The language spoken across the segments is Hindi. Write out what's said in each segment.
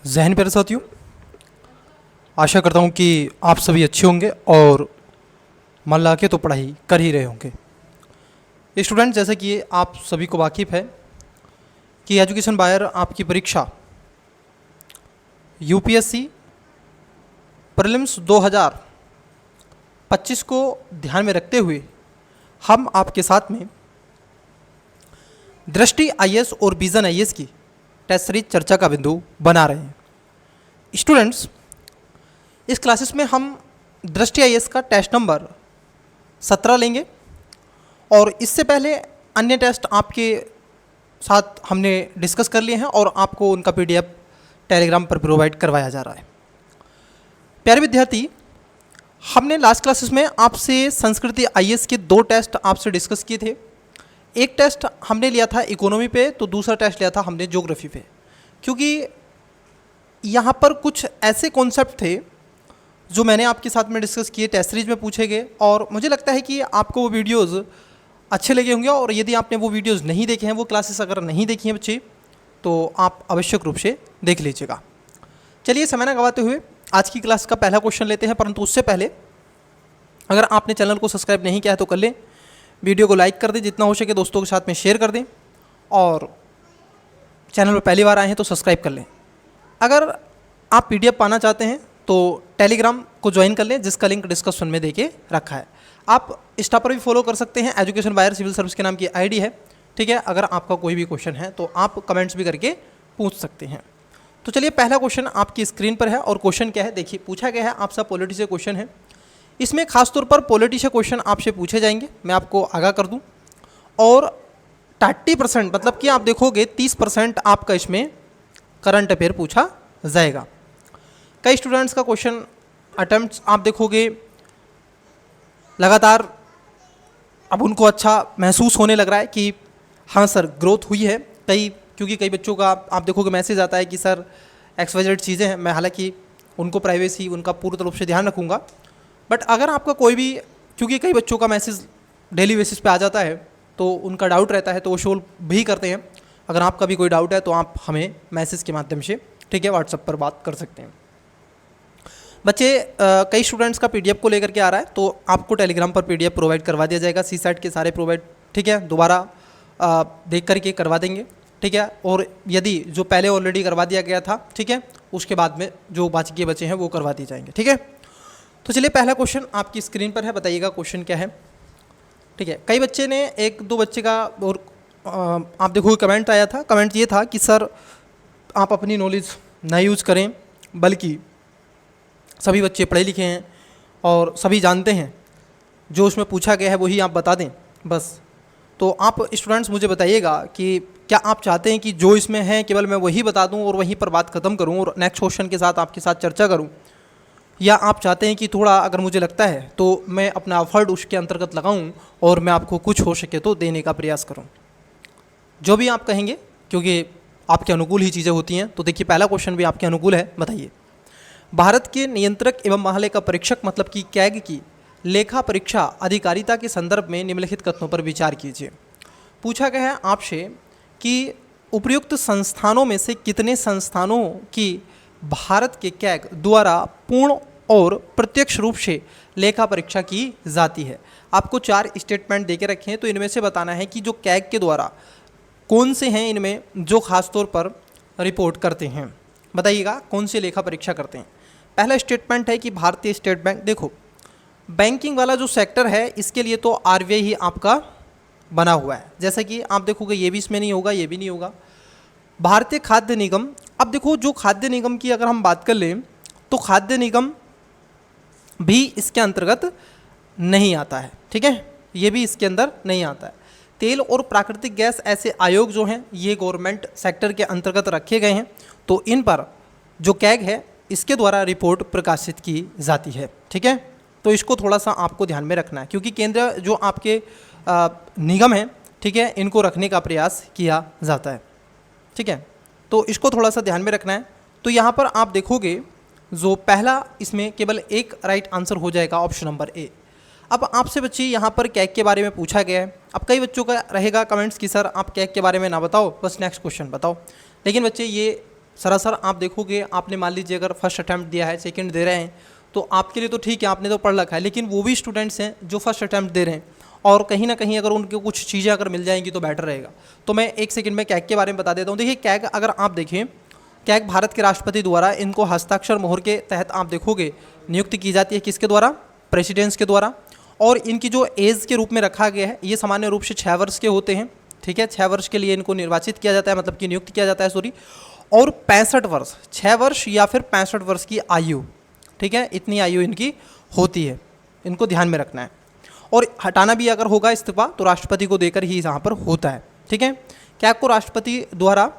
जहन प्यारे साथियों, आशा करता हूँ कि आप सभी अच्छे होंगे और मन ला के तो पढ़ाई कर ही रहे होंगे। स्टूडेंट, जैसे कि आप सभी को वाकिफ़ है कि एजुकेशन बायर आपकी परीक्षा यूपीएससी प्रीलिम्स 2025 को ध्यान में रखते हुए हम आपके साथ में दृष्टि आईएएस और विजन आईएएस की टेस्ट सीरीज चर्चा का बिंदु बना रहे हैं। स्टूडेंट्स, इस क्लासेस में हम दृष्टि आईएएस का टेस्ट नंबर 17 लेंगे और इससे पहले अन्य टेस्ट आपके साथ हमने डिस्कस कर लिए हैं और आपको उनका पीडीएफ टेलीग्राम पर प्रोवाइड करवाया जा रहा है। प्यारे विद्यार्थी, हमने लास्ट क्लासेस में आपसे संस्कृति आईएएस के 2 टेस्ट आपसे डिस्कस किए थे। एक टेस्ट हमने लिया था इकोनॉमी पे, तो दूसरा टेस्ट लिया था हमने ज्योग्राफी पे, क्योंकि यहाँ पर कुछ ऐसे कॉन्सेप्ट थे जो मैंने आपके साथ में डिस्कस किए, टेस्ट सीरीज में पूछे गए और मुझे लगता है कि आपको वो वीडियोज़ अच्छे लगे होंगे। और यदि आपने वो वीडियोज़ नहीं देखे हैं, वो क्लासेस अगर नहीं देखी हैं बच्चे, तो आप आवश्यक रूप से देख लीजिएगा। चलिए, समय ना गवाते हुए आज की क्लास का पहला क्वेश्चन लेते हैं, परंतु उससे पहले अगर आपने चैनल को सब्सक्राइब नहीं किया है तो कर लें, वीडियो को लाइक कर दें, जितना हो सके दोस्तों के साथ में शेयर कर दें और चैनल पर पहली बार आए हैं तो सब्सक्राइब कर लें। अगर आप पीडीएफ पाना चाहते हैं तो टेलीग्राम को ज्वाइन कर लें, जिसका लिंक डिस्क्रिप्शन में देके रखा है। आप इंस्टा पर भी फॉलो कर सकते हैं, एजुकेशन बायर सिविल सर्विस के नाम की आईडी है, ठीक है। अगर आपका कोई भी क्वेश्चन है तो आप कमेंट्स भी करके पूछ सकते हैं। तो चलिए, पहला क्वेश्चन आपकी स्क्रीन पर है और क्वेश्चन क्या है देखिए। पूछा गया है आपसे पॉलिटी से क्वेश्चन है, इसमें खासतौर पर पॉलिटी से क्वेश्चन आपसे पूछे जाएंगे, मैं आपको आगाह कर दूँ। और 30% मतलब कि आप देखोगे 30% आपका इसमें करंट अफेयर पूछा जाएगा। कई स्टूडेंट्स का क्वेश्चन अटेम्प्ट्स आप देखोगे लगातार अब उनको अच्छा महसूस होने लग रहा है कि हाँ सर ग्रोथ हुई है। क्योंकि कई बच्चों का आप देखोगे मैसेज आता है कि सर XYZ चीज़ें हैं। मैं हालांकि उनको प्राइवेसी उनका पूरी तरफ से ध्यान रखूँगा, बट अगर आपका कोई भी, क्योंकि कई बच्चों का मैसेज डेली बेसिस पे आ जाता है तो उनका डाउट रहता है तो वो सोल्व भी करते हैं। अगर आपका भी कोई डाउट है तो आप हमें मैसेज के माध्यम से, ठीक है, व्हाट्सएप पर बात कर सकते हैं। बच्चे, कई स्टूडेंट्स का पीडीएफ को लेकर के आ रहा है तो आपको टेलीग्राम पर पीडीएफ प्रोवाइड करवा दिया जाएगा। सीसैट के सारे प्रोवाइड, ठीक है, दोबारा देख करके करवा देंगे, ठीक है। और यदि जो पहले ऑलरेडी करवा दिया गया था, ठीक है, उसके बाद में जो बाकी बचे हैं वो करवा दिए जाएंगे, ठीक है। तो चलिए, पहला क्वेश्चन आपकी स्क्रीन पर है, बताइएगा क्वेश्चन क्या है, ठीक है। कई बच्चे ने, 1-2 बच्चे का और आप देखो कमेंट आया था। कमेंट ये था कि सर आप अपनी नॉलेज ना यूज़ करें, बल्कि सभी बच्चे पढ़े लिखे हैं और सभी जानते हैं, जो उसमें पूछा गया है वही आप बता दें बस। तो आप स्टूडेंट्स मुझे बताइएगा कि क्या आप चाहते हैं कि जो इसमें है केवल मैं वही बता दूं और वहीं पर बात ख़त्म करूं और नेक्स्ट क्वेश्चन के साथ आपके साथ चर्चा करूं, या आप चाहते हैं कि थोड़ा अगर मुझे लगता है तो मैं अपना एफर्ट उसके अंतर्गत लगाऊं और मैं आपको कुछ हो सके तो देने का प्रयास करूं। जो भी आप कहेंगे, क्योंकि आपके अनुकूल ही चीज़ें होती हैं। तो देखिए, पहला क्वेश्चन भी आपके अनुकूल है, बताइए। भारत के नियंत्रक एवं महालेखा परीक्षक मतलब कि कैग की लेखा परीक्षा अधिकारिता के संदर्भ में निम्नलिखित कथनों पर विचार कीजिए। पूछा गया है आपसे कि उपयुक्त संस्थानों में से कितने संस्थानों की भारत के कैग द्वारा पूर्ण और प्रत्यक्ष रूप से लेखा परीक्षा की जाती है। आपको 4 स्टेटमेंट देके रखे हैं, तो इनमें से बताना है कि जो कैग के द्वारा कौन से हैं इनमें जो खास तौर पर रिपोर्ट करते हैं। बताइएगा कौन से लेखा परीक्षा करते हैं। पहला स्टेटमेंट है कि भारतीय स्टेट बैंक। देखो, बैंकिंग वाला जो सेक्टर है इसके लिए तो आरबीआई ही आपका बना हुआ है। जैसा कि आप देखोगे ये भी इसमें नहीं होगा, ये भी नहीं होगा। भारतीय खाद्य निगम, अब देखो जो खाद्य निगम की अगर हम बात कर लें तो खाद्य निगम भी इसके अंतर्गत नहीं आता है, ठीक है, ये भी इसके अंदर नहीं आता है। तेल और प्राकृतिक गैस ऐसे आयोग जो हैं ये गवर्नमेंट सेक्टर के अंतर्गत रखे गए हैं, तो इन पर जो कैग है इसके द्वारा रिपोर्ट प्रकाशित की जाती है, ठीक है। तो इसको थोड़ा सा आपको ध्यान में रखना है, क्योंकि केंद्र जो आपके निगम हैं, ठीक है, इनको रखने का प्रयास किया जाता है, ठीक है। तो इसको थोड़ा सा ध्यान में रखना है। तो यहाँ पर आप देखोगे जो पहला, इसमें केवल एक राइट आंसर हो जाएगा, ऑप्शन नंबर ए। अब आपसे बच्चे यहाँ पर कैग के बारे में पूछा गया है। अब कई बच्चों का रहेगा कमेंट्स कि सर आप कैग के बारे में ना बताओ, बस नेक्स्ट क्वेश्चन बताओ। लेकिन बच्चे ये सरासर आप देखोगे, आपने मान लीजिए अगर फर्स्ट अटैम्प्ट दिया है, सेकंड दे रहे हैं, तो आपके लिए तो ठीक है, आपने तो पढ़ रखा है, लेकिन वो भी स्टूडेंट्स हैं जो फर्स्ट अटैम्प्ट दे रहे हैं और कहीं ना कहीं अगर उनको कुछ चीज़ें अगर मिल जाएंगी तो बेटर रहेगा। तो मैं एक सेकंड में कैग के बारे में बता देता हूँ। देखिए कैग अगर आप देखें, कैग भारत के राष्ट्रपति द्वारा इनको हस्ताक्षर मोहर के तहत आप देखोगे नियुक्ति की जाती है। किसके द्वारा? प्रेसिडेंट्स के द्वारा। और इनकी जो एज के रूप में रखा गया है, ये सामान्य रूप से 6 वर्ष के होते हैं। ठीक है, 6 वर्ष के लिए इनको निर्वाचित किया जाता है, मतलब कि नियुक्त किया जाता है, सॉरी। और 65 वर्ष, 6 वर्ष या फिर 65 वर्ष की आयु, ठीक है, इतनी आयु इनकी होती है, इनको ध्यान में रखना है। और हटाना भी अगर होगा इस्तीफा तो राष्ट्रपति को देकर ही यहाँ पर होता है। ठीक है, कैग को राष्ट्रपति द्वारा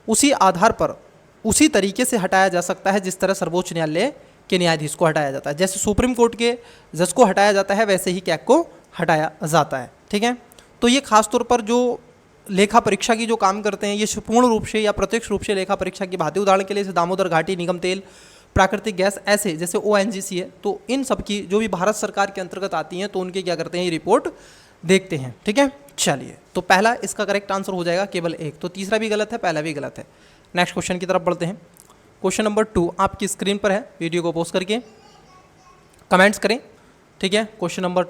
उसी आधार पर उसी तरीके से हटाया जा सकता है जिस तरह सर्वोच्च न्यायालय के न्यायाधीश को हटाया जाता है। जैसे सुप्रीम कोर्ट के जज को हटाया जाता है, वैसे ही कैग को हटाया जाता है। ठीक है, तो ये खासतौर पर जो लेखा परीक्षा की जो काम करते हैं, ये पूर्ण रूप से या प्रत्यक्ष रूप से लेखा परीक्षा की भांति, उदाहरण के लिए जैसे दामोदर घाटी निगम तेल, प्राकृतिक गैस, ऐसे जैसे ONGC है, तो इन सब की जो भी भारत सरकार के अंतर्गत आती हैं तो उनके क्या करते हैं, ये रिपोर्ट देखते हैं। ठीक है, चलिए, तो पहला इसका करेक्ट आंसर हो जाएगा केवल एक, तो तीसरा भी गलत है, पहला भी गलत है। नेक्स्ट क्वेश्चन की तरफ बढ़ते हैं। क्वेश्चन नंबर 2 आपकी स्क्रीन पर है, वीडियो को पॉज करके कमेंट्स करें। ठीक है, क्वेश्चन नंबर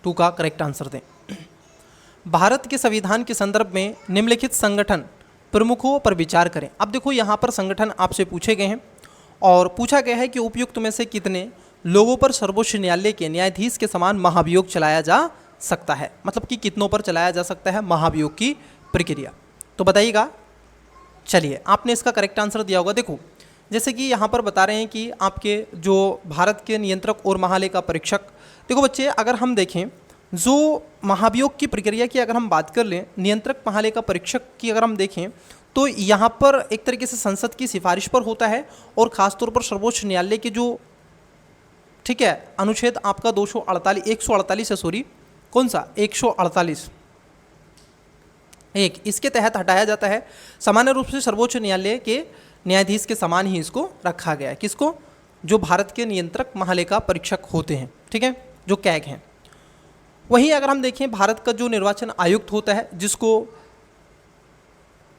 2 का करेक्ट आंसर दें। भारत के संविधान के संदर्भ में निम्नलिखित संगठन प्रमुखों पर विचार करें। अब देखो यहाँ पर संगठन आपसे पूछे गए हैं और पूछा गया है कि उपयुक्त में से कितने लोगों पर सर्वोच्च न्यायालय के न्यायाधीश के समान महाभियोग चलाया जा सकता है, मतलब कि कितनों पर चलाया जा सकता है महाभियोग की प्रक्रिया, तो बताइएगा। चलिए, आपने इसका करेक्ट आंसर दिया होगा। देखो जैसे कि यहाँ पर बता रहे हैं कि आपके जो भारत के नियंत्रक और महालेखा परीक्षक, देखो बच्चे अगर हम देखें जो महाभियोग की प्रक्रिया की अगर हम बात कर लें, नियंत्रक महालेखा परीक्षक की अगर हम देखें तो यहाँ पर एक तरीके से संसद की सिफारिश पर होता है और ख़ासतौर पर सर्वोच्च न्यायालय के जो, ठीक है, अनुच्छेद आपका 148 है, सॉरी कौन सा 148 एक, इसके तहत हटाया जाता है। सामान्य रूप से सर्वोच्च न्यायालय के न्यायाधीश के समान ही इसको रखा गया है। किसको? जो भारत के नियंत्रक महालेखा परीक्षक होते हैं, ठीक है, जो कैग हैं। वहीं अगर हम देखें भारत का जो निर्वाचन आयुक्त होता है, जिसको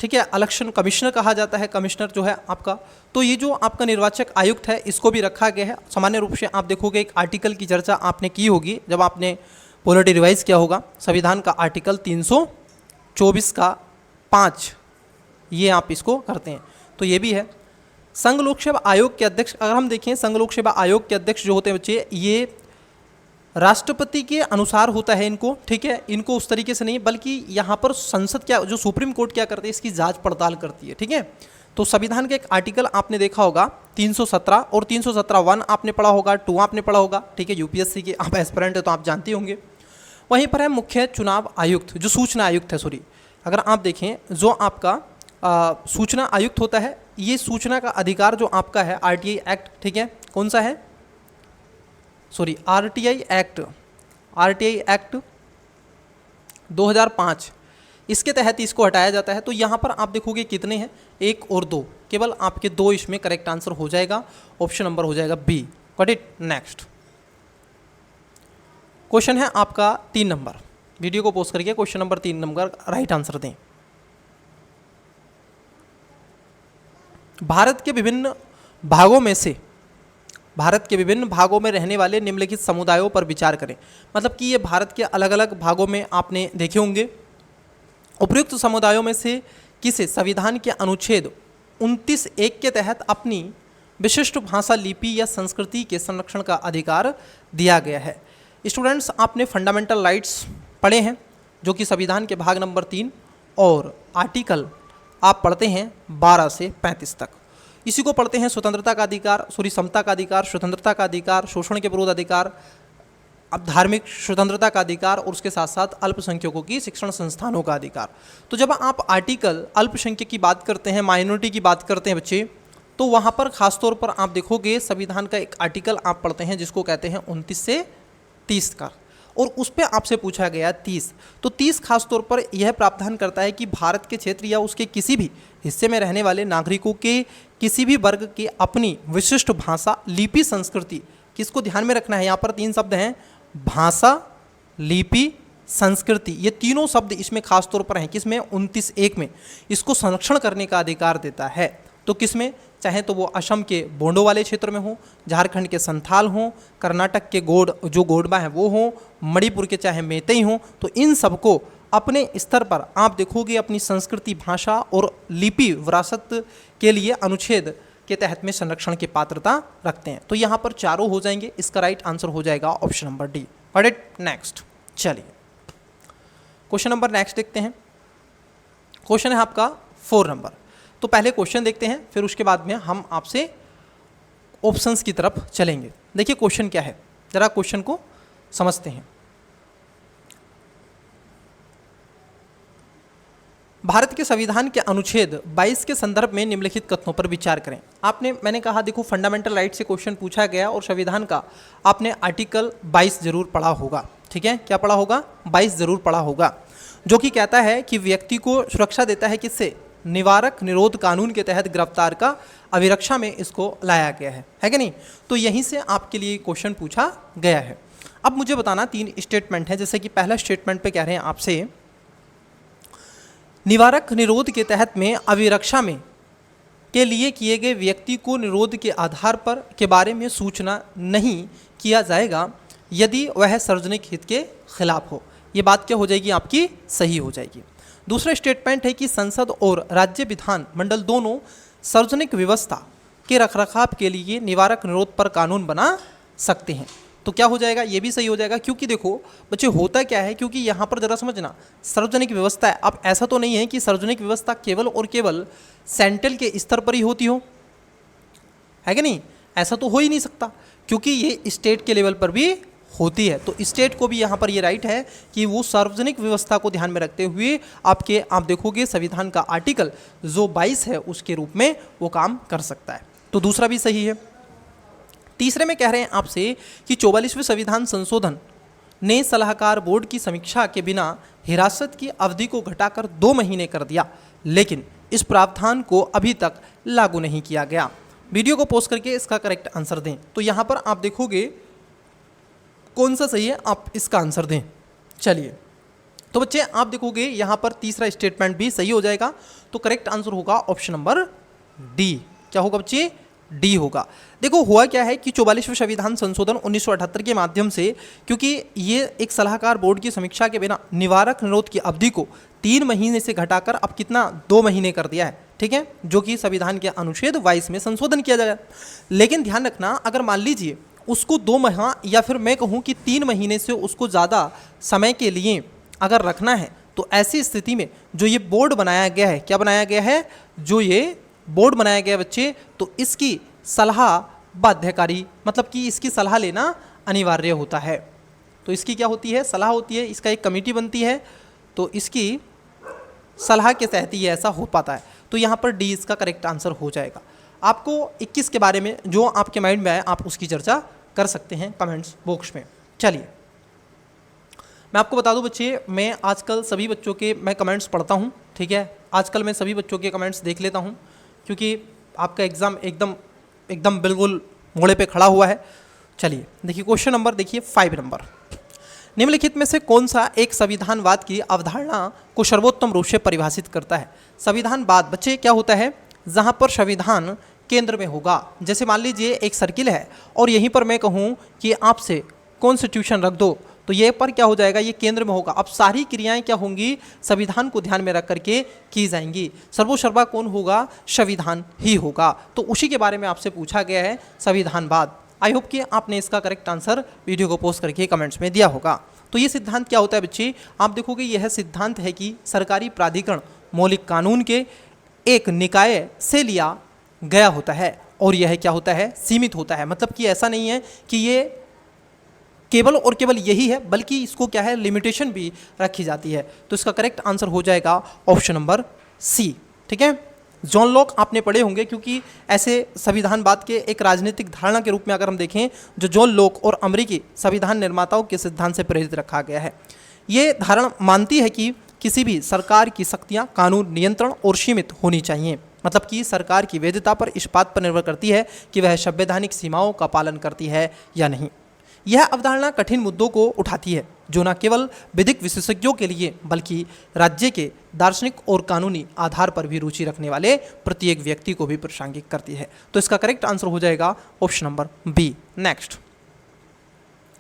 ठीक है इलेक्शन कमिश्नर कहा जाता है, कमिश्नर जो है आपका, तो ये जो आपका निर्वाचक आयुक्त है इसको भी रखा गया है। सामान्य रूप से आप देखोगे एक आर्टिकल की चर्चा आपने की होगी जब आपने पॉलिटी रिवाइज किया होगा, संविधान का आर्टिकल 324 का 5, ये आप इसको करते हैं, तो ये भी है। संघ लोक सेवा आयोग के अध्यक्ष अगर हम देखें, संघ लोक सेवा आयोग के अध्यक्ष जो होते हैं बच्चे, ये राष्ट्रपति के अनुसार होता है इनको, ठीक है, इनको उस तरीके से नहीं, बल्कि यहाँ पर संसद क्या, जो सुप्रीम कोर्ट क्या करती है, इसकी जांच पड़ताल करती है। ठीक है, तो संविधान का एक आर्टिकल आपने देखा होगा 317 और 317(1) आपने पढ़ा होगा, 2 आपने पढ़ा होगा। ठीक है, यूपीएससी के आप एस्पिरेंट है तो आप जानते होंगे। वहीं पर है मुख्य चुनाव आयुक्त, जो सूचना आयुक्त है, सॉरी अगर आप देखें जो आपका सूचना आयुक्त होता है, ये सूचना का अधिकार जो आपका है RTI एक्ट, ठीक है, कौन सा है, सॉरी RTI एक्ट 2005, इसके तहत इसको हटाया जाता है। तो यहाँ पर आप देखोगे कितने हैं, 1 और 2, केवल आपके 2 इसमें करेक्ट आंसर हो जाएगा, ऑप्शन नंबर हो जाएगा B. Got it. Next question है आपका 3 नंबर, वीडियो को पोस्ट करके question number 3 number right answer दें। भारत के विभिन्न भागों में रहने वाले निम्नलिखित समुदायों पर विचार करें। मतलब कि ये भारत के अलग अलग भागों में आपने देखे होंगे। उपयुक्त समुदायों में से किसे संविधान के अनुच्छेद 29(1) के तहत अपनी विशिष्ट भाषा, लिपि या संस्कृति के संरक्षण का अधिकार दिया गया है। स्टूडेंट्स, आपने फंडामेंटल राइट्स पढ़े हैं, जो कि संविधान के भाग नंबर 3 और आर्टिकल आप पढ़ते हैं 12 से 35 तक। इसी को पढ़ते हैं स्वतंत्रता का अधिकार, समता का अधिकार, स्वतंत्रता का अधिकार, शोषण के विरोध अधिकार, अब धार्मिक स्वतंत्रता का अधिकार और उसके साथ साथ अल्पसंख्यकों की शिक्षण संस्थानों का अधिकार। तो जब आप आर्टिकल अल्पसंख्यक की बात करते हैं, माइनॉरिटी की बात करते हैं बच्चे, तो वहाँ पर खासतौर पर आप देखोगे संविधान का एक आर्टिकल आप पढ़ते हैं जिसको कहते हैं 29 से 30 का, और उस पर आपसे पूछा गया 30। तो 30 खासतौर पर यह प्रावधान करता है कि भारत के क्षेत्र या उसके किसी भी हिस्से में रहने वाले नागरिकों के किसी भी वर्ग की अपनी विशिष्ट भाषा, लिपि, संस्कृति, किसको ध्यान में रखना है, यहाँ पर 3 शब्द हैं, भाषा, लिपि, संस्कृति, ये तीनों शब्द इसमें खासतौर पर हैं, किसमें 29(1) में, इसको संरक्षण करने का अधिकार देता है। तो किसमें, चाहे तो वो असम के बोंडो वाले क्षेत्र में हो, झारखंड के संथाल हों, कर्नाटक के जो गोंडबा हैं वो हों, मणिपुर के चाहे मेतई हों, तो इन सबको अपने स्तर पर आप देखोगे अपनी संस्कृति, भाषा और लिपि विरासत के लिए अनुच्छेद के तहत में संरक्षण की पात्रता रखते हैं। तो यहाँ पर चारों हो जाएंगे, इसका राइट आंसर हो जाएगा option number D. What it next, चलिए क्वेश्चन नंबर नेक्स्ट देखते हैं। क्वेश्चन है आपका 4 नंबर। तो पहले क्वेश्चन देखते हैं, फिर उसके बाद में हम आपसे ऑप्शंस की तरफ चलेंगे। देखिए क्वेश्चन क्या है, जरा क्वेश्चन को समझते हैं। भारत के संविधान के अनुच्छेद 22 के संदर्भ में निम्नलिखित कथनों पर विचार करें। मैंने कहा देखो फंडामेंटल राइट से क्वेश्चन पूछा गया और संविधान का आपने आर्टिकल 22 जरूर पढ़ा होगा, ठीक है, क्या पढ़ा होगा, 22 जरूर पढ़ा होगा, जो कि कहता है कि व्यक्ति को सुरक्षा देता है, किससे, निवारक निरोध कानून के तहत गिरफ्तार का अभिरक्षा में इसको लाया गया है कि नहीं। तो यहीं से आपके लिए क्वेश्चन पूछा गया है। अब मुझे बताना 3 स्टेटमेंट है, जैसे कि पहला स्टेटमेंट पे कह रहे हैं आपसे, निवारक निरोध के तहत में अभिरक्षा में के लिए किए गए व्यक्ति को निरोध के आधार पर के बारे में सूचना नहीं किया जाएगा यदि वह सार्वजनिक हित के खिलाफ हो। ये बात क्या हो जाएगी आपकी, सही हो जाएगी। दूसरा स्टेटमेंट है कि संसद और राज्य विधान मंडल दोनों सार्वजनिक व्यवस्था के रखरखाव के लिए निवारक निरोध पर कानून बना सकते हैं। तो क्या हो जाएगा, ये भी सही हो जाएगा, क्योंकि देखो बच्चे होता क्या है, क्योंकि यहाँ पर जरा समझना, सार्वजनिक व्यवस्था है। अब ऐसा तो नहीं है कि सार्वजनिक व्यवस्था केवल और केवल सेंट्रल के स्तर पर ही होती हो, है कि नहीं, ऐसा तो हो ही नहीं सकता, क्योंकि ये स्टेट के लेवल पर भी होती है। तो स्टेट को भी यहाँ पर ये राइट है कि वो सार्वजनिक व्यवस्था को ध्यान में रखते हुए आप देखोगे संविधान का आर्टिकल जो 22 है उसके रूप में वो काम कर सकता है। तो दूसरा भी सही है। तीसरे में कह रहे हैं आपसे कि 44वें संविधान संशोधन ने सलाहकार बोर्ड की समीक्षा के बिना हिरासत की अवधि को घटाकर 2 महीने कर दिया, लेकिन इस प्रावधान को अभी तक लागू नहीं किया गया। वीडियो को पॉज करके इसका करेक्ट आंसर दें। तो यहाँ पर आप देखोगे कौन सा सही है, आप इसका आंसर दें। चलिए तो बच्चे आप देखोगे यहाँ पर तीसरा स्टेटमेंट भी सही हो जाएगा। तो करेक्ट आंसर होगा ऑप्शन नंबर डी। क्या होगा बच्चे, डी होगा। देखो हुआ क्या है कि 44वें संविधान संशोधन 1978 के माध्यम से, क्योंकि ये एक सलाहकार बोर्ड की समीक्षा के बिना निवारक निरोध की अवधि को 3 महीने से घटाकर अब कितना 2 महीने कर दिया है, ठीक है, जो कि संविधान के अनुच्छेद 22 में संशोधन किया जाएगा। लेकिन ध्यान रखना, अगर मान लीजिए उसको 2 माह या फिर मैं कहूँ कि 3 महीने से उसको ज़्यादा समय के लिए अगर रखना है, तो ऐसी स्थिति में जो ये बोर्ड बनाया गया है, क्या बनाया गया है, जो ये बोर्ड बनाया गया बच्चे, तो इसकी सलाह बाध्यकारी, मतलब कि इसकी सलाह लेना अनिवार्य होता है। तो इसकी क्या होती है, सलाह होती है, इसका एक कमेटी बनती है, तो इसकी सलाह के तहत ही ऐसा हो पाता है। तो यहाँ पर डी इसका करेक्ट आंसर हो जाएगा। आपको 21 के बारे में जो आपके माइंड में आए आप उसकी चर्चा कर सकते हैं कमेंट्स बॉक्स में। चलिए मैं आपको बता दूं बच्चे, मैं आजकल सभी बच्चों के मैं कमेंट्स पढ़ता हूं, ठीक है, आजकल मैं सभी बच्चों के कमेंट्स देख लेता हूं, क्योंकि आपका एग्ज़ाम एकदम बिल्कुल मोड़े पे खड़ा हुआ है। चलिए देखिए क्वेश्चन नंबर देखिए 5 नंबर, निम्नलिखित में से कौन सा एक संविधानवाद की अवधारणा को सर्वोत्तम रूप से परिभाषित करता है। संविधानवाद बच्चे क्या होता है, जहाँ पर संविधान केंद्र में होगा। जैसे मान लीजिए एक सर्किल है और यहीं पर मैं कहूँ कि आपसे कॉन्स्टिट्यूशन रख दो, तो ये पर क्या हो जाएगा, ये केंद्र में होगा। अब सारी क्रियाएं क्या होंगी, संविधान को ध्यान में रख करके की जाएंगी। सर्वोसर्वा कौन होगा, संविधान ही होगा। तो उसी के बारे में आपसे पूछा गया है संविधानवाद। आई होप कि आपने इसका करेक्ट आंसर वीडियो को पोस्ट करके कमेंट्स में दिया होगा। तो ये सिद्धांत क्या होता है बच्चे, आप देखोगे यह सिद्धांत है कि सरकारी प्राधिकरण मौलिक कानून के एक निकाय से लिया गया होता है, और यह क्या होता है, सीमित होता है। मतलब कि ऐसा नहीं है कि ये केवल और केवल यही है, बल्कि इसको क्या है, लिमिटेशन भी रखी जाती है। तो इसका करेक्ट आंसर हो जाएगा ऑप्शन नंबर सी, ठीक है। जॉन लॉक आपने पढ़े होंगे, क्योंकि ऐसे संविधानवाद के एक राजनीतिक धारणा के रूप में अगर हम देखें, जो जॉन लॉक और अमेरिकी संविधान निर्माताओं के सिद्धांत से प्रेरित रखा गया है। ये धारणा मानती है कि किसी भी सरकार की शक्तियाँ कानून नियंत्रण और सीमित होनी चाहिए। मतलब कि सरकार की वैधता पर इस बात पर निर्भर करती है कि वह संवैधानिक सीमाओं का पालन करती है या नहीं। यह अवधारणा कठिन मुद्दों को उठाती है, जो न केवल विधिक विशेषज्ञों के लिए बल्कि राज्य के दार्शनिक और कानूनी आधार पर भी रुचि रखने वाले प्रत्येक व्यक्ति को भी प्रासंगिक करती है। तो इसका करेक्ट आंसर हो जाएगा option number B. Next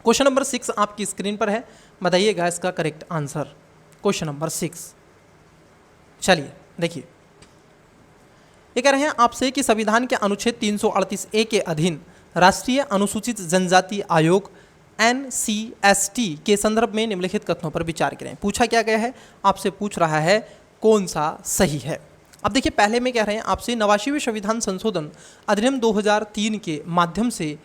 question number 6 आपकी स्क्रीन पर है, बताइएगा इसका करेक्ट आंसर। क्वेश्चन नंबर 6, चलिए देखिए, ये कह रहे हैं आपसे कि संविधान के अनुच्छेद 338 के अधीन राष्ट्रीय अनुसूचित जनजाति आयोग NCST के संदर्भ में निम्नलिखित कथनों पर विचार करें। पूछा क्या गया है, आपसे पूछ रहा है कौन सा सही है। अब देखिए, पहले में कह रहे हैं आपसे 89वें संविधान संशोधन अधिनियम 2003 के माध्यम से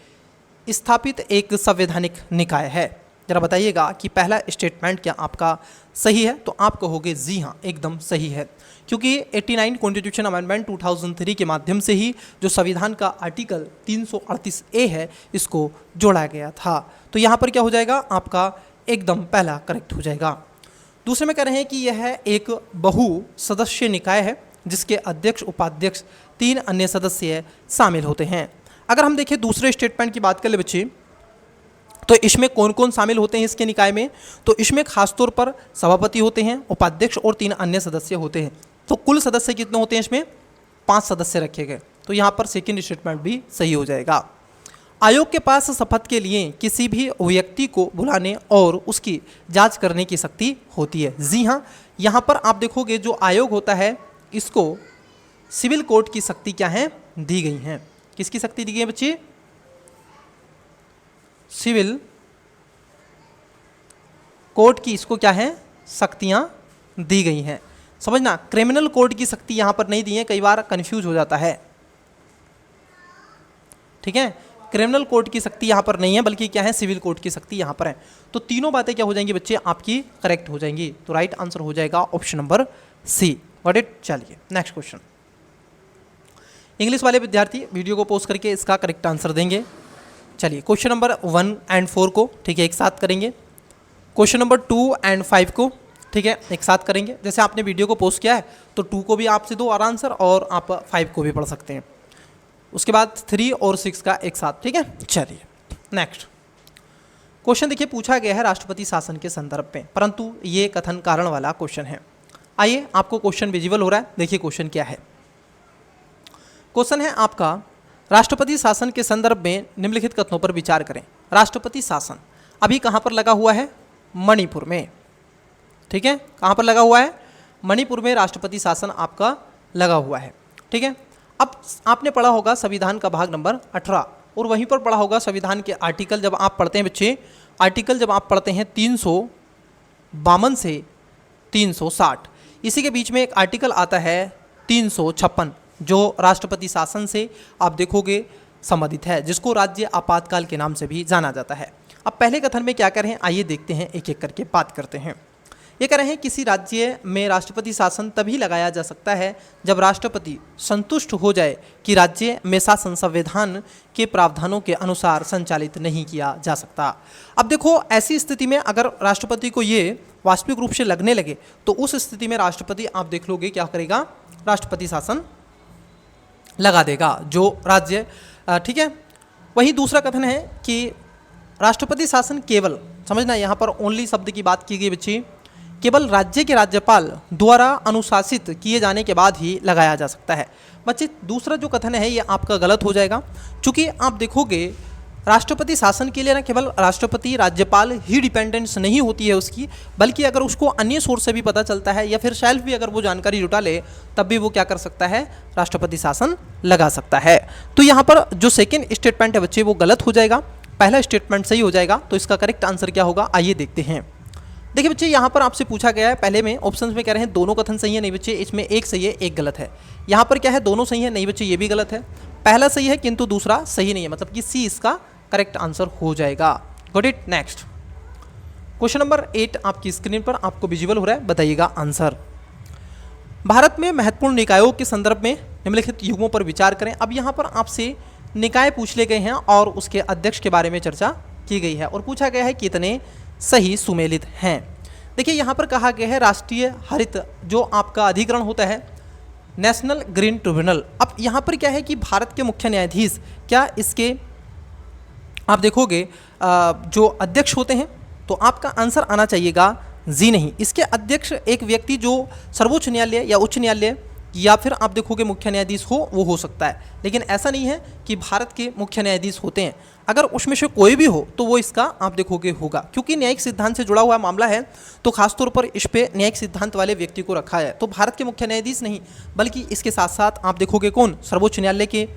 स्थापित एक संवैधानिक निकाय है। जरा बताइएगा कि पहला स्टेटमेंट क्या आपका सही है, तो आप कहोगे जी हाँ एकदम सही है, क्योंकि 89 कॉन्स्टिट्यूशन अमेंडमेंट 2003 के माध्यम से ही जो संविधान का आर्टिकल 338A है इसको जोड़ा गया था। तो यहाँ पर क्या हो जाएगा, आपका एकदम पहला करेक्ट हो जाएगा। दूसरे में कह रहे हैं कि यह एक बहु सदस्य निकाय है जिसके अध्यक्ष उपाध्यक्ष 3 अन्य सदस्य शामिल होते हैं। अगर हम देखें दूसरे स्टेटमेंट की बात कर ले बच्चे, तो इसमें कौन कौन शामिल होते हैं इसके निकाय में, तो इसमें खासतौर पर सभापति होते हैं, उपाध्यक्ष और 3 अन्य सदस्य होते हैं। तो कुल सदस्य कितने होते हैं, इसमें 5 सदस्य रखे गए। तो यहाँ पर सेकंड स्टेटमेंट भी सही हो जाएगा। आयोग के पास शपथ के लिए किसी भी व्यक्ति को बुलाने और उसकी जांच करने की शक्ति होती है। जी हाँ, यहाँ पर आप देखोगे जो आयोग होता है इसको सिविल कोर्ट की शक्ति क्या है, दी गई हैं। किसकी शक्ति दी गई है बच्चे, सिविल कोर्ट की इसको क्या है, शक्तियां दी गई हैं। समझना, क्रिमिनल कोर्ट की शक्ति यहां पर नहीं दी है, कई बार कंफ्यूज हो जाता है। ठीक है, क्रिमिनल कोर्ट की शक्ति यहां पर नहीं है, बल्कि क्या है, सिविल कोर्ट की शक्ति यहां पर है। तो तीनों बातें क्या हो जाएंगी बच्चे, आपकी करेक्ट हो जाएंगी। तो राइट आंसर हो जाएगा option number C. Got it. चलिए नेक्स्ट क्वेश्चन। इंग्लिश वाले विद्यार्थी वीडियो को पॉज करके इसका करेक्ट आंसर देंगे। चलिए क्वेश्चन नंबर 1 और 4 को ठीक है एक साथ करेंगे, क्वेश्चन नंबर 2 और 5 को ठीक है एक साथ करेंगे। जैसे आपने वीडियो को पोस्ट किया है तो 2 को भी आपसे दो और आंसर, और आप 5 को भी पढ़ सकते हैं। उसके बाद 3 और 6 का एक साथ। ठीक है, चलिए नेक्स्ट क्वेश्चन देखिए, पूछा गया है राष्ट्रपति शासन के संदर्भ में, परंतु ये कथन कारण वाला क्वेश्चन है। आइए, आपको क्वेश्चन विजिबल हो रहा है, देखिए क्वेश्चन क्या है। क्वेश्चन है आपका, राष्ट्रपति शासन के संदर्भ में निम्नलिखित कथनों पर विचार करें। राष्ट्रपति शासन अभी कहाँ पर लगा हुआ है, मणिपुर में। ठीक है, कहाँ पर लगा हुआ है, मणिपुर में राष्ट्रपति शासन आपका लगा हुआ है। ठीक है, अब आपने पढ़ा होगा संविधान का भाग नंबर 18, और वहीं पर पढ़ा होगा संविधान के आर्टिकल। जब आप पढ़ते हैं बच्चे, आर्टिकल जब आप पढ़ते हैं 352 से 360, इसी के बीच में एक आर्टिकल आता है 356 जो राष्ट्रपति शासन से आप देखोगे संबंधित है, जिसको राज्य आपातकाल के नाम से भी जाना जाता है। अब पहले कथन में क्या कर रहे हैं, आइए देखते हैं, एक एक करके बात करते हैं। ये कह रहे हैं किसी राज्य में राष्ट्रपति शासन तभी लगाया जा सकता है जब राष्ट्रपति संतुष्ट हो जाए कि राज्य में शासन संविधान के प्रावधानों के अनुसार संचालित नहीं किया जा सकता। अब देखो, ऐसी स्थिति में अगर राष्ट्रपति को ये वास्तविक रूप से लगने लगे तो उस स्थिति में राष्ट्रपति आप देख लोगे क्या करेगा, राष्ट्रपति शासन लगा देगा जो राज्य। ठीक है, वही दूसरा कथन है कि राष्ट्रपति शासन केवल, समझना यहाँ पर ओनली शब्द की बात की गई बच्ची, केवल राज्य के राज्यपाल द्वारा अनुशासित किए जाने के बाद ही लगाया जा सकता है। बच्चे दूसरा जो कथन है ये आपका गलत हो जाएगा, क्योंकि आप देखोगे राष्ट्रपति शासन के लिए ना केवल राष्ट्रपति राज्यपाल ही डिपेंडेंस नहीं होती है उसकी, बल्कि अगर उसको अन्य सोर्स से भी पता चलता है या फिर सेल्फ भी अगर वो जानकारी जुटा ले तब भी वो क्या कर सकता है, राष्ट्रपति शासन लगा सकता है। तो यहाँ पर जो सेकेंड स्टेटमेंट है बच्चे वो गलत हो जाएगा, पहला स्टेटमेंट सही हो जाएगा। तो इसका करेक्ट आंसर क्या होगा, आइए देखते हैं। देखिए बच्चे, यहाँ पर आपसे पूछा गया है, पहले में ऑप्शंस में कह रहे हैं दोनों कथन सही है, नहीं बच्चे इसमें एक सही है एक गलत है। यहाँ पर क्या है, दोनों सही है, नहीं बच्चे ये भी गलत है। पहला सही है किंतु दूसरा सही नहीं है, मतलब कि सी इसका करेक्ट आंसर हो जाएगा। Got it. Next question number 8 आपकी स्क्रीन पर आपको विजुअल हो रहा है, बताइएगा आंसर। भारत में महत्वपूर्ण निकायों के संदर्भ में निम्नलिखित युगों पर विचार करें। अब यहाँ पर आपसे निकाय पूछ ले गए हैं और उसके अध्यक्ष के बारे में चर्चा की गई है और पूछा गया है कितने सही सुमेलित हैं। देखिए यहाँ पर कहा गया है राष्ट्रीय हरित जो आपका अधिकरण होता है, नेशनल ग्रीन ट्रिब्यूनल। अब यहाँ पर क्या है कि भारत के मुख्य न्यायाधीश क्या इसके आप देखोगे जो अध्यक्ष होते हैं, तो आपका आंसर आना चाहिएगा जी नहीं। इसके अध्यक्ष एक व्यक्ति जो सर्वोच्च न्यायालय या उच्च न्यायालय या फिर आप देखोगे मुख्य न्यायाधीश हो, वो हो सकता है, लेकिन ऐसा नहीं है कि भारत के मुख्य न्यायाधीश होते हैं। अगर उसमें से कोई भी हो तो वो इसका आप देखोगे होगा, क्योंकि न्यायिक सिद्धांत से जुड़ा हुआ मामला है तो खासतौर पर इस पे न्यायिक सिद्धांत वाले व्यक्ति को रखा है। तो भारत के मुख्य न्यायाधीश नहीं, बल्कि इसके साथ साथ आप देखोगे कौन, सर्वोच्च न्यायालय के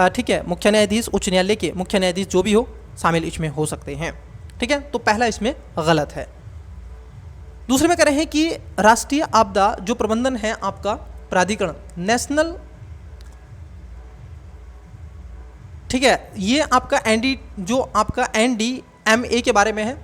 ठीक है मुख्य न्यायाधीश, उच्च न्यायालय के मुख्य न्यायाधीश जो भी हो शामिल इसमें हो सकते हैं। ठीक है, तो पहला इसमें गलत है। दूसरे में कह रहे हैं कि राष्ट्रीय आपदा जो प्रबंधन है आपका प्राधिकरण, नेशनल, ठीक है, ये आपका जो आपका NDMA के बारे में है,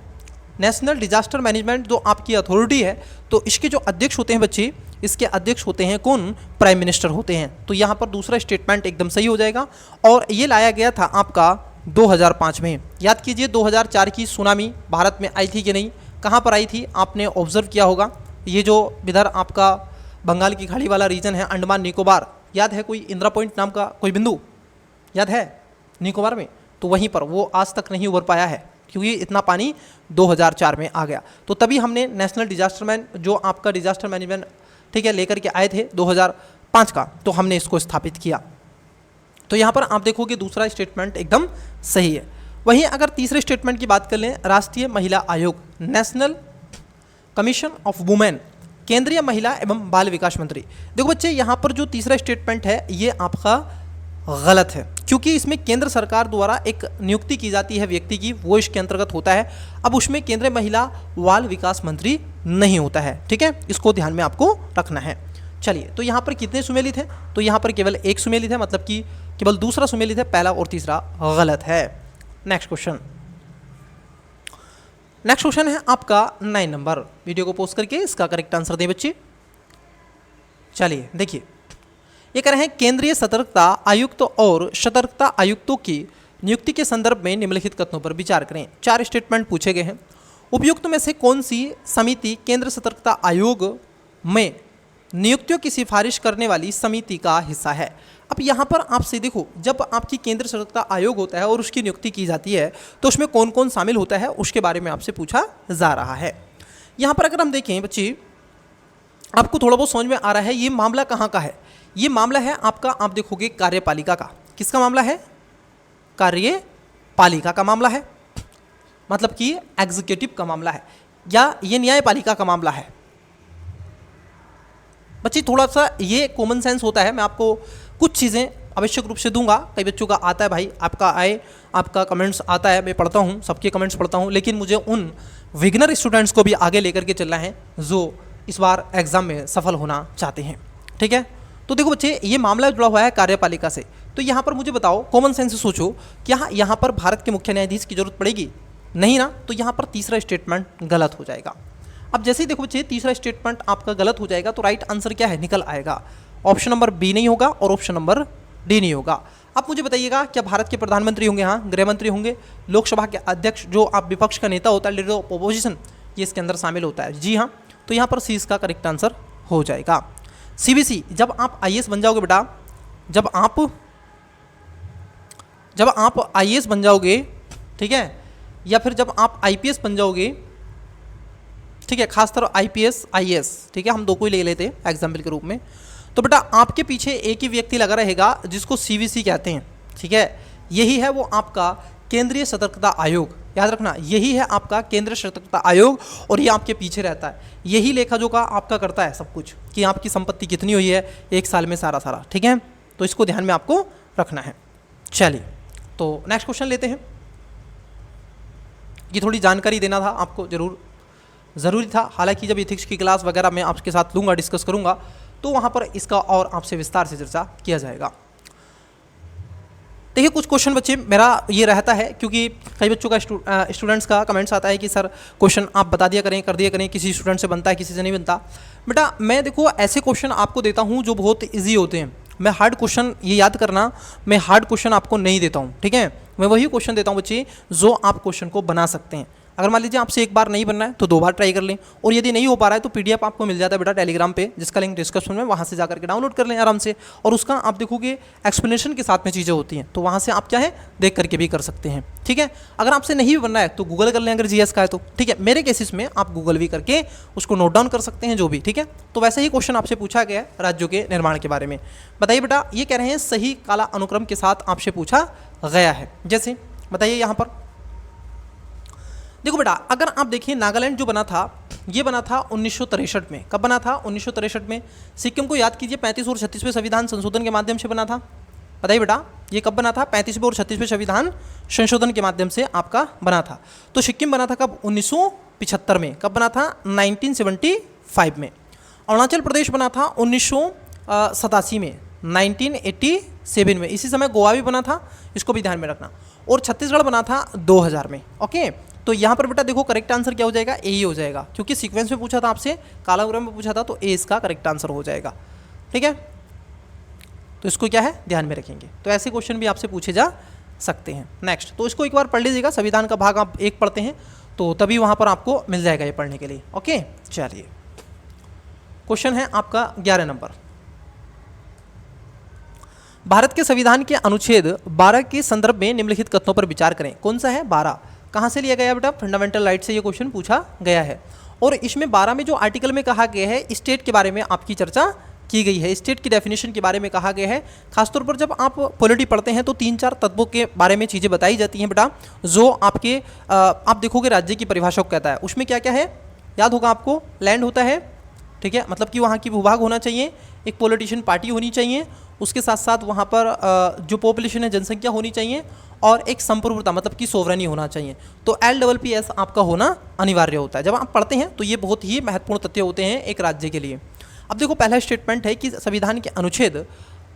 नेशनल डिजास्टर मैनेजमेंट जो आपकी अथॉरिटी है, तो इसके जो अध्यक्ष होते हैं बच्चे, इसके अध्यक्ष होते हैं कौन, प्राइम मिनिस्टर होते हैं। तो यहाँ पर दूसरा स्टेटमेंट एकदम सही हो जाएगा। और ये लाया गया था आपका 2005 में। याद कीजिए 2004 की सुनामी भारत में आई थी कि नहीं, कहाँ पर आई थी, आपने ऑब्जर्व किया होगा। ये जो इधर आपका बंगाल की खाड़ी वाला रीजन है, अंडमान निकोबार, याद है कोई इंदिरा पॉइंट नाम का कोई बिंदु याद है निकोबार में, तो वहीं पर वो आज तक नहीं उभर पाया है क्योंकि इतना पानी 2004 में आ गया। तो तभी हमने नेशनल डिजास्टर जो आपका डिजास्टर मैनेजमेंट ठीक है लेकर के आए थे 2005 का, तो हमने इसको स्थापित किया। तो यहाँ पर आप देखोगे दूसरा स्टेटमेंट एकदम सही है। वहीं अगर तीसरे स्टेटमेंट की बात कर लें, राष्ट्रीय महिला आयोग, नेशनल कमीशन ऑफ वुमेन, केंद्रीय महिला एवं बाल विकास मंत्री। देखो बच्चे यहाँ पर जो तीसरा स्टेटमेंट है ये आपका गलत है, क्योंकि इसमें केंद्र सरकार द्वारा एक नियुक्ति की जाती है व्यक्ति की, वो इसके अंतर्गत होता है। अब उसमें केंद्रीय महिला बाल विकास मंत्री नहीं होता है। ठीक है, इसको ध्यान में आपको रखना है। चलिए, तो यहाँ पर कितने सुमेलित हैं, तो यहाँ पर केवल एक सुमेलित है, मतलब कि केवल दूसरा सुमेलित है, पहला और तीसरा गलत है। नेक्स्ट क्वेश्चन है आपका 9 नंबर। वीडियो को पोस्ट करके इसका करेक्ट आंसर दें बच्चे। चलिए देखिए, ये कह रहे हैं केंद्रीय सतर्कता आयुक्त और सतर्कता आयुक्तों की नियुक्ति के संदर्भ में निम्नलिखित कथनों पर विचार करें। 4 स्टेटमेंट पूछे गए हैं। उपयुक्त में से कौन सी समिति केंद्र सतर्कता आयोग में नियुक्तियों की सिफारिश करने वाली समिति का हिस्सा है। अब यहाँ पर आपसे देखो, जब आपकी केंद्र सतर्कता आयोग होता है और उसकी नियुक्ति की जाती है तो उसमें कौन कौन शामिल होता है उसके बारे में आपसे पूछा जा रहा है। यहाँ पर अगर हम देखें बच्चे, आपको थोड़ा बहुत समझ में आ रहा है ये मामला कहाँ का है। ये मामला है आपका, आप देखोगे कार्यपालिका का। किसका मामला है, कार्यपालिका का मामला है, मतलब कि एग्जीक्यूटिव का मामला है, या ये न्यायपालिका का मामला है। बच्चे थोड़ा सा ये कॉमन सेंस होता है, मैं आपको कुछ चीज़ें आवश्यक रूप से दूंगा। कई बच्चों का आता है भाई, आपका कमेंट्स आता है, मैं पढ़ता हूँ, सबके कमेंट्स पढ़ता हूँ, लेकिन मुझे उन विग्नर स्टूडेंट्स को भी आगे लेकर के चलना है जो इस बार एग्जाम में सफल होना चाहते हैं। ठीक है, तो देखो बच्चे, ये मामला जुड़ा हुआ है कार्यपालिका से। तो यहाँ पर मुझे बताओ, कॉमन सेंस से सोचो, क्या यहाँ पर भारत के मुख्य न्यायाधीश की जरूरत पड़ेगी? नहीं ना, तो यहाँ पर तीसरा स्टेटमेंट गलत हो जाएगा। अब जैसे ही देखो बच्चे तीसरा स्टेटमेंट आपका गलत हो जाएगा तो राइट आंसर क्या है, निकल आएगा। ऑप्शन नंबर बी नहीं होगा और ऑप्शन नंबर डी नहीं होगा। अब मुझे बताइएगा, क्या भारत के प्रधानमंत्री होंगे? हाँ, गृह मंत्री होंगे। लोकसभा के अध्यक्ष जो आप विपक्ष का नेता होता है, लीडर ऑफ अपोजिशन, ये इसके अंदर शामिल होता है। जी हाँ, तो यहाँ पर सी इसका करेक्ट आंसर हो जाएगा। CBC, जब आप IAS बन जाओगे बेटा, जब आप IAS बन जाओगे, ठीक है, या फिर जब आप IPS बन जाओगे, ठीक है, खासतर IPS IAS, ठीक है, हम दो को ही ले लेते हैं एग्जाम्पल के रूप में, तो बेटा आपके पीछे एक ही व्यक्ति लगा रहेगा जिसको CBC कहते हैं। ठीक है, यही है वो आपका केंद्रीय सतर्कता आयोग। याद रखना, यही है आपका केंद्रीय सतर्कता आयोग और ये आपके पीछे रहता है। यही लेखा जोखा आपका करता है सब कुछ, कि आपकी संपत्ति कितनी हुई है एक साल में, सारा। ठीक है, तो इसको ध्यान में आपको रखना है। चलिए, तो नेक्स्ट क्वेश्चन लेते हैं। ये थोड़ी जानकारी देना था आपको, ज़रूरी था। हालांकि जब इथिक्स की क्लास वगैरह मैं आपके साथ लूँगा, डिस्कस करूँगा, तो वहाँ पर इसका और आपसे विस्तार से चर्चा किया जाएगा। देखिए, कुछ क्वेश्चन बच्चे मेरा ये रहता है, क्योंकि कई बच्चों का स्टूडेंट्स का कमेंट्स आता है कि सर क्वेश्चन आप बता दिया करें, कर दिया करें, किसी स्टूडेंट से बनता है, किसी से नहीं बनता। बेटा मैं देखो ऐसे क्वेश्चन आपको देता हूँ जो बहुत ईजी होते हैं। मैं हार्ड क्वेश्चन, ये याद करना, मैं हार्ड क्वेश्चन आपको नहीं देता हूँ। ठीक है, मैं वही क्वेश्चन देता हूँ बच्चे जो आप क्वेश्चन को बना सकते हैं। अगर मान लीजिए आपसे एक बार नहीं बनना है तो 2 बार ट्राई कर लें, और यदि नहीं हो पा रहा है तो पीडीएफ आपको मिल जाता है बेटा टेलीग्राम पे, जिसका लिंक डिस्क्रिप्शन में, वहाँ से जाकर के डाउनलोड कर लें आराम से, और उसका आप देखोगे एक्सप्लेनेशन के साथ में चीज़ें होती हैं, तो वहाँ से आप क्या है देख करके भी कर सकते हैं। ठीक है, अगर आपसे नहीं भी बनना है तो गूगल कर लें अगर जीएस का है तो। ठीक है, मेरे केसेस में आप गूगल भी करके उसको नोट डाउन कर सकते हैं जो भी। ठीक है, तो वैसे ही क्वेश्चन आपसे पूछा गया है राज्यों के निर्माण के बारे में। बताइए बेटा, ये कह रहे हैं सही काला अनुक्रम के साथ आपसे पूछा गया है। जैसे बताइए यहाँ पर देखो बेटा, अगर आप देखिए नागालैंड जो बना था, ये बना था 1963 में। कब बना था? 1963 में। सिक्किम को याद कीजिए 35 और 36वें संविधान संशोधन के माध्यम से बना था। बताइए बेटा, ये कब बना था? 35वें और 36वें संविधान संशोधन के माध्यम से आपका बना था। तो सिक्किम बना था कब? 1975 में। कब बना था? 1975 में। अरुणाचल प्रदेश बना था 1987 में, 1987 में। इसी समय गोवा भी बना था, इसको भी ध्यान में रखना। और छत्तीसगढ़ बना था 2000 में। ओके, तो यहाँ पर बेटा देखो करेक्ट आंसर क्या हो जाएगा? ए ही हो जाएगा, क्योंकि सीक्वेंस में पूछा था आपसे, काला अनुक्रम में पूछा था, तो ए इसका करेक्ट आंसर हो जाएगा। ठीक है, तो इसको क्या है ध्यान में रखेंगे। तो ऐसे क्वेश्चन भी आपसे पूछे जा सकते हैं। नेक्स्ट, तो इसको एक बार पढ़ लीजिएगा, संविधान का भाग आप 1 पढ़ते हैं तो तभी वहाँ पर आपको मिल जाएगा ये पढ़ने के लिए। ओके, चलिए क्वेश्चन है आपका 11 नंबर। भारत के संविधान के अनुच्छेद 12 के संदर्भ में निम्नलिखित कथनों पर विचार करें। कौन सा है? 12 कहाँ से लिया गया बेटा? फंडामेंटल राइट से ये क्वेश्चन पूछा गया है। और इसमें 12 में जो आर्टिकल में कहा गया है, स्टेट के बारे में आपकी चर्चा की गई है, स्टेट की डेफिनेशन के बारे में कहा गया है। खासतौर पर जब आप पॉलिटी पढ़ते हैं तो 3-4 तत्वों के बारे में चीज़ें बताई जाती हैं बेटा, जो आपके आप देखोगे राज्य की परिभाषा को कहता है। उसमें क्या क्या है याद होगा आपको? लैंड होता है, ठीक है, मतलब कि वहाँ की भूभाग होना चाहिए, एक पॉलिटिशियन पार्टी होनी चाहिए, उसके साथ साथ वहाँ पर जो पॉपुलेशन है जनसंख्या होनी चाहिए, और एक संप्रभुता मतलब कि सोवरेनी होना चाहिए। तो LPPS आपका होना अनिवार्य होता है। जब आप पढ़ते हैं तो ये बहुत ही महत्वपूर्ण तथ्य होते हैं एक राज्य के लिए। अब देखो पहला स्टेटमेंट है कि संविधान के अनुच्छेद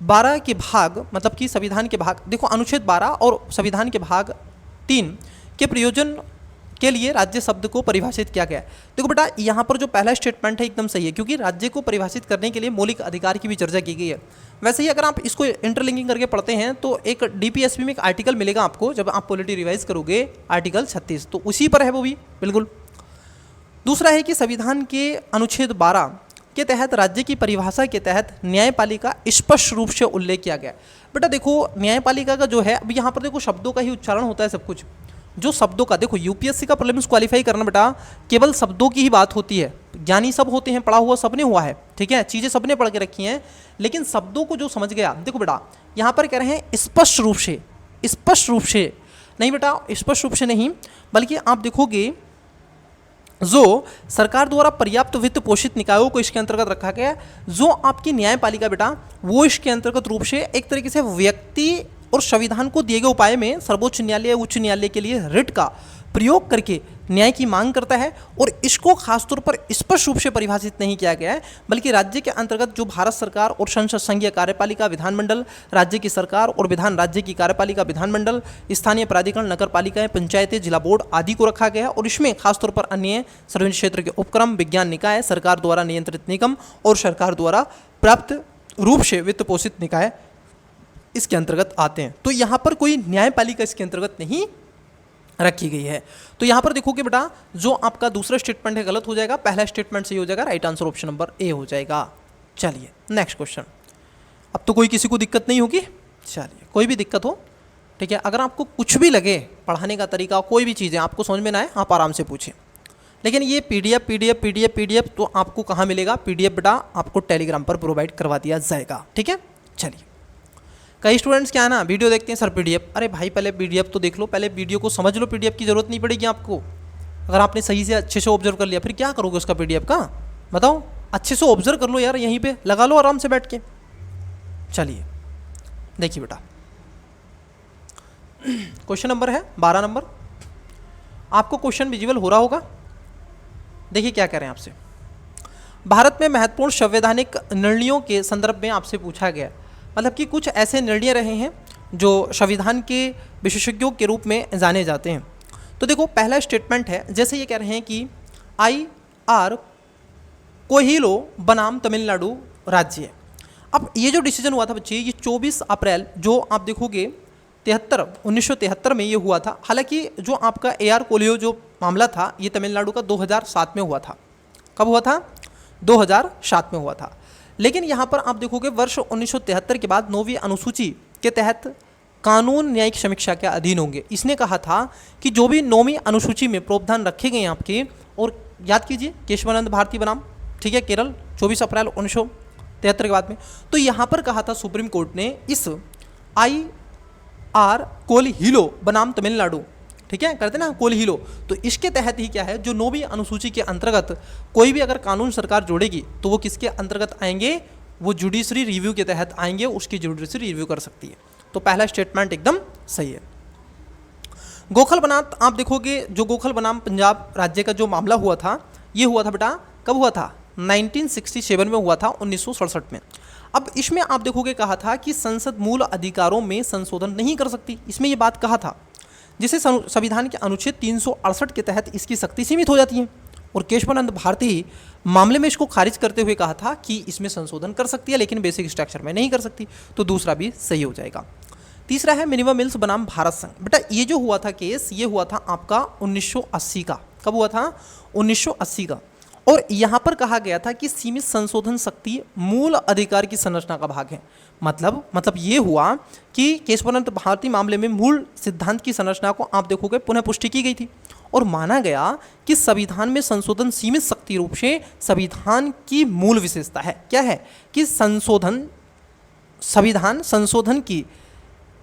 12 के भाग, मतलब कि संविधान के भाग, देखो अनुच्छेद 12 और संविधान के भाग 3 के प्रयोजन के लिए राज्य शब्द को परिभाषित किया गया है। देखो बेटा, यहाँ पर जो पहला स्टेटमेंट है एकदम सही है, क्योंकि राज्य को परिभाषित करने के लिए मौलिक अधिकार की भी चर्चा की गई है। वैसे ही अगर आप इसको इंटरलिंकिंग करके पढ़ते हैं तो एक DPSP में एक आर्टिकल मिलेगा आपको जब आप पॉलिटी रिवाइज करोगे, आर्टिकल 36, तो उसी पर है वो भी बिल्कुल। दूसरा है कि संविधान के अनुच्छेद 12 के तहत राज्य की परिभाषा के तहत न्यायपालिका स्पष्ट रूप से उल्लेख किया गया। बेटा देखो न्यायपालिका का जो है, अब यहाँ पर देखो शब्दों का ही उच्चारण होता है सब कुछ, जो शब्दों का, देखो UPSC का प्रीलिम्स क्वालिफाई करना बेटा केवल शब्दों की ही बात होती है। ज्ञानी सब होते हैं, पढ़ा हुआ सबने हुआ है, ठीक है, चीज़ें सबने पढ़ के रखी हैं, लेकिन शब्दों को जो समझ गया, देखो बेटा यहाँ पर कह रहे हैं स्पष्ट रूप से, स्पष्ट रूप से नहीं बेटा, स्पष्ट रूप से नहीं, बल्कि आप देखोगे जो सरकार द्वारा पर्याप्त वित्त पोषित निकायों को इसके अंतर्गत रखा गया है। जो आपकी न्यायपालिका बेटा वो इसके अंतर्गत रूप से एक तरीके से व्यक्ति और संविधान को दिए गए उपाय में सर्वोच्च न्यायालय, उच्च न्यायालय के लिए रिट का प्रयोग करके न्याय की मांग करता है। और इसको खासतौर पर स्पष्ट रूप से परिभाषित नहीं किया गया है, बल्कि राज्य के अंतर्गत जो भारत सरकार और संसद, संघीय कार्यपालिका, विधानमंडल, राज्य की सरकार और विधान, राज्य की कार्यपालिका, विधानमंडल, स्थानीय प्राधिकरण, नगर पालिकाएं, पंचायतें, जिला बोर्ड आदि को रखा गया है। और इसमें खासतौर पर अन्य सार्वजनिक क्षेत्र के उपक्रम, विज्ञान निकाय, सरकार द्वारा नियंत्रित निगम और सरकार द्वारा प्राप्त रूप से वित्त पोषित निकाय इसके अंतर्गत आते हैं। तो यहाँ पर कोई न्यायपालिका इसके अंतर्गत नहीं रखी गई है। तो यहाँ पर देखोगे बेटा जो आपका दूसरा स्टेटमेंट है गलत हो जाएगा, पहला स्टेटमेंट सही हो जाएगा, right answer option number A हो जाएगा। चलिए नेक्स्ट क्वेश्चन। अब तो कोई किसी को दिक्कत नहीं होगी, चलिए कोई भी दिक्कत हो, ठीक है, अगर आपको कुछ भी लगे पढ़ाने का तरीका, कोई भी चीज़ें आपको समझ में ना आए, आप आराम से पूछें। लेकिन ये PDF तो आपको कहाँ मिलेगा? PDF बेटा आपको टेलीग्राम पर प्रोवाइड करवा दिया जाएगा, ठीक है। चलिए कई स्टूडेंट्स क्या है ना, वीडियो देखते हैं सर PDF, अरे भाई पहले PDF तो देख लो, पहले वीडियो को समझ लो, PDF की ज़रूरत नहीं पड़ेगी आपको। अगर आपने सही से अच्छे से ऑब्जर्व कर लिया फिर क्या करोगे उसका PDF का, बताओ। अच्छे से ऑब्जर्व कर लो यार, यहीं पे लगा लो आराम से बैठ के। चलिए देखिए बेटा क्वेश्चन नंबर है 12 नंबर, आपको क्वेश्चन विजुअल हो रहा होगा। देखिए क्या कह रहे हैं आपसे, भारत में महत्वपूर्ण संवैधानिक निर्णयों के संदर्भ में आपसे पूछा गया, मतलब कि कुछ ऐसे निर्णय रहे हैं जो संविधान के विशेषज्ञों के रूप में जाने जाते हैं। तो देखो पहला स्टेटमेंट है, जैसे ये कह रहे हैं कि IR कोहिलो बनाम तमिलनाडु राज्य। अब ये जो डिसीजन हुआ था बच्चे, ये 24 अप्रैल, जो आप देखोगे 1973 में ये हुआ था। हालांकि जो आपका AR कोलियो जो मामला था ये तमिलनाडु का 2007 में हुआ था। कब हुआ था? 2007 में हुआ था। लेकिन यहाँ पर आप देखोगे वर्ष 1973 के बाद 9वीं अनुसूची के तहत कानून न्यायिक समीक्षा के अधीन होंगे। इसने कहा था कि जो भी 9वीं अनुसूची में प्रावधान रखे गए हैं आपके, और याद कीजिए केशवानंद भारती बनाम, ठीक है, केरल 24 अप्रैल 1973 के बाद में, तो यहाँ पर कहा था सुप्रीम कोर्ट ने इस IR कोलहिलो बनाम तमिलनाडु, ठीक है, करते ना कोलहिलो, तो इसके तहत ही क्या है, जो 9वीं अनुसूची के अंतर्गत कोई भी अगर कानून सरकार जोड़ेगी तो वो किसके अंतर्गत आएंगे, वो जुडिशरी रिव्यू के तहत आएंगे, उसकी जुडिशरी रिव्यू कर सकती है। तो पहला स्टेटमेंट एकदम सही है। गोखल बनाम आप देखोगे, जो गोखल बनाम पंजाब राज्य का जो मामला हुआ था, ये हुआ था बेटा, कब हुआ था? 1967 में हुआ था, 1967 में। अब इसमें आप देखोगे कहा था कि संसद मूल अधिकारों में संशोधन नहीं कर सकती, इसमें ये बात कहा था, जिसे संविधान के अनुच्छेद 368 के तहत इसकी शक्ति सीमित हो जाती है। और केशवानंद भारती मामले में इसको खारिज करते हुए कहा था कि इसमें संशोधन कर सकती है लेकिन बेसिक स्ट्रक्चर में नहीं कर सकती। तो दूसरा भी सही हो जाएगा। तीसरा है मिनिमम मिल्स बनाम भारत संघ। बेटा ये जो हुआ था केस, ये हुआ था आपका 1980 का। कब हुआ था? 1980 का। और यहाँ पर कहा गया था कि सीमित संशोधन शक्ति मूल अधिकार की संरचना का भाग है। मतलब ये हुआ कि केशवानंद भारती मामले में मूल सिद्धांत की संरचना को आप देखोगे पुनः पुष्टि की गई थी और माना गया कि संविधान में संशोधन सीमित शक्ति रूप से संविधान की मूल विशेषता है। क्या है? कि संशोधन की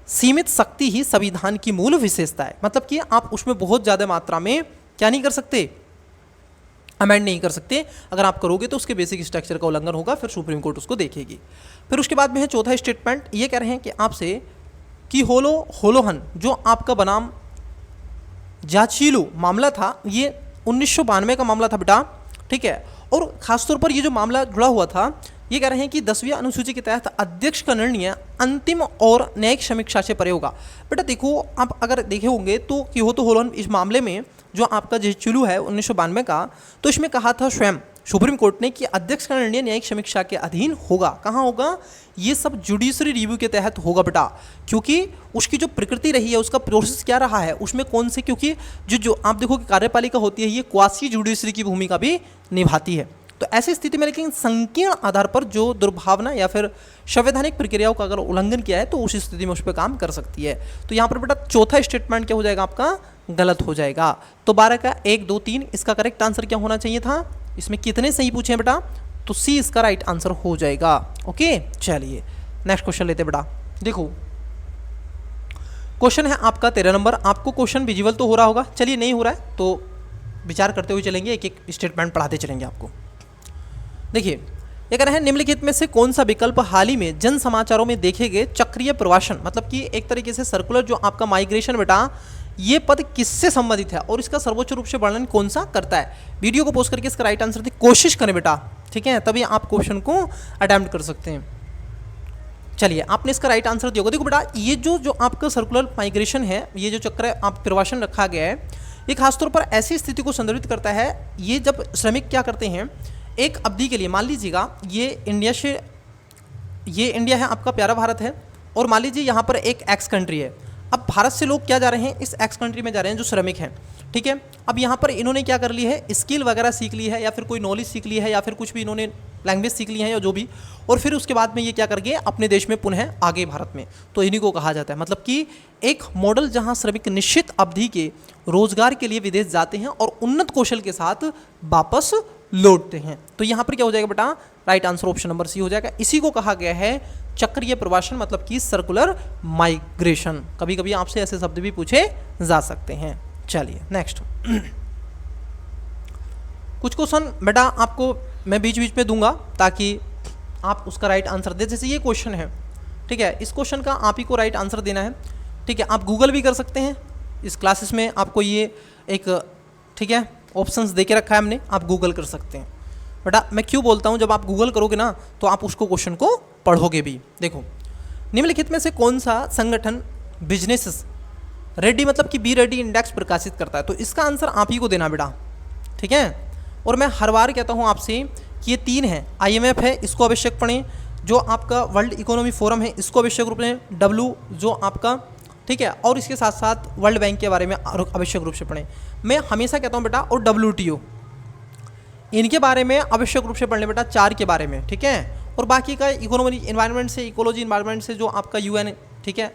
सीमित शक्ति ही संविधान की मूल विशेषता है। मतलब कि आप उसमें बहुत ज़्यादा मात्रा में क्या नहीं कर सकते, अमेंड नहीं कर सकते। अगर आप करोगे तो उसके बेसिक स्ट्रक्चर का उल्लंघन होगा, फिर सुप्रीम कोर्ट उसको देखेगी। फिर उसके बाद में है चौथा स्टेटमेंट, ये कह रहे हैं कि आपसे कि होलोहन जो आपका बनाम जाचिलू मामला था, ये 1992 का मामला था बेटा, ठीक है। और खासतौर पर ये जो मामला जुड़ा हुआ था, ये कह रहे हैं कि 10वीं अनुसूची के तहत अध्यक्ष का निर्णय अंतिम और न्यायिक समीक्षा से परे होगा। बेटा देखो, आप अगर देखे होंगे तो किहोतो होलोहन इस मामले में जो आपका जाचिलू है 1992 का, तो इसमें कहा था स्वयं सुप्रीम कोर्ट ने कि अध्यक्ष का निर्णय न्यायिक समीक्षा के अधीन होगा। कहाँ होगा? ये सब जुडिशरी रिव्यू के तहत होगा बेटा, क्योंकि उसकी जो प्रकृति रही है, उसका प्रोसेस क्या रहा है, उसमें कौन से, क्योंकि जो आप देखो कि कार्यपालिका होती है ये क्वासी जुडिशरी की भूमिका भी निभाती है। तो ऐसी स्थिति में लेकिन संकीर्ण आधार पर जो दुर्भावना या फिर संवैधानिक प्रक्रियाओं का अगर उल्लंघन किया है तो उस स्थिति में उस पर काम कर सकती है। तो यहाँ पर बेटा चौथा स्टेटमेंट क्या हो जाएगा आपका? गलत हो जाएगा। तो 12 का 1, 2, 3 इसका करेक्ट आंसर क्या होना चाहिए था? इसमें कितने सही पूछे हैं बेटा? तो सी इसका राइट आंसर हो जाएगा। ओके, चलिए नेक्स्ट क्वेश्चन लेते बेटा। देखो क्वेश्चन है आपका 13 नंबर। आपको क्वेश्चन विजुअल तो हो रहा होगा, चलिए नहीं हो रहा है तो विचार करते हुए चलेंगे, एक एक स्टेटमेंट पढ़ाते चलेंगे आपको। देखिए ये कह रहे हैं निम्नलिखित में से कौन सा विकल्प हाल ही में जन समाचारों में देखे गए चक्रीय प्रवासन, मतलब कि एक तरीके से सर्कुलर जो आपका माइग्रेशन बेटा, ये पद किससे संबंधित है और इसका सर्वोच्च रूप से वर्णन कौन सा करता है? वीडियो को पोस्ट करके इसका राइट आंसर की कोशिश करें बेटा, ठीक है, तभी आप क्वेश्चन को अटेम्प्ट कर सकते हैं। चलिए आपने इसका राइट आंसर दिया होगा। देखो बेटा ये जो आपका सर्कुलर माइग्रेशन है, ये जो चक्र आप प्रवासन रखा गया है, ये खासतौर पर ऐसी स्थिति को संदर्भित करता है। ये जब श्रमिक क्या करते हैं, एक अवधि के लिए, मान लीजिएगा ये इंडिया है, आपका प्यारा भारत है, और मान लीजिए यहाँ पर एक एक्स कंट्री है। अब भारत से लोग क्या जा रहे हैं, इस एक्स कंट्री में जा रहे हैं जो श्रमिक हैं, ठीक है। अब यहाँ पर इन्होंने क्या कर ली है, स्किल वगैरह सीख ली है, या फिर कोई नॉलेज सीख ली है, या फिर कुछ भी इन्होंने लैंग्वेज सीख ली है या जो भी, और फिर उसके बाद में ये क्या करके अपने देश में पुनः आगे भारत में, तो इन्हीं को कहा जाता है। मतलब कि एक मॉडल जहाँ श्रमिक निश्चित अवधि के रोजगार के लिए विदेश जाते हैं और उन्नत कौशल के साथ वापस लौटते हैं। तो यहाँ पर क्या हो जाएगा बेटा? Right answer option number C हो जाएगा। इसी को कहा गया है चक्रीय प्रवासन, मतलब कि सर्कुलर माइग्रेशन। कभी कभी आपसे ऐसे शब्द भी पूछे जा सकते हैं। चलिए नेक्स्ट कुछ क्वेश्चन बेटा आपको मैं बीच बीच में दूंगा ताकि आप उसका राइट आंसर दे। जैसे ये क्वेश्चन है, ठीक है, इस क्वेश्चन का आप ही को राइट आंसर देना है, ठीक है। आप गूगल भी कर सकते हैं, इस क्लासेस में आपको ये एक, ठीक है, ऑप्शंस दे के रखा है हमने, आप गूगल कर सकते हैं। बेटा मैं क्यों बोलता हूँ, जब आप गूगल करोगे ना तो आप उसको क्वेश्चन को पढ़ोगे भी। देखो निम्नलिखित में से कौन सा संगठन बिजनेस रेडी, मतलब कि बी रेडी इंडेक्स प्रकाशित करता है? तो इसका आंसर आप ही को देना बेटा, ठीक है। और मैं हर बार कहता हूँ आपसे कि ये 3 है, IMF है, इसको आवश्यक पढ़ें, जो आपका वर्ल्ड इकोनॉमी फोरम है इसको आवश्यक रूप में, W जो आपका ठीक है, और इसके साथ साथ वर्ल्ड बैंक के बारे में आवश्यक रूप से पढ़ें। मैं हमेशा कहता हूँ बेटा, और WTO इनके बारे में आवश्यक रूप से पढ़ने बेटा, 4 के बारे में, ठीक है। और बाकी का इकोनॉमी इन्वायरमेंट से, इकोलॉजी इन्वायरमेंट से जो आपका UN, ठीक है,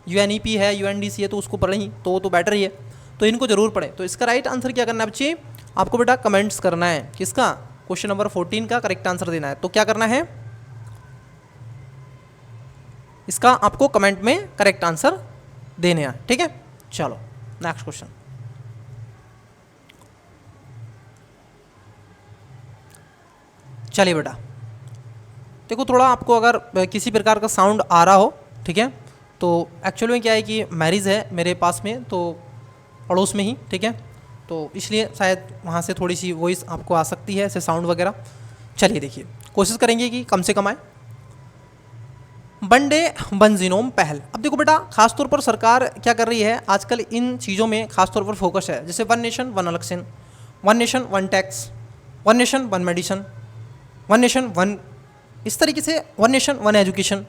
UNEP है, UNDC है, तो उसको पढ़ें ही तो बेटर ही है, तो इनको जरूर पढ़ें। तो इसका राइट आंसर क्या करना है बच्चे, आपको बेटा कमेंट्स करना है, किसका, क्वेश्चन नंबर 14 का करेक्ट आंसर देना है। तो क्या करना है, इसका आपको कमेंट में करेक्ट आंसर देने हैं, ठीक है। चलो नेक्स्ट क्वेश्चन। चलिए बेटा, देखो थोड़ा आपको अगर किसी प्रकार का साउंड आ रहा हो, ठीक है, तो एक्चुअल में क्या है कि मैरिज है मेरे पास में, तो पड़ोस में ही, ठीक है, तो इसलिए शायद वहाँ से थोड़ी सी वॉइस आपको आ सकती है, ऐसे साउंड वगैरह। चलिए देखिए, कोशिश करेंगे कि कम से कम आए। वन डे वन जीनोम पहल। अब देखो बेटा, खासतौर पर सरकार क्या कर रही है आजकल, इन चीज़ों में खासतौर पर फोकस है, जैसे one nation one election, one nation one tax, one nation one medicine, one nation one, इस तरीके से वन नेशन वन एजुकेशन।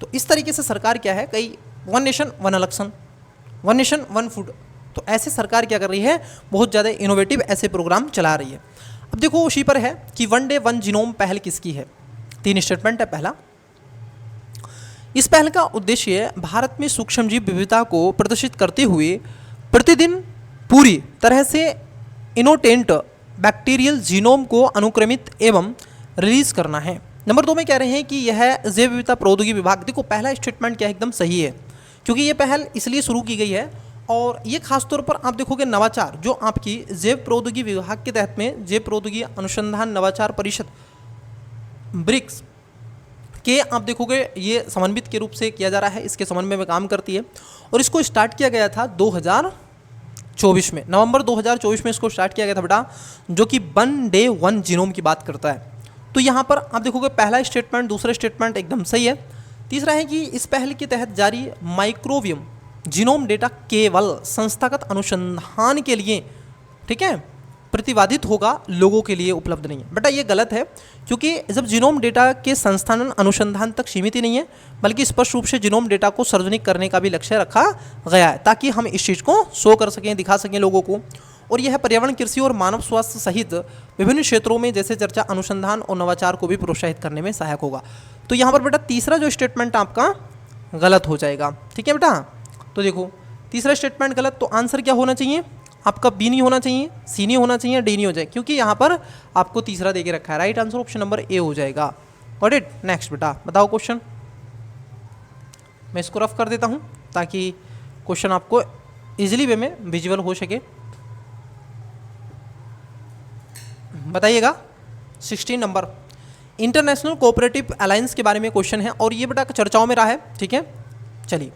तो इस तरीके से सरकार क्या है, कई one nation one election, one nation one food, तो ऐसे सरकार क्या कर रही है, बहुत ज़्यादा इनोवेटिव ऐसे प्रोग्राम चला रही है। अब देखो उसी पर है कि वन डे वन जीनोम पहल किसकी है। 3 स्टेटमेंट है। पहला, इस पहल का उद्देश्य भारत में सूक्ष्मजीव विविधता को प्रदर्शित करते हुए प्रतिदिन पूरी तरह से इनोटेंट बैक्टीरियल जीनोम को अनुक्रमित एवं रिलीज करना है। नंबर 2 में कह रहे हैं कि यह जैव विविधता प्रौद्योगिकी विभाग, देखो पहला स्टेटमेंट क्या है, एकदम सही है, क्योंकि ये पहल इसलिए शुरू की गई है, और ये खासतौर पर आप देखोगे नवाचार जो आपकी जैव प्रौद्योगिकी विभाग के तहत में जैव प्रौद्योगिकी अनुसंधान नवाचार परिषद ब्रिक्स के आप देखोगे ये समन्वित के रूप से किया जा रहा है, इसके समन्वय में काम करती है, और इसको स्टार्ट किया गया था 2024 में, नवंबर 2024 में इसको स्टार्ट किया गया था बेटा, जो कि वन डे वन जीनोम की बात करता है। तो यहाँ पर आप देखोगे पहला स्टेटमेंट, दूसरा स्टेटमेंट एकदम सही है। तीसरा है कि इस पहल के तहत जारी माइक्रोबियम जीनोम डेटा केवल संस्थागत अनुसंधान के लिए, ठीक है, प्रतिवादित होगा, लोगों के लिए उपलब्ध नहीं है। बेटा ये गलत है, क्योंकि जब जीनोम डेटा के संस्थानन अनुसंधान तक सीमित ही नहीं है, बल्कि स्पष्ट रूप से जीनोम डेटा को सार्वजनिक करने का भी लक्ष्य रखा गया है, ताकि हम इस चीज़ को शो कर सकें, दिखा सकें लोगों को, और यह पर्यावरण, कृषि और मानव स्वास्थ्य सहित विभिन्न क्षेत्रों में जैसे चर्चा, अनुसंधान और नवाचार को भी प्रोत्साहित करने में सहायक होगा। तो यहाँ पर बेटा तीसरा जो स्टेटमेंट आपका गलत हो जाएगा, ठीक है बेटा। तो देखो तीसरा स्टेटमेंट गलत, तो आंसर क्या होना चाहिए आपका, बी नहीं होना चाहिए, सी नहीं होना चाहिए, डी नहीं हो जाए, क्योंकि यहाँ पर आपको तीसरा दे के रखा है। Right answer option number A हो जाएगा। Got it. नेक्स्ट बेटा बताओ क्वेश्चन, मैं इसको रफ कर देता हूँ ताकि क्वेश्चन आपको इजीली वे में विजुअल हो सके। बताइएगा 16 नंबर, इंटरनेशनल कोऑपरेटिव अलायंस के बारे में क्वेश्चन है, और ये बेटा चर्चाओं में रहा है, ठीक है। चलिए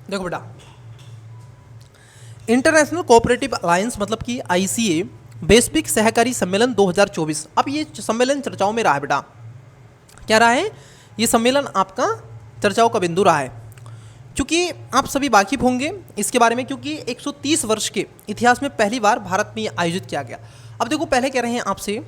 देखो बेटा, इंटरनेशनल कोऑपरेटिव अलायंस मतलब कि ICA वैश्विक सहकारी सम्मेलन 2024। अब ये सम्मेलन चर्चाओं में रहा है बेटा, क्या रहा है, ये सम्मेलन आपका चर्चाओं का बिंदु रहा है, क्योंकि आप सभी वाकिफ होंगे इसके बारे में, क्योंकि 130 वर्ष के इतिहास में पहली बार भारत में ये आयोजित किया गया। अब देखो पहले कह रहे हैं आपसे,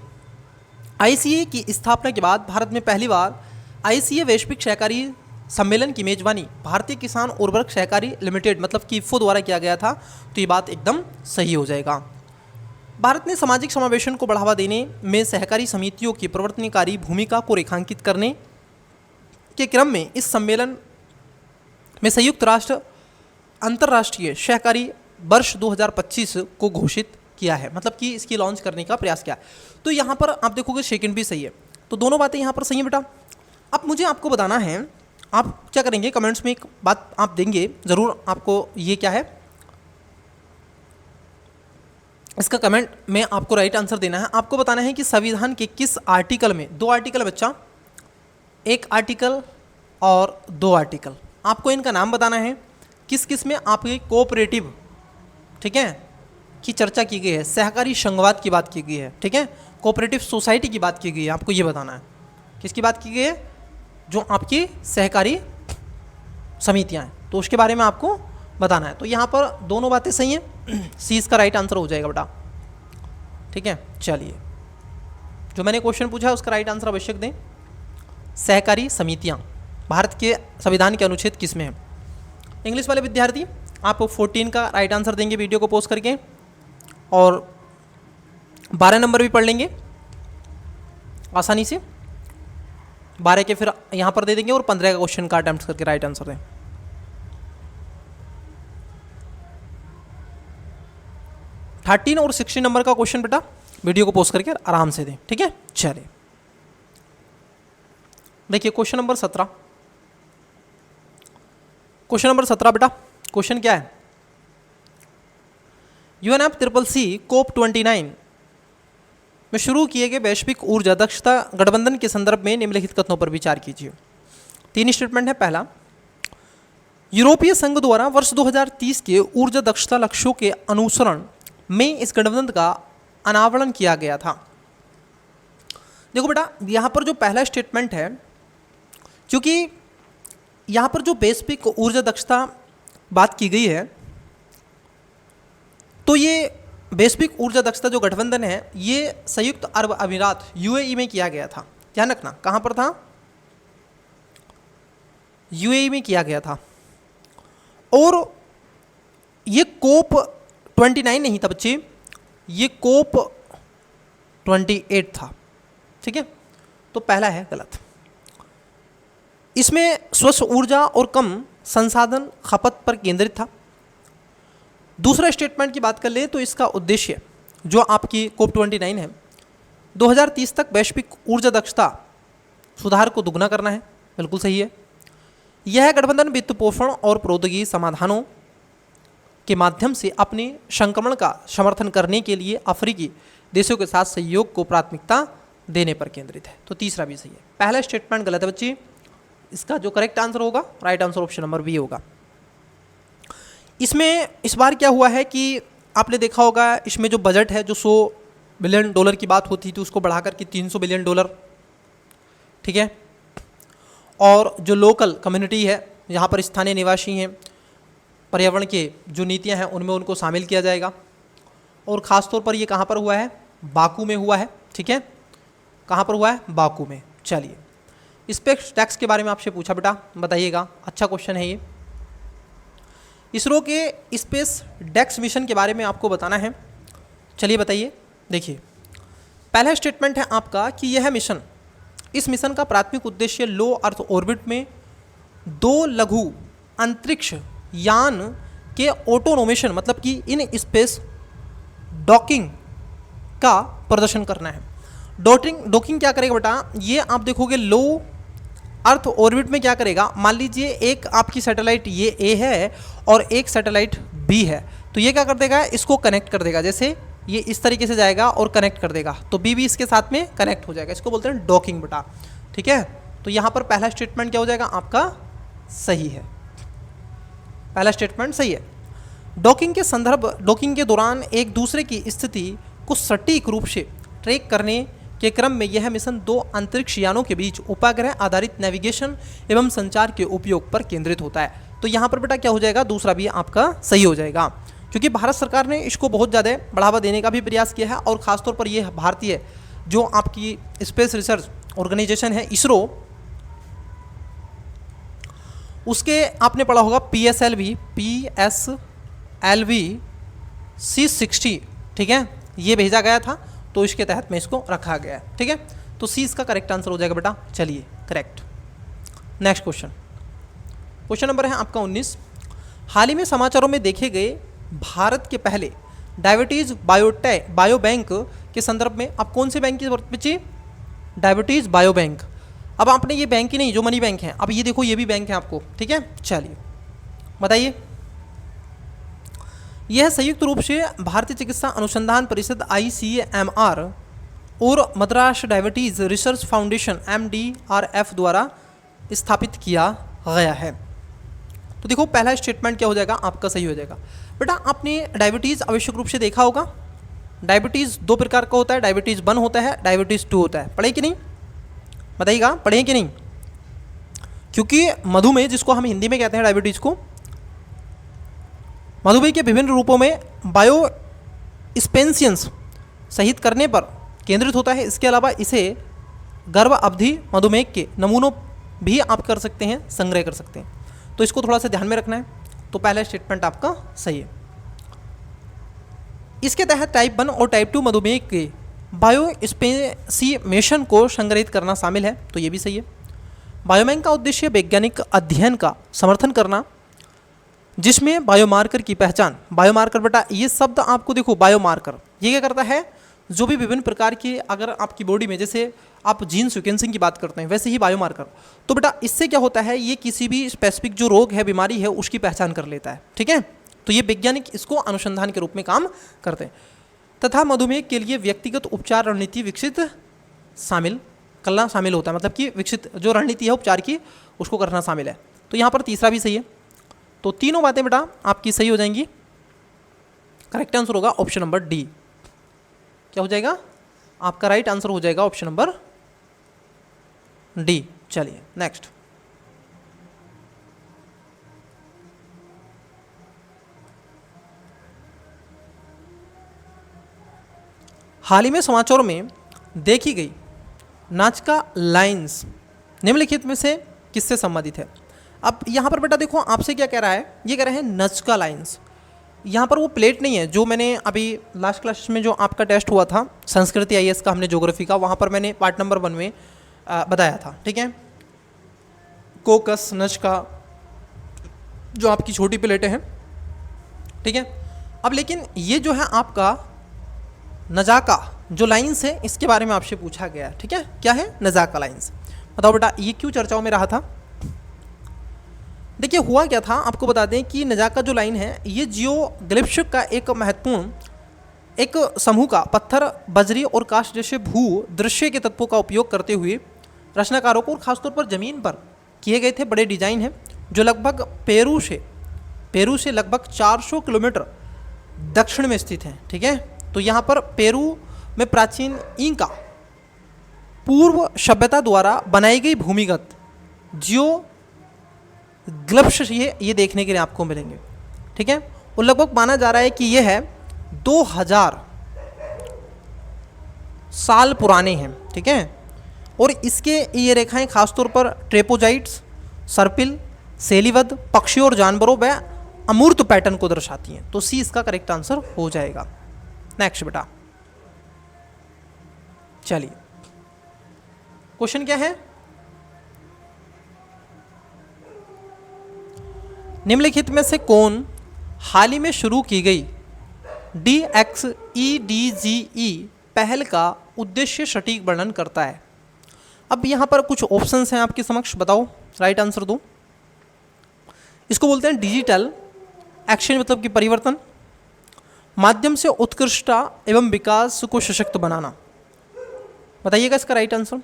ICA की स्थापना के बाद भारत में पहली बार ICA वैश्विक सहकारी सम्मेलन की मेजबानी भारतीय किसान उर्वरक सहकारी लिमिटेड मतलब कि IFFO द्वारा किया गया था। तो ये बात एकदम सही हो जाएगा। भारत ने सामाजिक समावेशन को बढ़ावा देने में सहकारी समितियों की प्रवर्तनकारी भूमिका को रेखांकित करने के क्रम में इस सम्मेलन में संयुक्त राष्ट्र अंतर्राष्ट्रीय सहकारी वर्ष 2025 को घोषित किया है, मतलब कि इसकी लॉन्च करने का प्रयास किया है। तो यहाँ पर आप देखोगे सेकंड भी सही है, तो दोनों बातें यहाँ पर सही है बेटा। अब मुझे आपको बताना है, आप क्या करेंगे, कमेंट्स में एक बात आप देंगे ज़रूर, आपको ये क्या है इसका कमेंट में आपको राइट आंसर देना है। आपको बताना है कि संविधान के किस आर्टिकल में, 2 आर्टिकल है बच्चा, 1 आर्टिकल और 2 आर्टिकल, आपको इनका नाम बताना है, किस किस में आपके कोऑपरेटिव, ठीक है, की चर्चा की गई है, सहकारी संघवाद की बात की गई है, ठीक है, कोऑपरेटिव सोसाइटी की बात की गई है। आपको ये बताना है किसकी बात की गई है, जो आपकी सहकारी समितियां हैं, तो उसके बारे में आपको बताना है। तो यहाँ पर दोनों बातें सही हैं, सी इसका राइट आंसर हो जाएगा बेटा। ठीक है, चलिए जो मैंने क्वेश्चन पूछा है उसका राइट आंसर आवश्यक दें। सहकारी समितियाँ भारत के संविधान के अनुच्छेद किस में है? इंग्लिश वाले विद्यार्थी आप 14 का राइट आंसर देंगे वीडियो को पॉज करके, और 12 नंबर भी पढ़ लेंगे आसानी से। 12 के फिर यहाँ पर दे देंगे और 15 का क्वेश्चन का अटेम्प्ट करके राइट आंसर दें। थर्टीन और 16 नंबर का क्वेश्चन बेटा वीडियो को पोस्ट करके आराम से दें। ठीक है, चलिए देखिए क्वेश्चन नंबर 17। क्वेश्चन नंबर 17 बेटा, क्वेश्चन क्या है? UNFCCC COP29 में शुरू किए गए वैश्विक ऊर्जा दक्षता गठबंधन के संदर्भ में निम्नलिखित कथनों पर विचार कीजिए। 3 स्टेटमेंट है। पहला, यूरोपीय संघ द्वारा वर्ष 2030 के ऊर्जा दक्षता लक्ष्यों के अनुसरण में इस गठबंधन का अनावरण किया गया था। देखो बेटा यहाँ पर जो पहला स्टेटमेंट है, क्योंकि यहाँ पर जो वैश्विक ऊर्जा दक्षता बात की गई है, तो ये वैश्विक ऊर्जा दक्षता जो गठबंधन है ये संयुक्त अरब अमीरात UAE में किया गया था। ध्यान रखना कहाँ पर था? UAE में किया गया था। और ये COP29 नहीं था बच्चे, ये COP28 था। ठीक है, तो पहला है गलत। इसमें स्वच्छ ऊर्जा और कम संसाधन खपत पर केंद्रित था। दूसरा स्टेटमेंट की बात कर ले तो इसका उद्देश्य जो आपकी COP29 है 2030 तक वैश्विक ऊर्जा दक्षता सुधार को दुगना करना है। बिल्कुल सही है। यह गठबंधन वित्त पोषण और प्रौद्योगिकी समाधानों के माध्यम से अपने संक्रमण का समर्थन करने के लिए अफ्रीकी देशों के साथ सहयोग को प्राथमिकता देने पर केंद्रित है। तो तीसरा भी सही है। पहला स्टेटमेंट गलत है बच्चे, इसका जो करेक्ट आंसर होगा right answer option number B होगा। इसमें इस बार क्या हुआ है कि आपने देखा होगा इसमें जो बजट है जो $100 बिलियन की बात होती थी उसको बढ़ा करके $300 बिलियन। ठीक है, और जो लोकल कम्युनिटी है यहाँ पर स्थानीय निवासी हैं, पर्यावरण के जो नीतियाँ हैं उनमें उनको शामिल किया जाएगा। और ख़ास तौर पर ये कहाँ पर हुआ है? बाकू में हुआ है। ठीक है, कहाँ पर हुआ है? बाकू में। चलिए स्पेस टैक्स के बारे में आपसे पूछा बेटा, बताइएगा। अच्छा क्वेश्चन है ये। इसरो के स्पेस डेक्स मिशन के बारे में आपको बताना है। चलिए बताइए। देखिए पहला स्टेटमेंट है आपका कि यह मिशन, इस मिशन का प्राथमिक उद्देश्य लो अर्थ ऑर्बिट में 2 लघु अंतरिक्ष यान के ऑटोनोमेशन मतलब कि इन स्पेस डॉकिंग का प्रदर्शन करना है। डॉकिंग क्या करेगा बेटा? ये आप देखोगे लो अर्थ ऑर्बिट में क्या करेगा, मान लीजिए एक आपकी सैटेलाइट ये ए है और एक सैटेलाइट बी है, तो ये क्या कर देगा? इसको कनेक्ट कर देगा। जैसे ये इस तरीके से जाएगा और कनेक्ट कर देगा, तो बी भी इसके साथ में कनेक्ट हो जाएगा। इसको बोलते हैं डॉकिंग बेटा। ठीक है, तो यहाँ पर पहला स्टेटमेंट क्या हो जाएगा आपका? सही है, पहला स्टेटमेंट सही है। डॉकिंग के दौरान एक दूसरे की स्थिति को सटीक रूप से ट्रैक करने के क्रम में यह मिशन 2 अंतरिक्ष यानों के बीच उपग्रह आधारित नेविगेशन एवं संचार के उपयोग पर केंद्रित होता है। तो यहाँ पर बेटा क्या हो जाएगा? दूसरा भी आपका सही हो जाएगा, क्योंकि भारत सरकार ने इसको बहुत ज़्यादा बढ़ावा देने का भी प्रयास किया है। और ख़ासतौर पर यह भारतीय जो आपकी स्पेस रिसर्च ऑर्गेनाइजेशन है इसरो, उसके आपने पढ़ा होगा PSLV C60। ठीक है, ये भेजा गया था तो इसके तहत में इसको रखा गया है। ठीक है, तो सी इसका करेक्ट आंसर हो जाएगा बेटा। चलिए करेक्ट। नेक्स्ट क्वेश्चन नंबर है आपका 19। हाल ही में समाचारों में देखे गए भारत के पहले डायबिटीज़ बायो बैंक के संदर्भ में आप कौन से बैंक की जरूरत बची? Diabetes bio bank. अब आपने ये बैंक ही नहीं जो मनी बैंक है, अब ये देखो ये भी बैंक है आपको। ठीक है, चलिए बताइए। यह संयुक्त रूप से भारतीय चिकित्सा अनुसंधान परिषद ICMR और Madras diabetes research foundation MDRF द्वारा स्थापित किया गया है। तो देखो पहला स्टेटमेंट क्या हो जाएगा आपका? सही हो जाएगा बेटा। आपने डायबिटीज़ आवश्यक रूप से देखा होगा। डायबिटीज़ 2 प्रकार का होता है, डायबिटीज़ 1 होता है, डायबिटीज़ 2 होता है। पढ़े कि नहीं? बताइएगा, पढ़े कि नहीं? क्योंकि मधुमेह जिसको हम हिंदी में कहते हैं डायबिटीज़ को, मधुमेह के विभिन्न रूपों में बायो स्पेंसियंस सहित करने पर केंद्रित होता है। इसके अलावा इसे गर्भ अवधि मधुमेह के नमूनों भी आप कर सकते हैं, संग्रह कर सकते हैं। तो इसको थोड़ा सा ध्यान में रखना है। तो पहला स्टेटमेंट आपका सही है। इसके तहत टाइप 1 और टाइप 2 मधुमेह के बायोस्पेसिमेशन को संग्रहित करना शामिल है, तो ये भी सही है। बायोबैंक का उद्देश्य वैज्ञानिक अध्ययन का समर्थन करना, जिसमें बायोमार्कर की पहचान, बायोमार्कर बेटा ये शब्द आपको देखो, बायोमार्कर ये क्या करता है, जो भी विभिन्न प्रकार की अगर आपकी बॉडी में, जैसे आप जीन सीक्वेंसिंग की बात करते हैं, वैसे ही बायोमार्कर, तो बेटा इससे क्या होता है, ये किसी भी स्पेसिफिक जो रोग है, बीमारी है, उसकी पहचान कर लेता है। ठीक है, तो ये वैज्ञानिक इसको अनुसंधान के रूप में काम करते हैं। तथा मधुमेह के लिए व्यक्तिगत उपचार रणनीति विकसित करना शामिल होता है, मतलब कि विकसित जो रणनीति है उपचार की, उसको करना शामिल है। तो यहाँ पर तीसरा भी सही है। तो तीनों बातें बेटा आपकी सही हो जाएंगी। करेक्ट आंसर होगा ऑप्शन नंबर डी। क्या हो जाएगा आपका राइट आंसर हो जाएगा ऑप्शन नंबर डी। चलिए नेक्स्ट। हाल ही में समाचारों में देखी गई नाचका लाइंस निम्नलिखित में से किससे संबंधित है। अब यहाँ पर बेटा देखो आपसे क्या कह रहा है, ये कह रहे हैं नचका लाइंस। यहाँ पर वो प्लेट नहीं है जो मैंने अभी लास्ट क्लास में जो आपका टेस्ट हुआ था संस्कृति आईएएस का, हमने ज्योग्राफी का, वहाँ पर मैंने पार्ट नंबर 1 में बताया था। ठीक है, कोकस, नचका जो आपकी छोटी प्लेटें हैं। ठीक है, अब लेकिन ये जो है आपका नजाका जो लाइंस है, इसके बारे में आपसे पूछा गया है। ठीक है, क्या है नजाका लाइंस, बताओ बेटा ये क्यों चर्चाओं में रहा था। देखिए हुआ क्या था, आपको बता दें कि नजाका जो लाइन है, ये जियोग्लिफ्स का एक महत्वपूर्ण एक समूह का पत्थर, बजरी और काष्ठ जैसे भू दृश्य के तत्वों का उपयोग करते हुए रचनाकारों को और खासतौर पर जमीन पर किए गए थे बड़े डिजाइन हैं, जो लगभग पेरू से लगभग 400 किलोमीटर दक्षिण में स्थित हैं। ठीक है, तो यहाँ पर पेरू में प्राचीन इंका पूर्व सभ्यता द्वारा बनाई गई भूमिगत जियोग्लिफ्स ये देखने के लिए आपको मिलेंगे। ठीक है, और लगभग माना जा रहा है कि ये है 2000 साल पुराने हैं। ठीक है, और इसके ये रेखाएं खासतौर पर ट्रेपोजाइट्स, सर्पिल, सेलीवध, पक्षियों और जानवरों व अमूर्त पैटर्न को दर्शाती हैं। तो सी इसका करेक्ट आंसर हो जाएगा। नेक्स्ट बेटा, चलिए क्वेश्चन क्या है, निम्नलिखित में से कौन हाल ही में शुरू की गई DXEDGE पहल का उद्देश्य सटीक वर्णन करता है। अब यहाँ पर कुछ ऑप्शंस हैं आपके समक्ष, बताओ राइट आंसर दो। इसको बोलते हैं डिजिटल एक्शन, मतलब कि परिवर्तन, माध्यम से उत्कृष्टता एवं विकास को सशक्त बनाना। बताइएगा इसका राइट आंसर।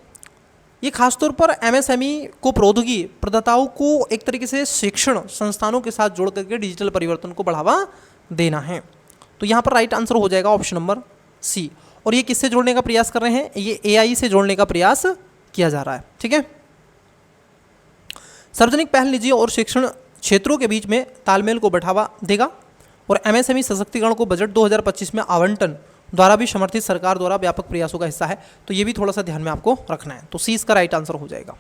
ये खासतौर पर MSME को प्रौद्योगिकी प्रदाताओं को एक तरीके से शिक्षण संस्थानों के साथ जोड़ करके डिजिटल परिवर्तन को बढ़ावा देना है। तो यहाँ पर राइट आंसर हो जाएगा ऑप्शन नंबर सी। और ये किससे जोड़ने का प्रयास कर रहे हैं, ये AI से जोड़ने का प्रयास किया जा रहा है। ठीक है, सार्वजनिक पहल निजी और शिक्षण क्षेत्रों के बीच में तालमेल को बढ़ावा देगा और MSME सशक्तिकरण को बजट 2025 में आवंटन द्वारा भी समर्थित सरकार द्वारा व्यापक प्रयासों का हिस्सा है। तो ये भी थोड़ा सा ध्यान में आपको रखना है। तो सी इसका राइट आंसर हो जाएगा।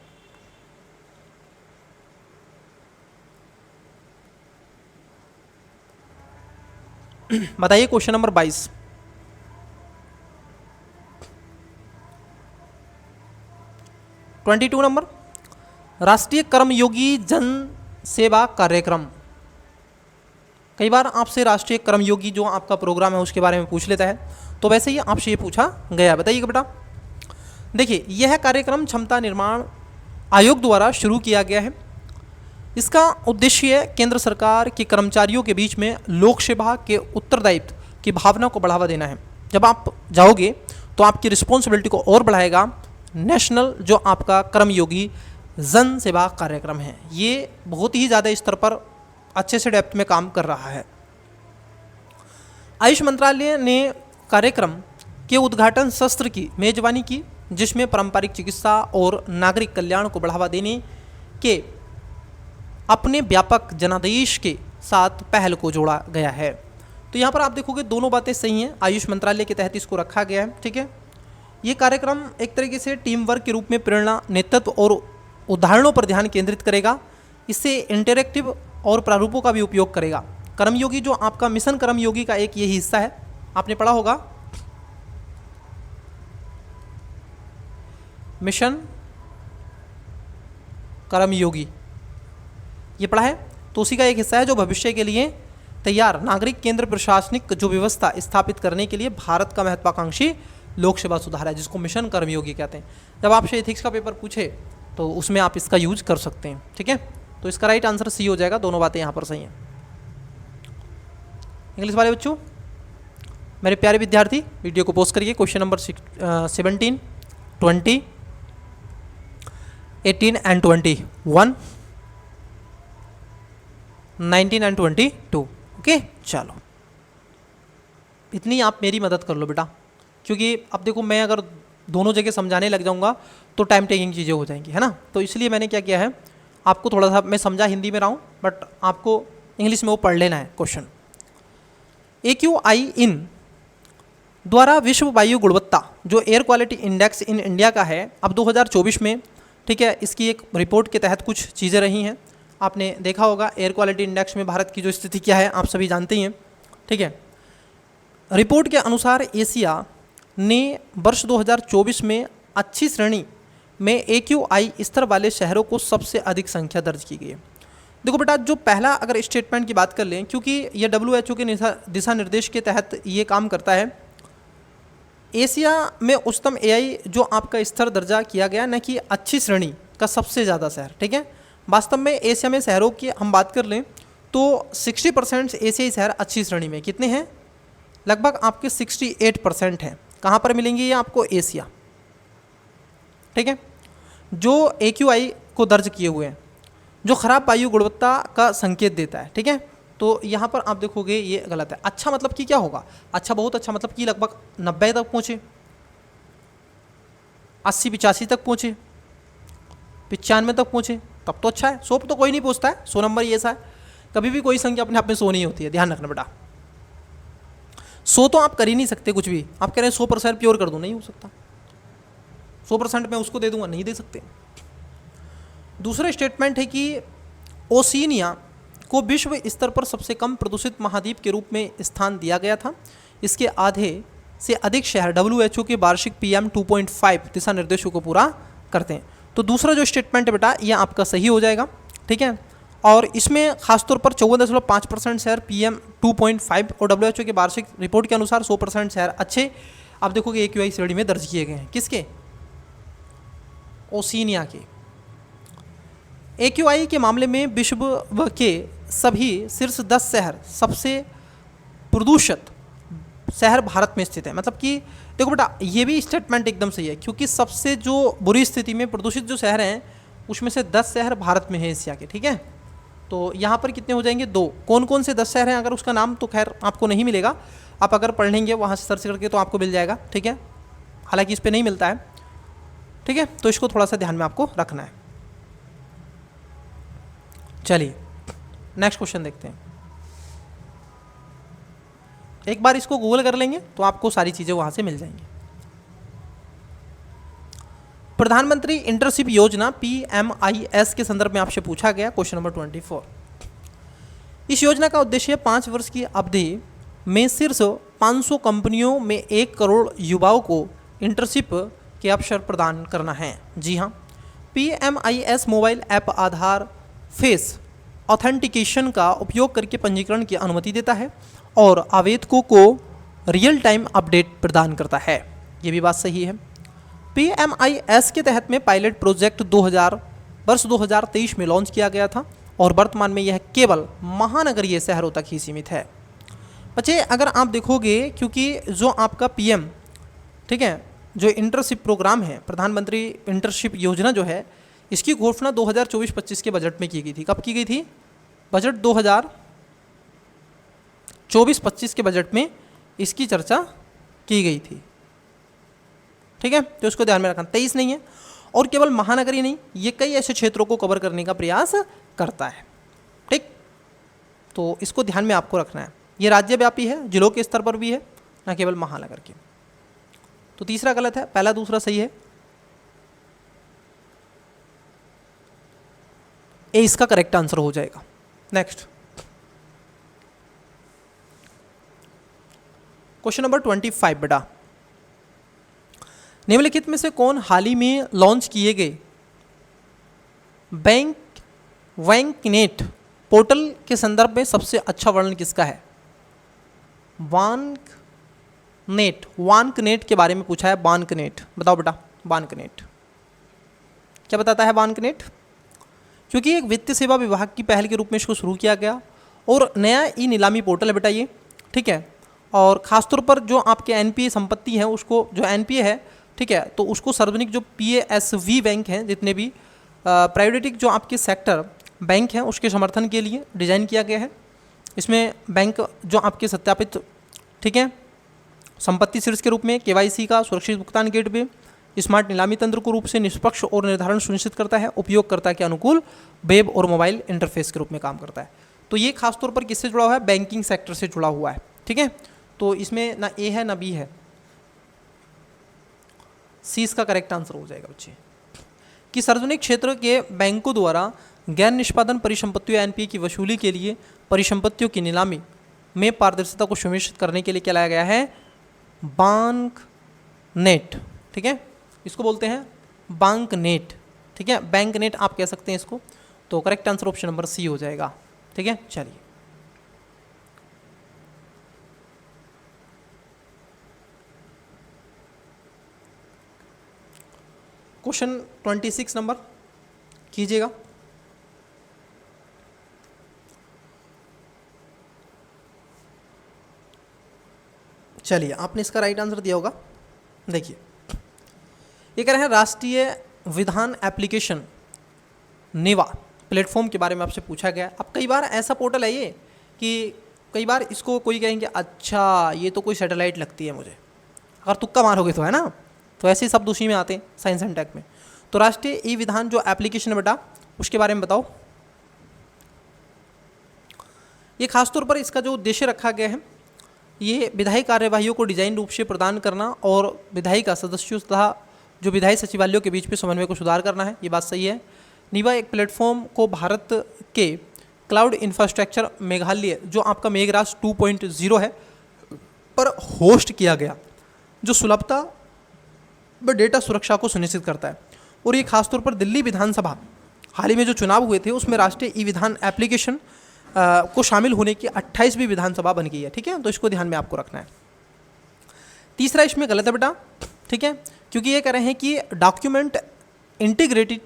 बताइए क्वेश्चन नंबर 22। नंबर, राष्ट्रीय कर्मयोगी जन सेवा कार्यक्रम। कई बार आपसे राष्ट्रीय कर्मयोगी जो आपका प्रोग्राम है उसके बारे में पूछ लेता है, तो वैसे ही आपसे ये पूछा गया। बताइएगा बेटा। देखिए यह कार्यक्रम क्षमता निर्माण आयोग द्वारा शुरू किया गया है। इसका उद्देश्य केंद्र सरकार के कर्मचारियों के बीच में लोक सेवा के उत्तरदायित्व की भावना को बढ़ावा देना है। जब आप जाओगे तो आपकी रिस्पॉन्सिबिलिटी को और बढ़ाएगा। नेशनल जो आपका कर्मयोगी जन सेवा कार्यक्रम है, ये बहुत ही ज़्यादा स्तर पर अच्छे से डेप्थ में काम कर रहा है। आयुष मंत्रालय ने कार्यक्रम के उद्घाटन सत्र की मेजबानी की, जिसमें पारंपरिक चिकित्सा और नागरिक कल्याण को बढ़ावा देने के अपने व्यापक जनादेश के साथ पहल को जोड़ा गया है। तो यहाँ पर आप देखोगे दोनों बातें सही हैं, आयुष मंत्रालय के तहत इसको रखा गया है। ठीक है, ये कार्यक्रम एक तरीके से टीम वर्क के रूप में प्रेरणा, नेतृत्व और उदाहरणों पर ध्यान केंद्रित करेगा। इससे इंटरेक्टिव और प्रारूपों का भी उपयोग करेगा। कर्मयोगी जो आपका मिशन कर्मयोगी का एक यही हिस्सा है, आपने पढ़ा होगा मिशन कर्मयोगी, ये पढ़ा है, तो उसी का एक हिस्सा है जो भविष्य के लिए तैयार नागरिक केंद्र प्रशासनिक जो व्यवस्था स्थापित करने के लिए भारत का महत्वाकांक्षी लोक सेवा सुधार है, जिसको मिशन कर्मयोगी कहते हैं। जब आपसे एथिक्स का पेपर पूछे तो उसमें आप इसका यूज कर सकते हैं। ठीक है, तो इसका राइट आंसर सी हो जाएगा, दोनों बातें यहाँ पर सही हैं। इंग्लिश वाले बच्चों, मेरे प्यारे विद्यार्थी, वीडियो को पोस्ट करिए। Question number 17, 20, 18 and 21, 19 and 22। Okay, चलो इतनी आप मेरी मदद कर लो बेटा, क्योंकि अब देखो मैं अगर दोनों जगह समझाने लग जाऊंगा तो टाइम टेकिंग चीज़ें हो जाएंगी, है ना। तो इसलिए मैंने क्या किया है, आपको थोड़ा सा मैं समझा हिंदी में रहा हूँ, बट आपको इंग्लिश में वो पढ़ लेना है क्वेश्चन। AQI इन द्वारा विश्व वायु गुणवत्ता जो air quality index in India का है, अब 2024 में, ठीक है, इसकी एक रिपोर्ट के तहत कुछ चीज़ें रही हैं। आपने देखा होगा एयर क्वालिटी इंडेक्स में भारत की जो स्थिति क्या है, आप सभी जानते ही हैं। ठीक है, रिपोर्ट के अनुसार एशिया ने वर्ष 2024 में अच्छी श्रेणी में AQI स्तर वाले शहरों को सबसे अधिक संख्या दर्ज की गई है। देखो बेटा, जो पहला अगर स्टेटमेंट की बात कर लें, क्योंकि ये WHO के दिशा निर्देश के तहत ये काम करता है, एशिया में उच्चतम AI जो आपका स्तर दर्जा किया गया, न कि अच्छी श्रेणी का सबसे ज़्यादा शहर। ठीक है, वास्तव में एशिया में शहरों की हम बात कर लें तो 60% एशियाई शहर अच्छी श्रेणी में कितने हैं, लगभग आपके 68% हैं। कहाँ पर मिलेंगे ये आपको, एशिया। ठीक है, जो AQI को दर्ज किए हुए हैं, जो खराब वायु गुणवत्ता का संकेत देता है। ठीक है, तो यहाँ पर आप देखोगे ये गलत है। अच्छा मतलब कि क्या होगा, अच्छा बहुत अच्छा मतलब कि लगभग 90 तक पहुँचे, 80-85 तक पहुँचे, 95 तक पहुँचे, तब तो अच्छा है। 100 तो कोई नहीं पहुँचता है, 100 नंबर ये ऐसा है, कभी भी कोई संख्या अपने आप में 100 नहीं होती है, ध्यान रखना बेटा। 100 तो आप कर ही नहीं सकते कुछ भी, आप कह रहे हैं 100% प्योर कर दूँ, नहीं हो सकता। 100% मैं उसको दे दूंगा, नहीं दे सकते। दूसरा स्टेटमेंट है कि ओशिनिया को विश्व स्तर पर सबसे कम प्रदूषित महाद्वीप के रूप में स्थान दिया गया था। इसके आधे से अधिक शहर WHO के वार्षिक PM 2.5 दिशा निर्देशों को पूरा करते हैं। तो दूसरा जो स्टेटमेंट है बेटा, ये आपका सही हो जाएगा। ठीक है, और इसमें खासतौर पर 54.5% शहर PM 2.5 और WHO के वार्षिक रिपोर्ट के अनुसार 100% शहर अच्छे, आप देखोगे AQI श्रेणी में दर्ज किए गए हैं। किसके, ओशिनिया के। AQI के मामले में विश्व के सभी शीर्ष 10 शहर सबसे प्रदूषित शहर भारत में स्थित है। मतलब कि देखो बेटा, ये भी स्टेटमेंट एकदम सही है, क्योंकि सबसे जो बुरी स्थिति में प्रदूषित जो शहर हैं उसमें से 10 शहर भारत में है एशिया के। ठीक है, तो यहाँ पर कितने हो जाएंगे, 2। कौन कौन से 10 शहर हैं, अगर उसका नाम तो खैर आपको नहीं मिलेगा, आप अगर पढ़ लेंगे वहाँ से सर्च करके तो आपको मिल जाएगा। ठीक है, हालांकि इस पर नहीं मिलता है। ठीक है, तो इसको थोड़ा सा ध्यान में आपको रखना है। चलिए नेक्स्ट क्वेश्चन देखते हैं। एक बार इसको गूगल कर लेंगे तो आपको सारी चीज़ें वहाँ से मिल जाएंगी। प्रधानमंत्री इंटर्नशिप योजना PMIS के संदर्भ में आपसे पूछा गया क्वेश्चन नंबर 24। इस योजना का उद्देश्य 5 वर्ष की अवधि में शीर्ष 500 कंपनियों में 1 करोड़ युवाओं को इंटर्नशिप के अवसर प्रदान करना है। जी हाँ, PMIS मोबाइल ऐप आधार फेस ऑथेंटिकेशन का उपयोग करके पंजीकरण की अनुमति देता है और आवेदकों को रियल टाइम अपडेट प्रदान करता है। ये भी बात सही है। PMIS के तहत में पायलट प्रोजेक्ट वर्ष 2023 में लॉन्च किया गया था और वर्तमान में यह केवल महानगरीय शहरों तक ही सीमित है। बच्चे अगर आप देखोगे, क्योंकि जो आपका PM, ठीक है, जो इंटर्नशिप प्रोग्राम है, प्रधानमंत्री इंटर्नशिप योजना जो है, इसकी घोषणा 2024-25 के बजट में की गई थी। कब की गई थी, बजट 2024-25 के बजट में इसकी चर्चा की गई थी। ठीक है, तो इसको ध्यान में रखना। 23 नहीं है, और केवल महानगरी नहीं, ये कई ऐसे क्षेत्रों को कवर करने का प्रयास करता है। ठीक, तो इसको ध्यान में आपको रखना है। ये राज्यव्यापी है, जिलों के स्तर पर भी है, न केवल महानगर के। तो तीसरा गलत है, पहला दूसरा सही है। ए इसका करेक्ट आंसर हो जाएगा। नेक्स्ट क्वेश्चन नंबर 25 बेटा, निम्नलिखित में से कौन हाल ही में लॉन्च किए गए बैंकनेट पोर्टल के संदर्भ में सबसे अच्छा वर्णन किसका है? वानकनेट के बारे में पूछा है। वानकनेट बताओ बेटा, वानकनेट क्या बताता है? वानकनेट क्योंकि एक वित्तीय सेवा विभाग की पहल के रूप में इसको शुरू किया गया और नया ई नीलामी पोर्टल है बेटा ये, ठीक है। और ख़ासतौर पर जो आपके एनपीए संपत्ति है उसको, जो एनपीए है, ठीक है, तो उसको सार्वजनिक जो पीएसवी बैंक हैं, जितने भी प्राइवेटिक जो आपके सेक्टर बैंक हैं, उसके समर्थन के लिए डिज़ाइन किया गया है। इसमें बैंक जो आपके सत्यापित, ठीक है, संपत्ति शीर्ष के रूप में केवाईसी का सुरक्षित भुगतान गेटवे, स्मार्ट नीलामी तंत्र को रूप से निष्पक्ष और निर्धारण सुनिश्चित करता है, उपयोगकर्ता के अनुकूल वेब और मोबाइल इंटरफेस के रूप में काम करता है। तो ये खासतौर पर किससे जुड़ा हुआ है? बैंकिंग सेक्टर से जुड़ा हुआ है, ठीक है। तो इसमें ना ए है ना बी है, सी इसका करेक्ट आंसर हो जाएगा बच्चे। कि सार्वजनिक क्षेत्र के बैंकों द्वारा गैर निष्पादन परिसंपत्तियों एनपीए की वसूली के लिए परिसंपत्तियों की नीलामी में पारदर्शिता को सुनिश्चित करने के लिए क्या लाया गया है? बैंकनेट, ठीक है, इसको बोलते हैं बैंकनेट, ठीक है, बैंकनेट आप कह सकते हैं इसको। तो correct answer option number C हो जाएगा, ठीक है। चलिए क्वेश्चन 26 नंबर कीजिएगा। चलिए आपने इसका राइट आंसर दिया होगा। देखिए ये कह रहे हैं राष्ट्रीय विधान एप्लीकेशन नेवा प्लेटफॉर्म के बारे में आपसे पूछा गया। अब कई बार ऐसा पोर्टल है ये कि कई बार इसको कोई कहेंगे अच्छा ये तो कोई सैटेलाइट लगती है मुझे, अगर तुक्का मारोगे तो, है ना, तो ऐसे ही शब्द उसी में आते हैं साइंस एंड टेक में। तो राष्ट्रीय ई विधान जो एप्लीकेशन है बेटा, उसके बारे में बताओ। ये खासतौर पर इसका जो उद्देश्य रखा गया है, ये विधायी कार्यवाहियों को डिजाइन रूप से प्रदान करना और विधायी का सदस्यों तथा जो विधायी सचिवालयों के बीच में समन्वय को सुधार करना है। ये बात सही है। नीवा एक प्लेटफॉर्म को भारत के क्लाउड इंफ्रास्ट्रक्चर मेघालय जो आपका मेघराज 2.0 है पर होस्ट किया गया, जो सुलभता व डेटा सुरक्षा को सुनिश्चित करता है। और ये खासतौर पर दिल्ली विधानसभा हाल ही में जो चुनाव हुए थे उसमें राष्ट्रीय ई विधान एप्लीकेशन को शामिल होने की 28वीं विधानसभा बन गई है, ठीक है। तो इसको ध्यान में आपको रखना है। तीसरा इसमें गलत है बेटा, ठीक है, क्योंकि ये कह रहे हैं कि डॉक्यूमेंट इंटीग्रेटेड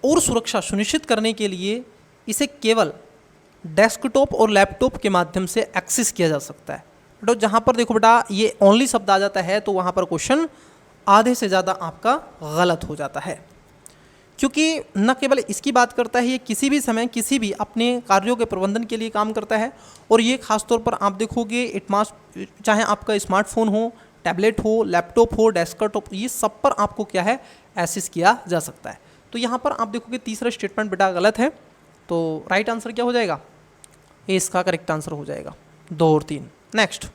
और सुरक्षा सुनिश्चित करने के लिए इसे केवल डेस्कटॉप और लैपटॉप के माध्यम से एक्सेस किया जा सकता है। बेटा जहाँ पर देखो बेटा ये ओनली शब्द आ जाता है तो वहाँ पर क्वेश्चन आधे से ज़्यादा आपका गलत हो जाता है, क्योंकि न केवल इसकी बात करता है, ये किसी भी समय किसी भी अपने कार्यों के प्रबंधन के लिए काम करता है। और ये खासतौर पर आप देखोगे चाहे आपका स्मार्टफोन हो, टैबलेट हो, लैपटॉप हो, डेस्कटॉप, ये सब पर आपको क्या है एक्सेस किया जा सकता है। तो यहाँ पर आप देखोगे तीसरा स्टेटमेंट बेटा गलत है। तो राइट आंसर क्या हो जाएगा? ए इसका करेक्ट आंसर हो जाएगा, 2 और 3। नेक्स्ट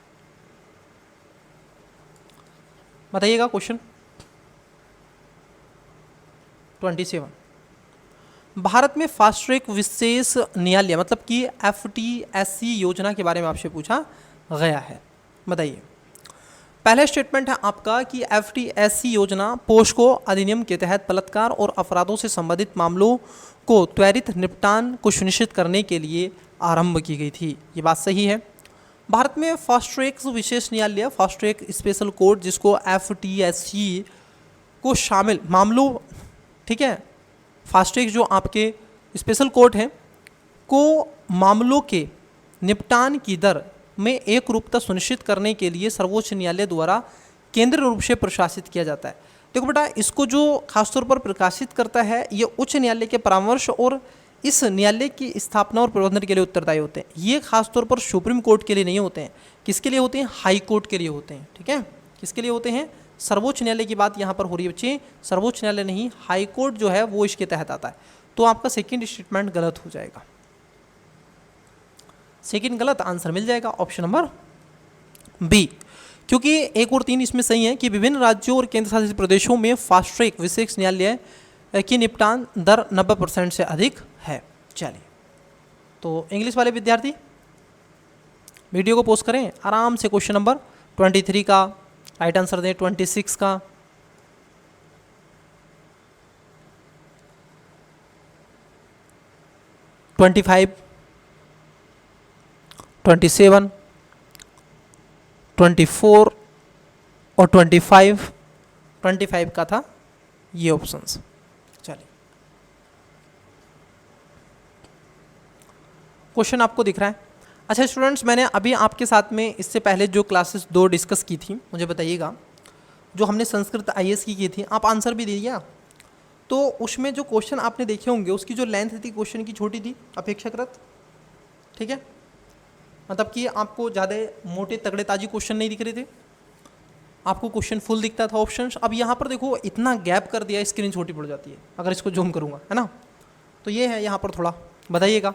बताइएगा क्वेश्चन 27। भारत में फास्ट ट्रैक विशेष न्यायालय मतलब कि FTSC योजना के बारे में आपसे पूछा गया है, बताइए। पहला स्टेटमेंट है आपका कि FTSC योजना पोस्को अधिनियम के तहत बलात्कार और अपराधों से संबंधित मामलों को त्वरित निपटान को सुनिश्चित करने के लिए आरंभ की गई थी। ये बात सही है। भारत में फास्ट ट्रैक विशेष न्यायालय, फास्ट ट्रैक स्पेशल कोर्ट, जिसको FTSC को शामिल मामलों, ठीक है, फास्ट ट्रैक जो आपके स्पेशल कोर्ट हैं को मामलों के निपटान की दर में एक रूपता सुनिश्चित करने के लिए सर्वोच्च न्यायालय द्वारा केंद्रीय रूप से प्रशासित किया जाता है। देखो बेटा इसको जो खासतौर पर प्रकाशित करता है ये उच्च न्यायालय के परामर्श और इस न्यायालय की स्थापना और प्रबंधन के लिए उत्तरदायी होते हैं। ये खासतौर पर सुप्रीम कोर्ट के लिए नहीं होते हैं। किसके लिए होते हैं? हाई कोर्ट के लिए होते हैं, ठीक है। किसके लिए होते हैं? सर्वोच्च न्यायालय की बात यहाँ पर हो रही है बच्चे, सर्वोच्च न्यायालय नहीं, हाई कोर्ट जो है वो इसके तहत आता है। तो आपका सेकंड स्टेटमेंट गलत हो जाएगा। सेकंड गलत, आंसर मिल जाएगा ऑप्शन नंबर बी, क्योंकि 1 और 3 इसमें सही है कि विभिन्न राज्यों और केंद्र शासित प्रदेशों में फास्ट ट्रैक विशेष न्यायालय की निपटान दर 90% से अधिक है। चलिए, तो इंग्लिश वाले विद्यार्थी वीडियो को पोस्ट करें, आराम से क्वेश्चन नंबर 23 का राइट आंसर दें, 26 का, 25, 27, 24 और 25 का था ये ऑप्शंस। चलिए, क्वेश्चन आपको दिख रहा है। अच्छा स्टूडेंट्स, मैंने अभी आपके साथ में इससे पहले जो क्लासेस 2 डिस्कस की थी, मुझे बताइएगा, जो हमने संस्कृत IAS की थी, आप आंसर भी दे दिया, तो उसमें जो क्वेश्चन आपने देखे होंगे उसकी जो लेंथ थी क्वेश्चन की छोटी थी अपेक्षाकृत, ठीक है, मतलब कि आपको ज़्यादा मोटे तगड़े ताजी क्वेश्चन नहीं दिख रहे थे, आपको क्वेश्चन फुल दिखता था ऑप्शंस। अब यहाँ पर देखो इतना गैप कर दिया, स्क्रीन छोटी पड़ जाती है अगर इसको जूम करूँगा, है ना, तो ये है यहाँ पर थोड़ा बताइएगा।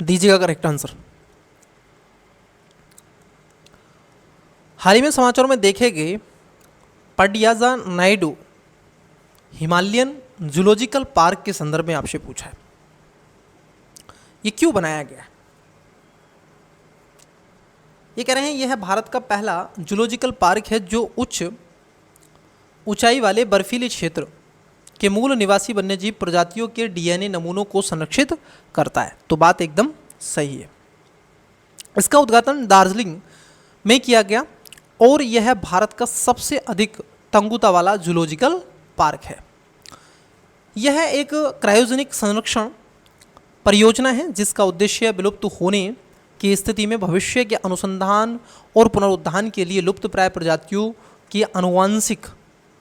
दीजिएगा करेक्ट आंसर। हाल ही में समाचारों में देखे गए पडियाजा नायडू हिमालयन जूलॉजिकल पार्क के संदर्भ में आपसे पूछा है, ये क्यों बनाया गया है? ये कह रहे हैं यह भारत का पहला जूलॉजिकल पार्क है जो उच्च ऊंचाई वाले बर्फीले क्षेत्र के मूल निवासी वन्यजीव प्रजातियों के DNA नमूनों को संरक्षित करता है। तो बात एकदम सही है। इसका उद्घाटन दार्जिलिंग में किया गया और यह भारत का सबसे अधिक तंगुता वाला जूलॉजिकल पार्क है। यह एक क्रायोजेनिक संरक्षण परियोजना है जिसका उद्देश्य विलुप्त होने की स्थिति में भविष्य के अनुसंधान और पुनरुत्थान के लिए लुप्तप्राय प्रजातियों की आनुवंशिक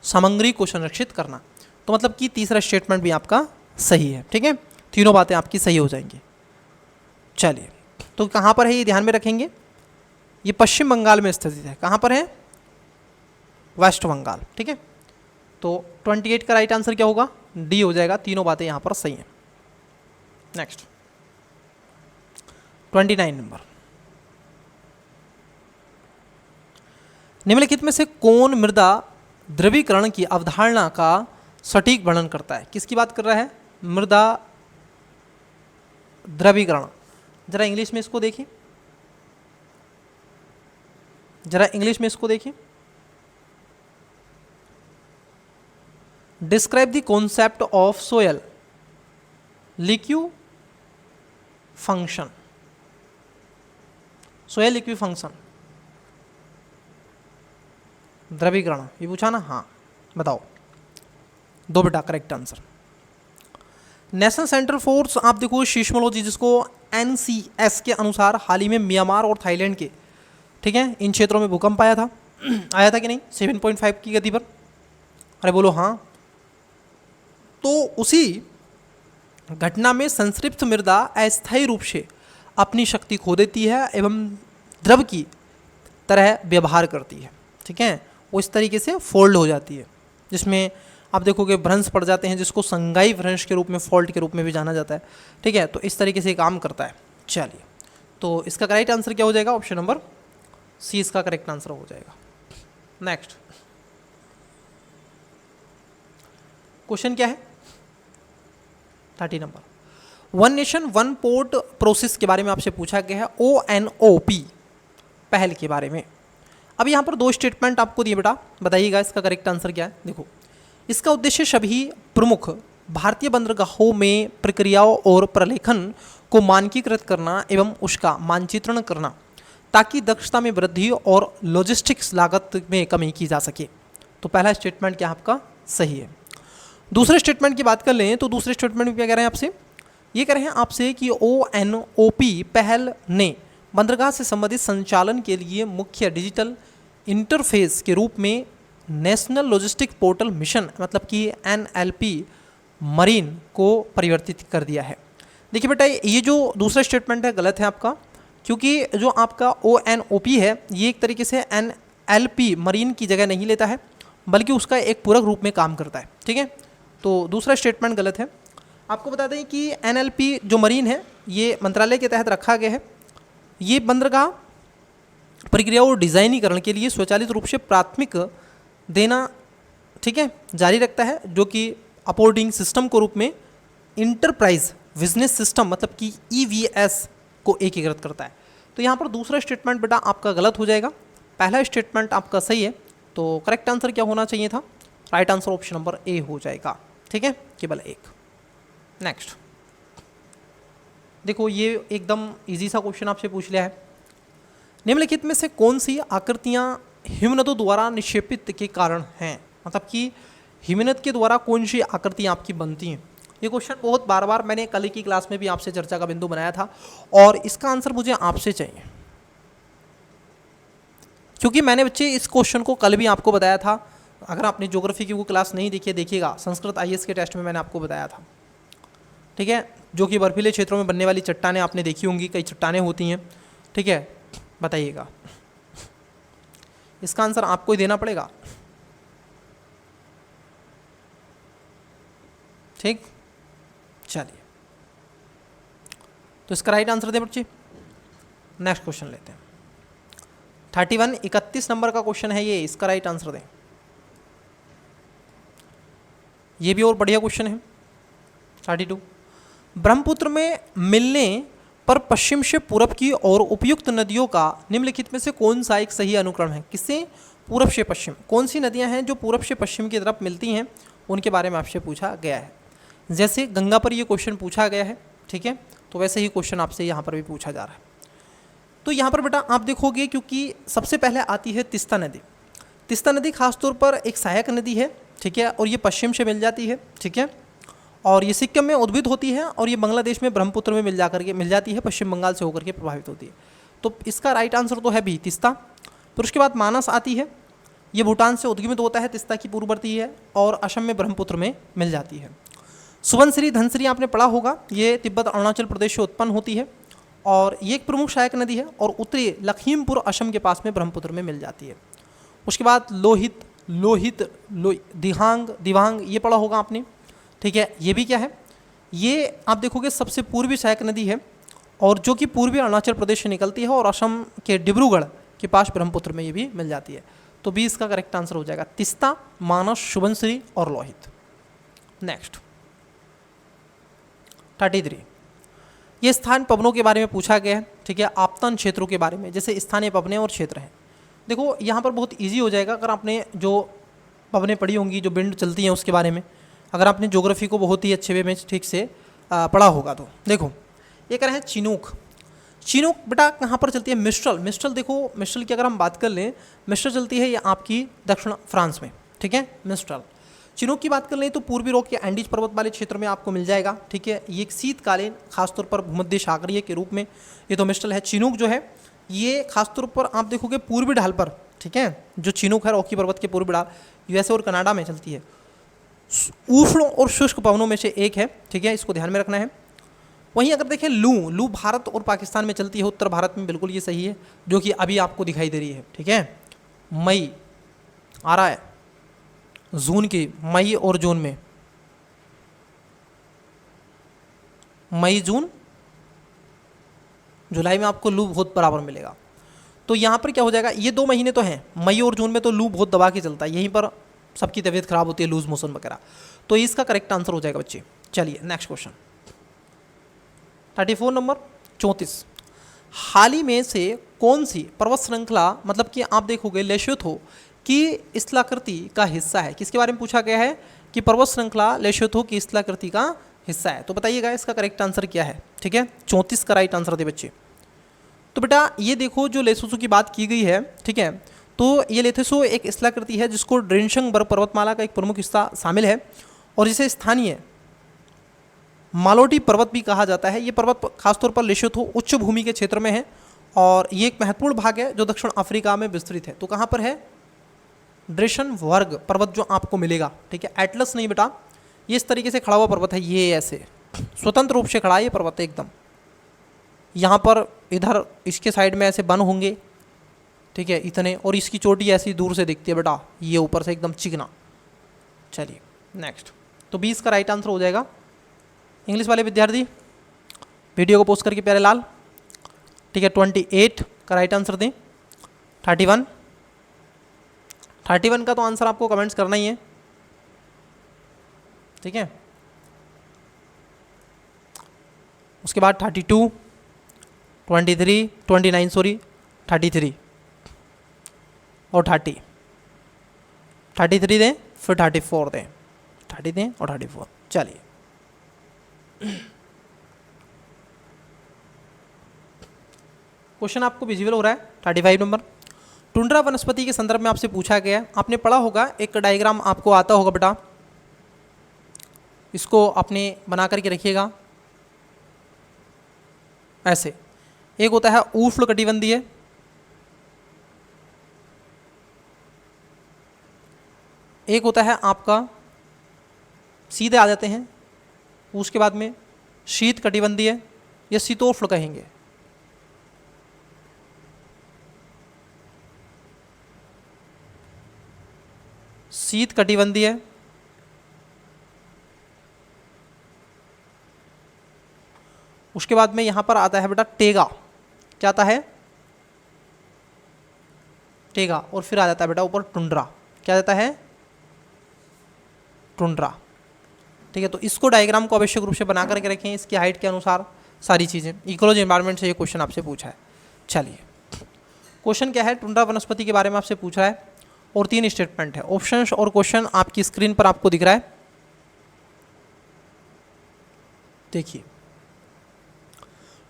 सामग्री को संरक्षित करना। तो मतलब कि तीसरा स्टेटमेंट भी आपका सही है, ठीक है, तीनों बातें आपकी सही हो जाएंगी। चलिए, तो कहाँ पर है ये ध्यान में रखेंगे, ये पश्चिम बंगाल में स्थित है। कहाँ पर है? वेस्ट बंगाल, ठीक है। तो 28 का राइट आंसर क्या होगा? डी हो जाएगा, तीनों बातें यहाँ पर सही हैं। नेक्स्ट 29 नंबर, निम्नलिखित में से कौन मृदा द्रवीकरण की अवधारणा का सटीक वर्णन करता है? किसकी बात कर रहा है? मृदा द्रवीकरण। जरा इंग्लिश में इसको देखिए, जरा इंग्लिश में इसको देखिए। Describe the concept of soil liquid function. Soil liquid function, द्रवीकरण, ये पूछा ना? हाँ, बताओ। दो बेटा correct answer. National centre for आप देखो सीस्मोलॉजी, जिसको NCS के अनुसार हाल ही में म्यांमार और थाईलैंड के, ठीक है, इन क्षेत्रों में भूकंप आया था। आया था कि नहीं? 7.5 की गति पर। अरे बोलो हाँ। तो उसी घटना में संतृप्त मृदा अस्थायी रूप से अपनी शक्ति खो देती है एवं द्रव की तरह व्यवहार करती है, ठीक है, वो इस तरीके से फोल्ड हो जाती है, जिसमें आप देखोगे भ्रंश पड़ जाते हैं, जिसको संगाई भ्रंश के रूप में, फॉल्ट के रूप में भी जाना जाता है, ठीक है। तो इस तरीके से काम करता है। चलिए, तो इसका करेक्ट आंसर क्या हो जाएगा? ऑप्शन नंबर सी इसका करेक्ट आंसर हो जाएगा। नेक्स्ट क्वेश्चन क्या है? 30 number, one nation one port process के बारे में आपसे पूछा गया है, ONOP पहल के बारे में। अब यहाँ पर दो स्टेटमेंट आपको दिए बेटा, बताइएगा इसका करेक्ट आंसर क्या है। देखो, इसका उद्देश्य सभी प्रमुख भारतीय बंदरगाहों में प्रक्रियाओं और प्रलेखन को मानकीकृत करना एवं उसका मानचित्रण करना, ताकि दक्षता में वृद्धि और लॉजिस्टिक्स लागत में कमी की जा सके। तो पहला स्टेटमेंट क्या आपका सही है। दूसरे स्टेटमेंट की बात कर लें तो दूसरे स्टेटमेंट में क्या कह रहे हैं आपसे? ये कह रहे हैं आपसे कि ONOP पहल ने बंदरगाह से संबंधित संचालन के लिए मुख्य डिजिटल इंटरफेस के रूप में नेशनल लॉजिस्टिक पोर्टल मिशन, मतलब कि NLP मरीन को परिवर्तित कर दिया है। देखिए बेटा, ये जो दूसरा स्टेटमेंट है गलत है आपका, क्योंकि जो आपका ONOP है ये एक तरीके से NLP मरीन की जगह नहीं लेता है, बल्कि उसका एक पूरक रूप में काम करता है। ठीक है, तो दूसरा स्टेटमेंट गलत है। आपको बता दें कि NLP जो मरीन है ये मंत्रालय के तहत रखा गया है। ये बंदरगाह प्रक्रिया और डिज़ाइनीकरण के लिए स्वचालित रूप से प्राथमिक देना, ठीक है, जारी रखता है, जो कि अपोर्डिंग सिस्टम के रूप में इंटरप्राइज बिजनेस सिस्टम मतलब कि EVS को एकीकृत करता है। तो यहाँ पर दूसरा स्टेटमेंट बेटा आपका गलत हो जाएगा, पहला स्टेटमेंट आपका सही है। तो करेक्ट आंसर क्या होना चाहिए था? Right answer option number A हो जाएगा। ठीक है, केवल एक। नेक्स्ट देखो, ये एकदम इजी सा क्वेश्चन आपसे पूछ लिया है। निम्नलिखित में से कौन सी आकृतियाँ हिमनदों द्वारा निक्षेपित के कारण हैं? मतलब कि हिमनद के द्वारा कौन सी आकृतियाँ आपकी बनती हैं? ये क्वेश्चन बहुत बार बार मैंने कल की क्लास में भी आपसे चर्चा का बिंदु बनाया था, और इसका आंसर मुझे आपसे चाहिए, क्योंकि मैंने बच्चे इस क्वेश्चन को कल भी आपको बताया था। अगर आपने ज्योग्राफी की वो क्लास नहीं देखी है, देखिएगा, संस्कृत IAS के टेस्ट में मैंने आपको बताया था। ठीक है, जो कि बर्फीले क्षेत्रों में बनने वाली चट्टानें आपने देखी होंगी, कई चट्टानें होती हैं। ठीक है, बताइएगा, इसका आंसर आपको ही देना पड़ेगा। ठीक, चलिए, तो इसका राइट आंसर दे बच्चे। नेक्स्ट क्वेश्चन लेते हैं। 31 नंबर का क्वेश्चन है ये, इसका राइट आंसर दें। ये भी और बढ़िया क्वेश्चन है। 32, ब्रह्मपुत्र में मिलने पर पश्चिम से पूरब की और उपयुक्त नदियों का निम्नलिखित में से कौन सा एक सही अनुक्रम है? किससे पूरब से पश्चिम? कौन सी नदियां हैं जो पूरब से पश्चिम की तरफ मिलती हैं, उनके बारे में आपसे पूछा गया है। जैसे गंगा पर ये क्वेश्चन पूछा गया है, ठीक है, तो वैसे ही क्वेश्चन आपसे यहाँ पर भी पूछा जा रहा है। तो यहाँ पर बेटा आप देखोगे, क्योंकि सबसे पहले आती है तीस्ता नदी। तीस्ता नदी खासतौर पर एक सहायक नदी है, ठीक है, और ये पश्चिम से मिल जाती है, ठीक है, और ये सिक्किम में उद्भित होती है, और ये बांग्लादेश में ब्रह्मपुत्र में मिल जाती है, पश्चिम बंगाल से होकर के प्रभावित होती है। तो इसका राइट आंसर तो है भी तीस्ता। फिर उसके बाद मानस आती है, ये भूटान से उद्गमित होता है, तीस्ता की पूर्ववर्ती है, और असम में ब्रह्मपुत्र में मिल जाती है। सुबनसिरी धनसिरी आपने पढ़ा होगा, ये तिब्बत अरुणाचल प्रदेश से उत्पन्न होती है, और ये एक प्रमुख सहायक नदी है, और उत्तरी लखीमपुर असम के पास में ब्रह्मपुत्र में मिल जाती है। उसके बाद दिवांग ये पढ़ा होगा आपने, ठीक है, ये भी क्या है, ये आप देखोगे सबसे पूर्वी सहायक नदी है, और जो कि पूर्वी अरुणाचल प्रदेश से निकलती है, और असम के डिब्रूगढ़ के पास ब्रह्मपुत्र में ये भी मिल जाती है। तो 20 का करेक्ट आंसर हो जाएगा तीस्ता, मानस, सुबनसिरी और लोहित। नेक्स्ट 33, ये स्थान पवनों के बारे में पूछा गया है, ठीक है, आपतन क्षेत्रों के बारे में, जैसे स्थानीय पवनें और क्षेत्र हैं। देखो यहाँ पर बहुत इजी हो जाएगा, अगर आपने जो पवनें पढ़ी होंगी, जो विंड चलती हैं उसके बारे में, अगर आपने ज्योग्राफी को बहुत ही अच्छे वे में ठीक से पढ़ा होगा। तो देखो ये कह रहे हैं चिनूक। चिनूक बेटा कहाँ पर चलती है? मिस्ट्रल देखो, मिस्ट्रल की अगर हम बात कर लें, मिस्ट्रल चलती है ये आपकी दक्षिण फ्रांस में, ठीक है, मिस्ट्रल। चिनूक की बात कर लें तो पूर्वी यूरोप के एंडीज पर्वत वाले क्षेत्र में आपको मिल जाएगा, ठीक है, ये एक शीतकालीन खासतौर पर भूमध्य सागरीय के रूप में ये तो मिस्ट्रल है। चिनूक जो है ये खासतौर पर आप देखोगे पूर्वी ढाल पर, ठीक है, जो चिनूक है रॉकी पर्वत के पूर्वी ढाल USA और कनाडा में चलती है। उष्ण और शुष्क पवनों में से एक है, ठीक है, इसको ध्यान में रखना है। वहीं अगर देखें लू भारत और पाकिस्तान में चलती है, उत्तर भारत में, बिल्कुल ये सही है, जो कि अभी आपको दिखाई दे रही है, ठीक है, मई आ रहा है, जून की, मई और जून में, मई जून जुलाई में आपको लू बहुत बराबर मिलेगा। तो यहाँ पर क्या हो जाएगा, ये 2 महीने तो हैं, मई और जून में तो लू बहुत दबा के चलता है, यहीं पर सबकी तबीयत खराब होती है, लूज मोशन वगैरह। तो इसका करेक्ट आंसर हो जाएगा बच्चे। चलिए नेक्स्ट क्वेश्चन 34 नंबर 34, हाल ही में से कौन सी पर्वत श्रृंखला, मतलब कि आप देखोगे लेशोथो की स्थलाकृति का हिस्सा है? किसके बारे में पूछा गया है कि पर्वत श्रृंखला लेशोथो की स्थलाकृति का हिस्सा है? तो बताइएगा इसका करेक्ट आंसर क्या है, ठीक है, 34 का राइट आंसर दे बच्चे। तो बेटा ये देखो जो लेशोथो की बात की गई है, ठीक है, तो ये लेशोथो एक स्थलाकृति है जिसको ड्रेनशंगबर्ग पर्वतमाला का एक प्रमुख हिस्सा शामिल है, और जिसे स्थानीय मालोटी पर्वत भी कहा जाता है। ये पर्वत खासतौर पर लेशोथो उच्च भूमि के क्षेत्र में है, और ये एक महत्वपूर्ण भाग है जो दक्षिण अफ्रीका में विस्तृत है। तो कहाँ पर है? ड्रेनशंगबर्ग पर्वत जो आपको मिलेगा, ठीक है, एटलस नहीं बेटा, ये इस तरीके से खड़ा हुआ पर्वत है, ये ऐसे स्वतंत्र रूप से खड़ा है ये पर्वत एकदम। यहाँ पर इधर इसके साइड में ऐसे वन होंगे, ठीक है, इतने, और इसकी चोटी ऐसी दूर से दिखती है बेटा, ये ऊपर से एकदम चिकना। चलिए नेक्स्ट, तो 20 का राइट आंसर हो जाएगा। इंग्लिश वाले विद्यार्थी वीडियो को पोस्ट करके प्यारे लाल, ठीक है, 28 का राइट आंसर दें। 31 का तो आंसर आपको कमेंट्स करना ही है, ठीक है। उसके बाद 32, 23, 29 सॉरी 33 और 33 दें, फिर 34 दें, 30 दें और 34। चलिए क्वेश्चन आपको विजिबल हो रहा है। 35 नंबर, टुंड्रा वनस्पति के संदर्भ में आपसे पूछा गया है, आपने पढ़ा होगा, एक डायग्राम आपको आता होगा बेटा, इसको आपने बना करके रखिएगा ऐसे। एक होता है उष्णकटिबंधीय, एक होता है आपका, सीधे आ जाते हैं उसके बाद में, शीत कटिबंधीय या शीतोष्ण कहेंगे। शीत कटिबंधीय, उसके बाद में यहां पर आता है बेटा टेगा, क्या आता है, टेगा, और फिर आ जाता है बेटा ऊपर टुंड्रा, क्या जाता है, टुंड्रा, ठीक है। तो इसको डायग्राम को आवश्यक रूप से बना करके रखें, इसकी हाइट के अनुसार सारी चीज़ें। इकोलॉजी एनवायरनमेंट से ये क्वेश्चन आपसे पूछा है। चलिए क्वेश्चन क्या है, टुंड्रा वनस्पति के बारे में आपसे पूछ रहा है और 3 स्टेटमेंट है। ऑप्शंस और क्वेश्चन आपकी स्क्रीन पर आपको दिख रहा है, देखिए।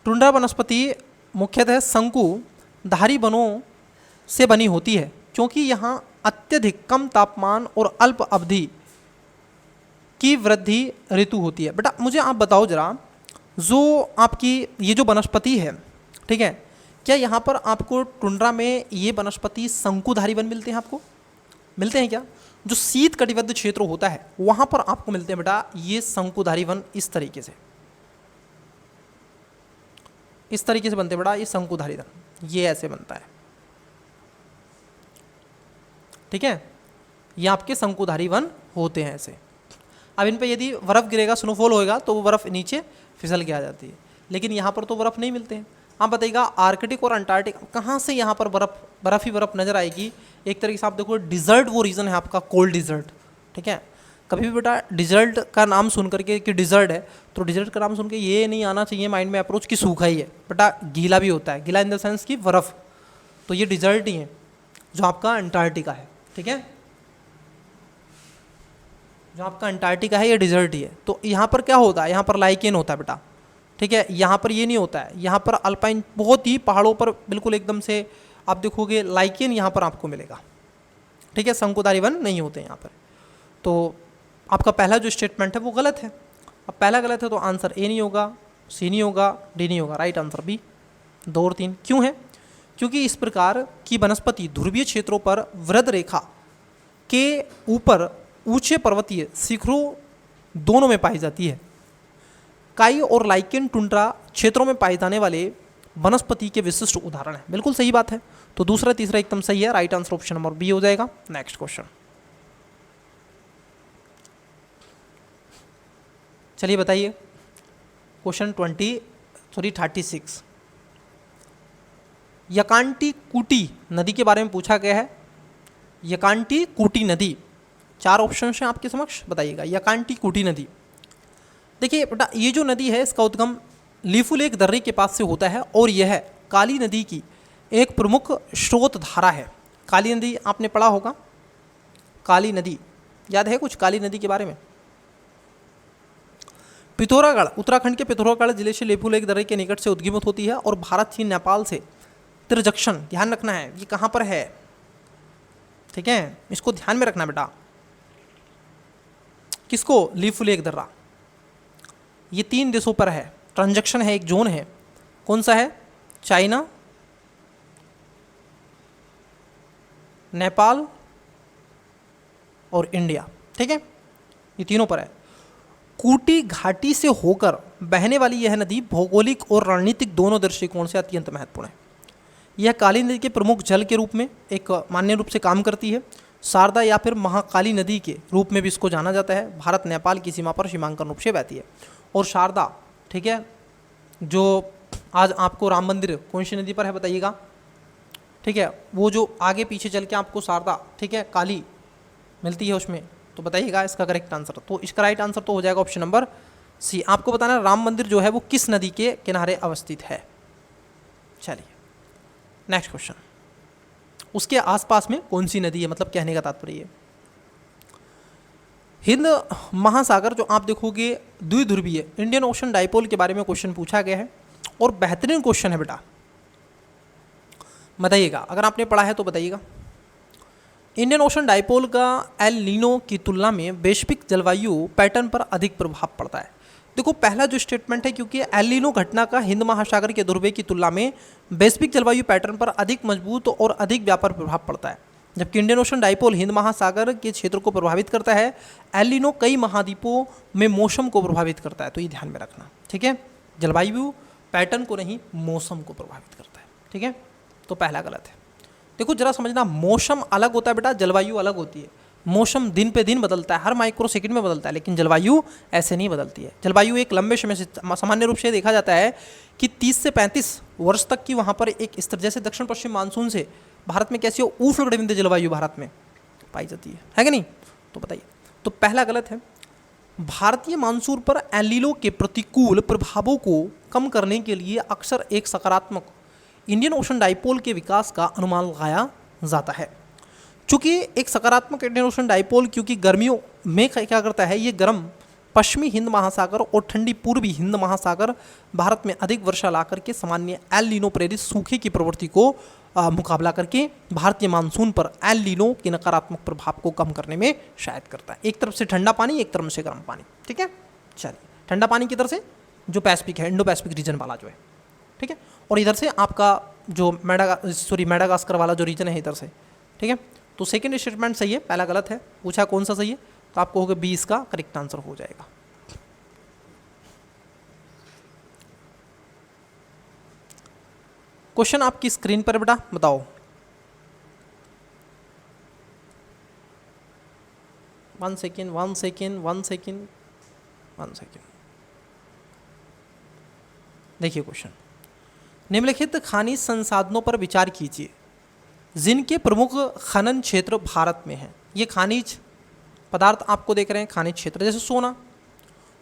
टुंड्रा वनस्पति मुख्यतः शंकुधारी वनों से बनी होती है, क्योंकि यहाँ अत्यधिक कम तापमान और अल्प अवधि की वृद्धि ऋतु होती है। बेटा मुझे आप बताओ जरा, जो आपकी ये जो वनस्पति है, ठीक है, क्या यहाँ पर आपको टुंड्रा में ये वनस्पति शंकुधारी वन मिलते हैं, आपको मिलते हैं क्या? जो शीत कटिबद्ध क्षेत्र होता है वहाँ पर आपको मिलते हैं बेटा ये शंकुधारी वन, इस तरीके से, इस तरीके से बनते हैं बेटा ये शंकुधारी वन, ये ऐसे बनता है, ठीक है। ये आपके शंकुधारी वन होते हैं ऐसे। अब इन पे यदि बर्फ़ गिरेगा, स्नोफॉल होएगा, तो वो बर्फ़ नीचे फिसल के आ जाती है, लेकिन यहाँ पर तो बर्फ़ नहीं मिलते हैं। आप बताइएगा आर्कटिक और अंटार्कटिक कहाँ से यहाँ पर बर्फ़ ही बर्फ़ नज़र आएगी? एक तरीके से आप देखो डिज़र्ट वो रीज़न है आपका, कोल्ड डिज़र्ट, ठीक है। कभी भी बेटा डिज़र्ट का नाम सुन करके कि डिज़र्ट है, तो डिज़र्ट का नाम सुन के ये नहीं आना चाहिए माइंड में अप्रोच कि सूखा ही है, बेटा गीला भी होता है, गीला इन द सेंस की बर्फ़, तो ये डिज़र्ट ही है जो आपका अंटार्कटिका है, ठीक है। जो आपका अंटार्कटिका है ये डिज़र्ट ही है। तो यहाँ पर क्या होता है, यहाँ पर लाइकेन होता है बेटा, ठीक है। यहाँ पर ये नहीं होता है, यहाँ पर अल्पाइन बहुत ही पहाड़ों पर बिल्कुल एकदम से आप देखोगे लाइकेन यहाँ पर आपको मिलेगा, ठीक है। शंकुधारी वन नहीं होते यहाँ पर। तो आपका पहला जो स्टेटमेंट है वो गलत है। अब पहला गलत है तो आंसर ए नहीं होगा, सी नहीं होगा, डी नहीं होगा, राइट आंसर बी 2 और 3। क्यों है? क्योंकि इस प्रकार की वनस्पति ध्रुवीय क्षेत्रों पर वृद्ध रेखा के ऊपर ऊंचे पर्वतीय शिखरों दोनों में पाई जाती है। काई और लाइकेन टुंड्रा क्षेत्रों में पाए जाने वाले वनस्पति के विशिष्ट उदाहरण है। बिल्कुल सही बात है। तो दूसरा तीसरा एकदम सही है, right answer option number B हो जाएगा। नेक्स्ट क्वेश्चन, चलिए बताइए क्वेश्चन 36 यकांटीकुटी नदी के बारे में पूछा गया है। यकांटीकुटी नदी, 4 ऑप्शन हैं आपके समक्ष, बताइएगा। यकांटीकुटी नदी, देखिए बेटा ये जो नदी है इसका उद्गम लीफू लेक दर्रे के पास से होता है और यह काली नदी की एक प्रमुख स्रोत धारा है। काली नदी आपने पढ़ा होगा, काली नदी याद है कुछ काली नदी के बारे में? पिथौरागढ़, उत्तराखंड के पिथौरागढ़ जिले से लीफू लेक दर्रे के निकट से उद्गमित होती है और भारत चीन नेपाल से त्रिजक्शन, ध्यान रखना है ये कहाँ पर है, ठीक है, इसको ध्यान में रखना बेटा। किसको? लीफू लेक दर्रा, ये 3 देशों पर है, ट्रांजैक्शन है, एक जोन है, कौन सा है? चाइना, नेपाल और इंडिया, ठीक है, ये तीनों पर है। कूटी घाटी से होकर बहने वाली यह नदी भौगोलिक और रणनीतिक दोनों दृष्टिकोण से अत्यंत महत्वपूर्ण है। यह काली नदी के प्रमुख जल के रूप में एक मान्य रूप से काम करती है। शारदा या फिर महाकाली नदी के रूप में भी इसको जाना जाता है। भारत नेपाल की सीमा पर सीमांकन रूप से बहती है। और शारदा, ठीक है, जो आज आपको राम मंदिर कौन सी नदी पर है बताइएगा, ठीक है, वो जो आगे पीछे चल के आपको शारदा, ठीक है, काली मिलती है उसमें, तो बताइएगा इसका करेक्ट आंसर। तो इसका राइट आंसर तो हो जाएगा ऑप्शन नंबर सी। आपको बताना है राम मंदिर जो है वो किस नदी के किनारे अवस्थित है। चलिए नेक्स्ट क्वेश्चन, उसके आसपास में कौन सी नदी है, मतलब कहने का तात्पर्य है हिंद महासागर जो आप देखोगे द्विध्रुवीय इंडियन ओशन डाइपोल के बारे में क्वेश्चन पूछा गया है और बेहतरीन क्वेश्चन है बेटा। बताइएगा अगर आपने पढ़ा है तो बताइएगा। इंडियन ओशन डाइपोल का एल नीनो की तुलना में वैश्विक जलवायु पैटर्न पर अधिक प्रभाव पड़ता है। देखो पहला जो स्टेटमेंट है, क्योंकि एल नीनो घटना का हिंद महासागर के ध्रुव की तुलना में वैश्विक जलवायु पैटर्न पर अधिक मजबूत और अधिक व्यापक प्रभाव पड़ता है, जबकि इंडियन ओशन डाइपोल हिंद महासागर के क्षेत्र को प्रभावित करता है। एल नीनो कई महाद्वीपों में मौसम को प्रभावित करता है, तो ये ध्यान में रखना, ठीक है, जलवायु पैटर्न को नहीं मौसम को प्रभावित करता है, ठीक है, तो पहला गलत है। देखो जरा समझना, मौसम अलग होता है बेटा, जलवायु अलग होती है। मौसम दिन पे दिन बदलता है, हर माइक्रो सेकंड में बदलता है, लेकिन जलवायु ऐसे नहीं बदलती है। जलवायु एक लंबे समय से सामान्य रूप से देखा जाता है कि 30 से 35 वर्ष तक की वहाँ पर एक स्तर, जैसे दक्षिण पश्चिम मानसून से भारत में कैसी हो उष्णकटिबंधीय जलवायु भारत में पाई जाती है कि नहीं, तो बताइए। तो पहला गलत है। भारतीय मानसून पर एल नीनो के प्रतिकूल प्रभावों को कम करने के लिए अक्सर एक सकारात्मक इंडियन ओशन डाइपोल के विकास का अनुमान लगाया जाता है। चूंकि एक सकारात्मक इंडियन ओशन डाइपोल क्योंकि गर्मियों में क्या करता है, ये गर्म पश्चिमी हिंद महासागर और ठंडी पूर्वी हिंद महासागर भारत में अधिक वर्षा ला करके सामान्य एल नीनो प्रेरित सूखे की प्रवृत्ति को मुकाबला करके भारतीय मानसून पर एल नीनो के नकारात्मक प्रभाव को कम करने में सहायता करता है। एक तरफ से ठंडा पानी, एक तरफ से गर्म पानी, ठीक है। चलिए, ठंडा पानी की तरफ से जो पैसिफिक है, इंडो पैसिफिक रीजन वाला जो है, ठीक है, और इधर से आपका जो मेडागास्कर वाला जो रीजन है इधर से, ठीक है। तो सेकंड स्टेटमेंट सही है, पहला गलत है। पूछा कौन सा सही है, तो आपको होगा 20 का करेक्ट आंसर हो जाएगा। क्वेश्चन आपकी स्क्रीन पर बेटा, बताओ। One second. देखिए क्वेश्चन, निम्नलिखित खनिज संसाधनों पर विचार कीजिए जिनके प्रमुख खनन क्षेत्र भारत में हैं। ये खनिज पदार्थ आपको देख रहे हैं, खनिज क्षेत्र, जैसे सोना,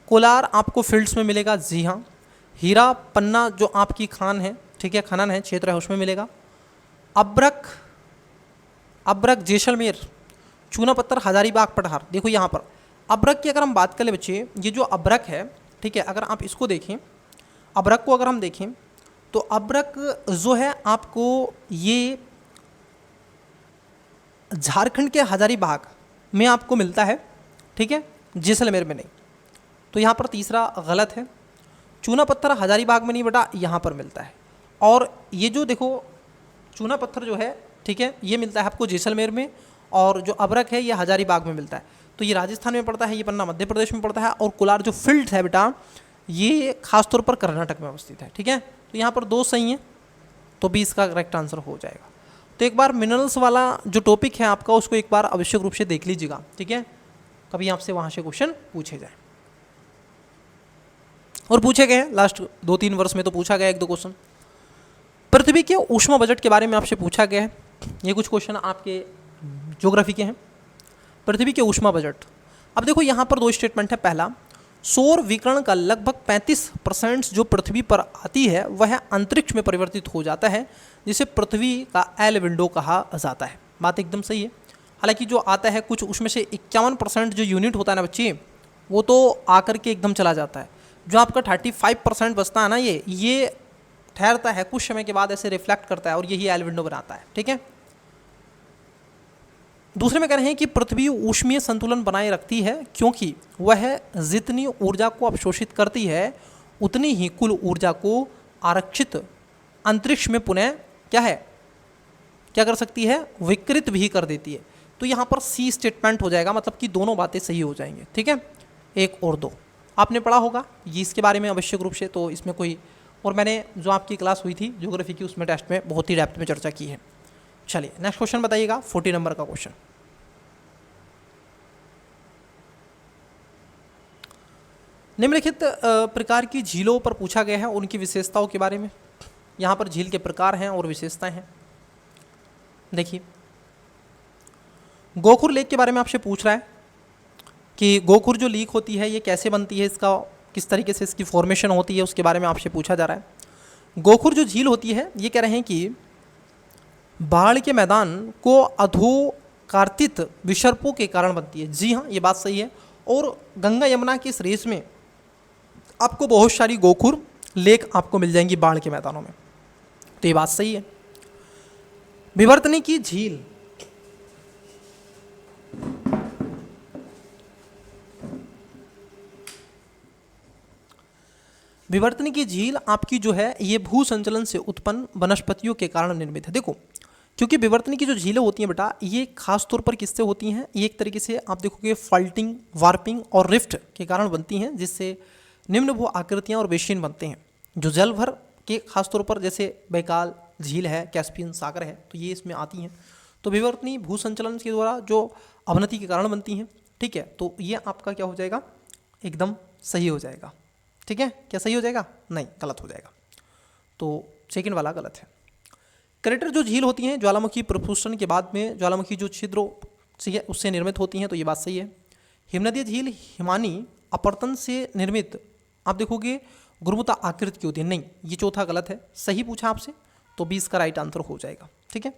कोलार आपको फील्ड्स में मिलेगा, जी हाँ। हीरा पन्ना जो आपकी खान है, ठीक है, खनन है, क्षेत्र है, उसमें मिलेगा। अब्रक जैसलमेर, चूना पत्थर हजारीबाग पठार। देखो यहाँ पर अब्रक की अगर हम बात करें बच्चे, ये जो अब्रक है, ठीक है, अगर आप इसको देखें, अब्रक को अगर हम देखें तो अब्रक जो है आपको ये झारखंड के हजारीबाग में आपको मिलता है, ठीक है, जैसलमेर में नहीं। तो यहाँ पर तीसरा गलत है। चूना पत्थर हजारीबाग में नहीं बेटा, यहाँ पर मिलता है। और ये जो देखो चूना पत्थर जो है, ठीक है, ये मिलता है आपको जैसलमेर में, और जो अब्रक है ये हजारीबाग में मिलता है। तो ये राजस्थान में पड़ता है, ये पन्ना मध्य प्रदेश में पड़ता है, और कोलार जो फील्ड है बेटा ये खासतौर पर कर्नाटक में अवस्थित है, ठीक है। तो यहाँ पर 2 सही हैं, तो 20 का करेक्ट आंसर हो जाएगा। तो एक बार मिनरल्स वाला जो टॉपिक है आपका उसको एक बार आवश्यक रूप से देख लीजिएगा, ठीक है, कभी आपसे वहाँ से क्वेश्चन पूछे जाए। और पूछे गए लास्ट 2-3 वर्ष में तो पूछा गया 1-2 क्वेश्चन। पृथ्वी के ऊष्मा बजट के बारे में आपसे पूछा गया है। ये कुछ क्वेश्चन आपके ज्योग्राफी के हैं। पृथ्वी के ऊष्मा बजट, अब देखो यहाँ पर 2 स्टेटमेंट है। पहला, सौर विकिरण का लगभग 35% जो पृथ्वी पर आती है वह अंतरिक्ष में परिवर्तित हो जाता है, जिसे पृथ्वी का एल विंडो कहा जाता है। बात एकदम सही है। हालांकि जो आता है कुछ उसमें से 51% जो यूनिट होता है ना बच्चे, वो तो आकर के एकदम चला जाता है। जो आपका 35% बचता है ना, ये ठहरता है, कुछ समय के बाद ऐसे रिफ्लेक्ट करता है और यही एल विंडो बनाता है, ठीक है। दूसरे में कह रहे हैं कि पृथ्वी ऊष्मीय संतुलन बनाए रखती है क्योंकि वह जितनी ऊर्जा को अवशोषित करती है उतनी ही कुल ऊर्जा को आरक्षित अंतरिक्ष में पुनः क्या कर सकती है, विकृत भी कर देती है। तो यहाँ पर सी स्टेटमेंट हो जाएगा, मतलब कि दोनों बातें सही हो जाएंगे, ठीक है, 1 और 2। आपने पढ़ा होगा ये इसके बारे में आवश्यक रूप से, तो इसमें कोई, और मैंने जो आपकी क्लास हुई थी ज्योग्राफी की उसमें टेस्ट में बहुत ही डेप्थ में चर्चा की है। चलिए नेक्स्ट क्वेश्चन बताइएगा, 40 नंबर का क्वेश्चन। निम्नलिखित प्रकार की झीलों पर पूछा गया है, उनकी विशेषताओं के बारे में। यहाँ पर झील के प्रकार हैं और विशेषताएं हैं। देखिए गोखुर लेक के बारे में आपसे पूछ रहा है कि गोखुर जो लीक होती है ये कैसे बनती है, इसका किस तरीके से इसकी फॉर्मेशन होती है, उसके बारे में आपसे पूछा जा रहा है। गोखुर जो झील होती है ये कह रहे हैं कि बाढ़ के मैदान को अधोकार्तित विसर्पों के कारण बनती है। जी हाँ, ये बात सही है। और गंगा यमुना के इस रेस में आपको बहुत सारी गोखुर लेक आपको मिल जाएंगी बाढ़ के मैदानों में, तो ये बात सही है। विवर्तनी की झील, विवर्तनी की झील आपकी जो है ये भू संचलन से उत्पन्न वनस्पतियों के कारण निर्मित है। देखो क्योंकि विवर्तनी की जो झीलें होती हैं बेटा, ये खास तौर पर किससे होती हैं, ये एक तरीके से आप देखोगे फॉल्टिंग, वार्पिंग और रिफ्ट के कारण बनती हैं, जिससे निम्न भू आकृतियाँ और बेसिन बनते हैं जो जल भर के खास तौर पर, जैसे बैकाल झील है, कैस्पियन सागर है, तो ये इसमें आती हैं। तो विवर्तनी भू संचलन के द्वारा जो अवनति के कारण बनती हैं। ठीक है, तो ये आपका क्या हो जाएगा, एकदम सही हो जाएगा। ठीक है, क्या सही हो जाएगा, नहीं गलत हो जाएगा, तो सेकंड वाला गलत है। क्रेटर जो झील होती हैं ज्वालामुखी प्रफुस्टन के बाद में ज्वालामुखी जो छिद्रों से उससे निर्मित होती हैं, तो ये बात सही है। हिमनदीय झील हिमानी अपरतन से निर्मित आप देखोगे गुरुमुता आकृति की होती है, नहीं ये चौथा गलत है। सही पूछा आपसे, तो 20 का राइट आंसर हो जाएगा। ठीक है,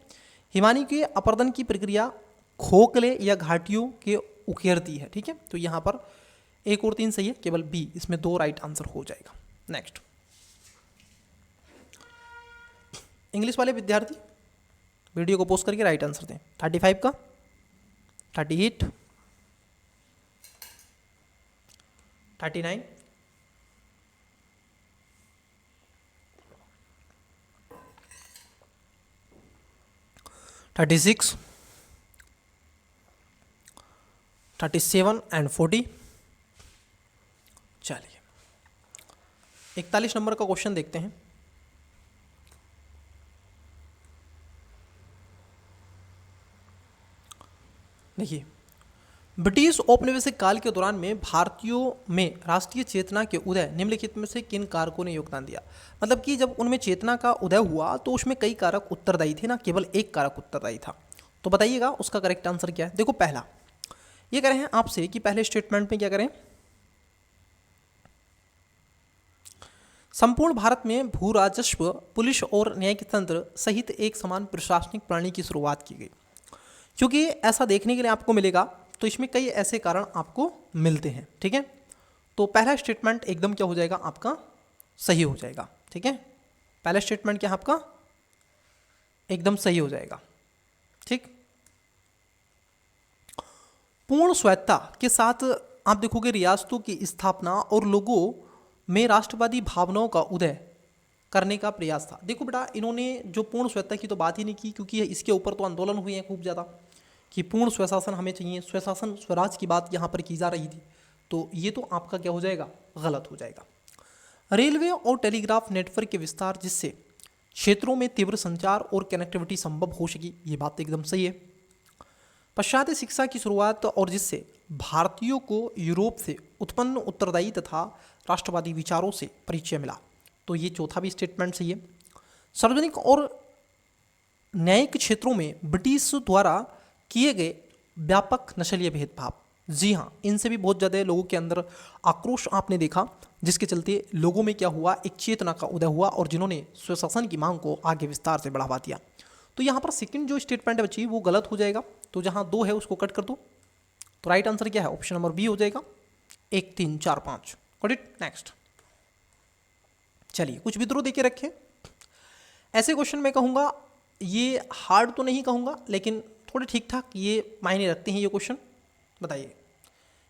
हिमानी के अपरदन की प्रक्रिया खोखले या घाटियों के उकेरती है। ठीक है, तो यहाँ पर 1 और 3 सही है, केवल बी, इसमें 2 राइट आंसर हो जाएगा। नेक्स्ट, इंग्लिश वाले विद्यार्थी वीडियो को पोस्ट करके राइट आंसर दें। 35 का, 38, 39, 36, 37 एंड 40। चलिए 41 नंबर का क्वेश्चन देखते हैं। देखिए, ब्रिटिश औपनिवेशिक काल के दौरान में भारतीयों में राष्ट्रीय चेतना के उदय निम्नलिखित में से किन कारकों ने योगदान दिया। मतलब कि जब उनमें चेतना का उदय हुआ तो उसमें कई कारक उत्तरदायी थे ना, केवल एक कारक उत्तरदायी था। तो बताइएगा उसका करेक्ट आंसर क्या है। देखो पहला ये कह रहे हैं आपसे कि पहले स्टेटमेंट में क्या करें, संपूर्ण भारत में भू राजस्व, पुलिस और न्यायिक तंत्र सहित एक समान प्रशासनिक प्रणाली की शुरुआत की गई। क्योंकि ऐसा देखने के लिए आपको मिलेगा, तो इसमें कई ऐसे कारण आपको मिलते हैं। ठीक है, तो पहला स्टेटमेंट एकदम क्या हो जाएगा आपका, सही हो जाएगा। ठीक है, पहला स्टेटमेंट क्या है आपका, एकदम सही हो जाएगा। ठीक, पूर्ण स्वायत्तता के साथ आप देखोगे रियासतों की स्थापना और लोगों में राष्ट्रवादी भावनाओं का उदय करने का प्रयास था। देखो बेटा, इन्होंने जो पूर्ण स्वायत्तता की तो बात ही नहीं की, क्योंकि इसके ऊपर तो आंदोलन हुए हैं खूब ज़्यादा कि पूर्ण स्वशासन हमें चाहिए, स्वशासन स्वराज की बात यहाँ पर की जा रही थी। तो ये तो आपका क्या हो जाएगा, गलत हो जाएगा। रेलवे और टेलीग्राफ नेटवर्क के विस्तार, जिससे क्षेत्रों में तीव्र संचार और कनेक्टिविटी संभव हो सकी, ये बात एकदम सही है। पाश्चात्य शिक्षा की शुरुआत, और जिससे भारतीयों को यूरोप से उत्पन्न उत्तरदायी तथा राष्ट्रवादी विचारों से परिचय मिला, तो ये चौथा भी स्टेटमेंट सही है। सार्वजनिक और न्यायिक क्षेत्रों में ब्रिटिश द्वारा किए गए व्यापक नस्लीय भेदभाव, जी हाँ, इनसे भी बहुत ज़्यादा लोगों के अंदर आक्रोश आपने देखा, जिसके चलते लोगों में क्या हुआ, एक चेतना का उदय हुआ और जिन्होंने स्वशासन की मांग को आगे विस्तार से बढ़ावा दिया। तो यहाँ पर सेकंड जो स्टेटमेंट है बच्ची वो गलत हो जाएगा, तो जहाँ 2 है उसको कट कर दो। तो राइट आंसर क्या है, ऑप्शन नंबर बी हो जाएगा। 1, 3, 4, 5 गॉट इट। नेक्स्ट, चलिए कुछ विद्रोह देके रखें। ऐसे क्वेश्चन मैं कहूँगा, ये हार्ड तो नहीं कहूँगा, लेकिन थोड़े ठीक ठाक ये मायने रखते हैं ये क्वेश्चन। बताइए,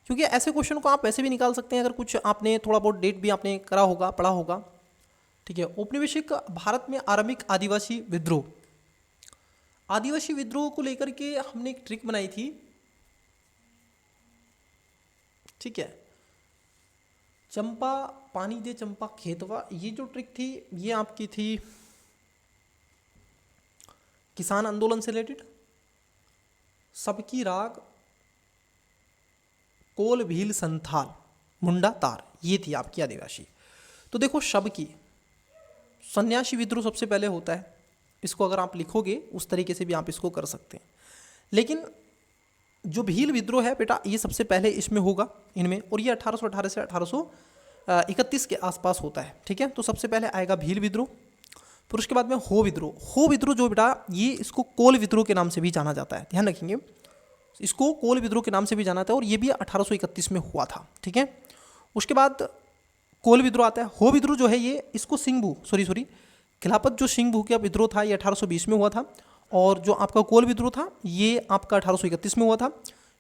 क्योंकि ऐसे क्वेश्चन को आप वैसे भी निकाल सकते हैं अगर कुछ आपने थोड़ा बहुत डेट भी आपने करा होगा, पढ़ा होगा। ठीक है, औपनिवेशिक भारत में आरंभिक आदिवासी विद्रोह, आदिवासी विद्रोह को लेकर के हमने एक ट्रिक बनाई थी। ठीक है, चंपा पानी दे चंपा खेतवा, ये जो ट्रिक थी ये आपकी थी किसान आंदोलन से रिलेटेड। सबकी राग, कोल भील संथाल, मुंडा तार, ये थी आपकी आदिवासी। तो देखो शब की सन्यासी विद्रोह सबसे पहले होता है, इसको अगर आप लिखोगे उस तरीके से भी आप इसको कर सकते हैं। लेकिन जो भील विद्रोह है बेटा ये सबसे पहले इसमें होगा इनमें, और ये 1818 से 1831 के आसपास होता है, ठीक है। तो सबसे पहले आएगा भील विद्रोह, फिर उसके बाद में हो विद्रोह। हो विद्रोह जो बेटा ये इसको कोल विद्रोह के नाम से भी जाना जाता है, ध्यान रखेंगे, इसको कोल विद्रोह के नाम से भी जाना जाता है, और ये भी 1831 में हुआ था, ठीक है। उसके बाद कोल विद्रोह आता है। हो विद्रोह जो है ये इसको सिंघभू खिलाफत जो सिंघभू का विद्रोह था ये 1820 में हुआ था, और जो आपका कोल विद्रोह था ये आपका 1831 में हुआ था।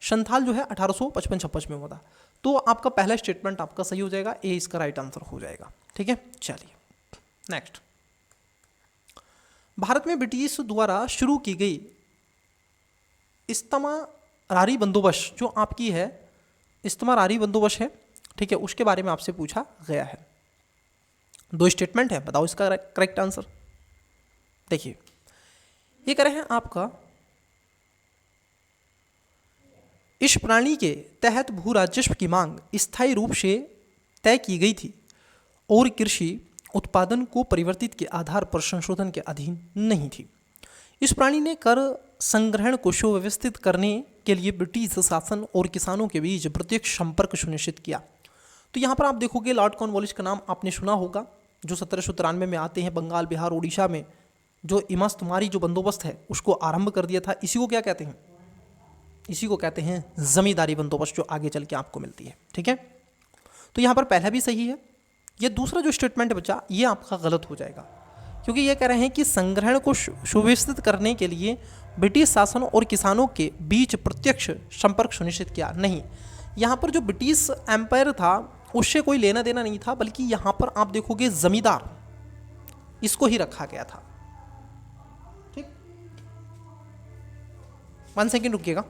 संथाल जो है 1855-56 में हुआ था। तो आपका पहला स्टेटमेंट आपका सही हो जाएगा, ए इसका राइट आंसर हो जाएगा, ठीक है। चलिए नेक्स्ट, भारत में ब्रिटिश द्वारा शुरू की गई इस्तमारारी बंदोबस्त जो आपकी है, इस्तमारारी बंदोबस्त है, ठीक है, उसके बारे में आपसे पूछा गया है। 2 स्टेटमेंट है, बताओ इसका करेक्ट आंसर। देखिए ये कह रहे हैं आपका, इस प्रणाली के तहत भू राजस्व की मांग स्थायी रूप से तय की गई थी और कृषि उत्पादन को परिवर्तित के आधार पर संशोधन के अधीन नहीं थी। इस प्रणाली ने कर संग्रहण को सुव्यवस्थित करने के लिए ब्रिटिश शासन और किसानों के बीच प्रत्यक्ष संपर्क सुनिश्चित किया। तो यहाँ पर आप देखोगे लॉर्ड कॉर्नवालिस का नाम आपने सुना होगा, जो 1793 में आते हैं बंगाल, बिहार, उड़ीसा में जो इमास्तुमारी जो बंदोबस्त है उसको आरंभ कर दिया था। इसी को क्या कहते हैं, इसी को कहते हैं जमींदारी बंदोबस्त, जो आगे चल के आपको मिलती है, ठीक है। तो यहाँ पर पहला भी सही है। ये दूसरा जो स्टेटमेंट बचा ये आपका गलत हो जाएगा, क्योंकि ये कह रहे हैं कि संग्रहण को सुव्यवस्थित करने के लिए ब्रिटिश शासन और किसानों के बीच प्रत्यक्ष संपर्क सुनिश्चित किया। नहीं, यहाँ पर जो ब्रिटिश एम्पायर था उससे कोई लेना देना नहीं था, बल्कि यहाँ पर आप देखोगे जमींदार इसको ही रखा गया था, ठीक। 1 सेकेंड रुकिएगा।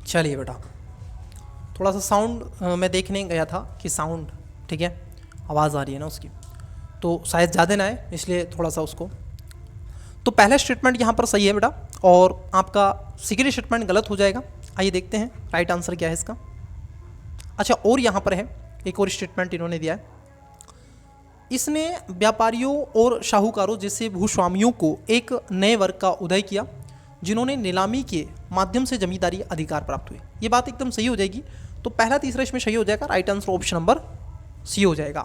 चलिए बेटा, थोड़ा सा साउंड मैं देखने गया था कि साउंड ठीक है, आवाज़ आ रही है ना उसकी, तो शायद ज़्यादा ना आए, इसलिए थोड़ा सा उसको। तो पहला स्टेटमेंट यहाँ पर सही है बेटा, और आपका सेकेंड स्टेटमेंट गलत हो जाएगा। आइए देखते हैं राइट आंसर क्या है इसका। अच्छा, और यहाँ पर है एक और स्टेटमेंट इन्होंने दिया है, इसने व्यापारियों और शाहूकारों जैसे भूस्वामियों को एक नए वर्ग का उदय किया जिन्होंने नीलामी के माध्यम से जमींदारी अधिकार प्राप्त हुए। ये बात एकदम सही हो जाएगी। तो पहला तीसरा इसमें सही हो जाएगा, right answer option number C हो जाएगा।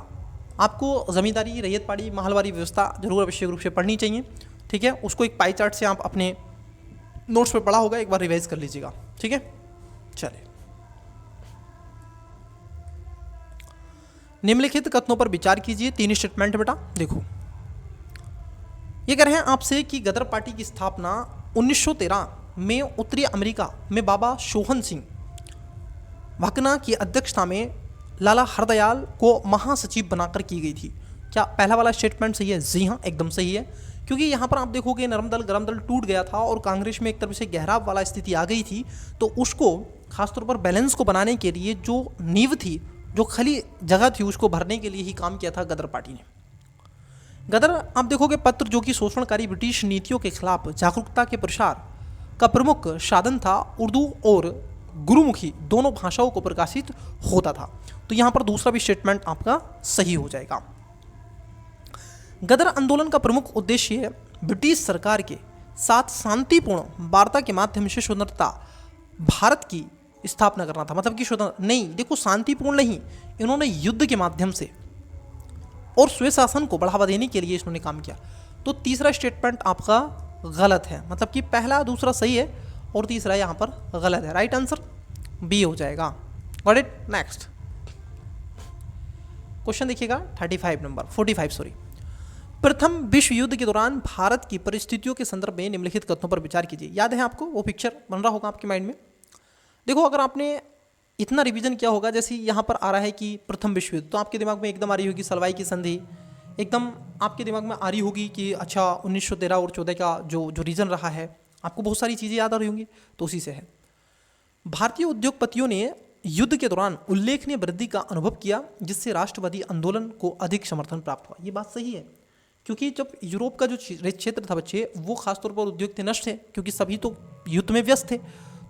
आपको जमींदारी, रैयत पाड़ी, महलवारी व्यवस्था जरूर आवश्यक रूप से पढ़नी चाहिए, ठीक है। उसको एक पाई चार्ट से आप अपने नोट्स पे पढ़ा होगा, एक बार रिवाइज कर लीजिएगा, ठीक है। चलिए, निम्नलिखित कथनों पर विचार कीजिए। 3 स्टेटमेंट बेटा देखो, ये कह रहे हैं आपसे कि गदर पार्टी की स्थापना 1913 में उत्तरी अमेरिका में बाबा सोहन सिंह भकना की अध्यक्षता में लाला हरदयाल को महासचिव बनाकर की गई थी। क्या पहला वाला स्टेटमेंट सही है? जी हाँ, एकदम सही है, क्योंकि यहाँ पर आप देखोगे नरम दल गरम दल टूट गया था और कांग्रेस में एक तरह से गहराव वाला स्थिति आ गई थी। तो उसको खासतौर पर बैलेंस को बनाने के लिए जो नींव थी, जो खाली जगह थी, उसको भरने के लिए ही काम किया था गदर पार्टी ने। गदर आप देखोगे पत्र जो कि शोषणकारी ब्रिटिश नीतियों के खिलाफ जागरूकता के प्रसार का प्रमुख साधन था, उर्दू और गुरुमुखी दोनों भाषाओं को प्रकाशित होता था। तो यहाँ पर दूसरा भी स्टेटमेंट आपका सही हो जाएगा। गदर आंदोलन का प्रमुख उद्देश्य ब्रिटिश सरकार के साथ शांतिपूर्ण वार्ता के माध्यम से स्वतंत्रता भारत की स्थापना करना था। मतलब कि स्वतंत्र नहीं, देखो शांतिपूर्ण नहीं, इन्होंने युद्ध के माध्यम से और स्वशासन को बढ़ावा देने के लिए इन्होंने काम किया। तो तीसरा स्टेटमेंट आपका गलत है, मतलब कि पहला दूसरा सही है और तीसरा यहाँ पर गलत है। राइट आंसर बी हो जाएगा। Got it? नेक्स्ट क्वेश्चन देखिएगा 45 सॉरी। प्रथम विश्व युद्ध के दौरान भारत की परिस्थितियों के संदर्भ में निम्नलिखित कथनों पर विचार कीजिए। याद है आपको वो पिक्चर बन रहा होगा आपके माइंड में। देखो, अगर आपने इतना रिवीजन क्या होगा, जैसे यहाँ पर आ रहा है कि प्रथम विश्व युद्ध, तो आपके दिमाग में एकदम आ रही होगी सलवाई की संधि, एकदम आपके दिमाग में आ रही होगी कि अच्छा 1913 और 14 का जो जो रीजन रहा है, आपको बहुत सारी चीज़ें याद आ रही होंगी, तो उसी से है। भारतीय उद्योगपतियों ने युद्ध के दौरान उल्लेखनीय वृद्धि का अनुभव किया, जिससे राष्ट्रवादी आंदोलन को अधिक समर्थन प्राप्त हुआ। ये बात सही है, क्योंकि जब यूरोप का जो क्षेत्र था बच्चे, वो खासतौर पर उद्योग थे, नष्ट थे, क्योंकि सभी तो युद्ध में व्यस्त थे,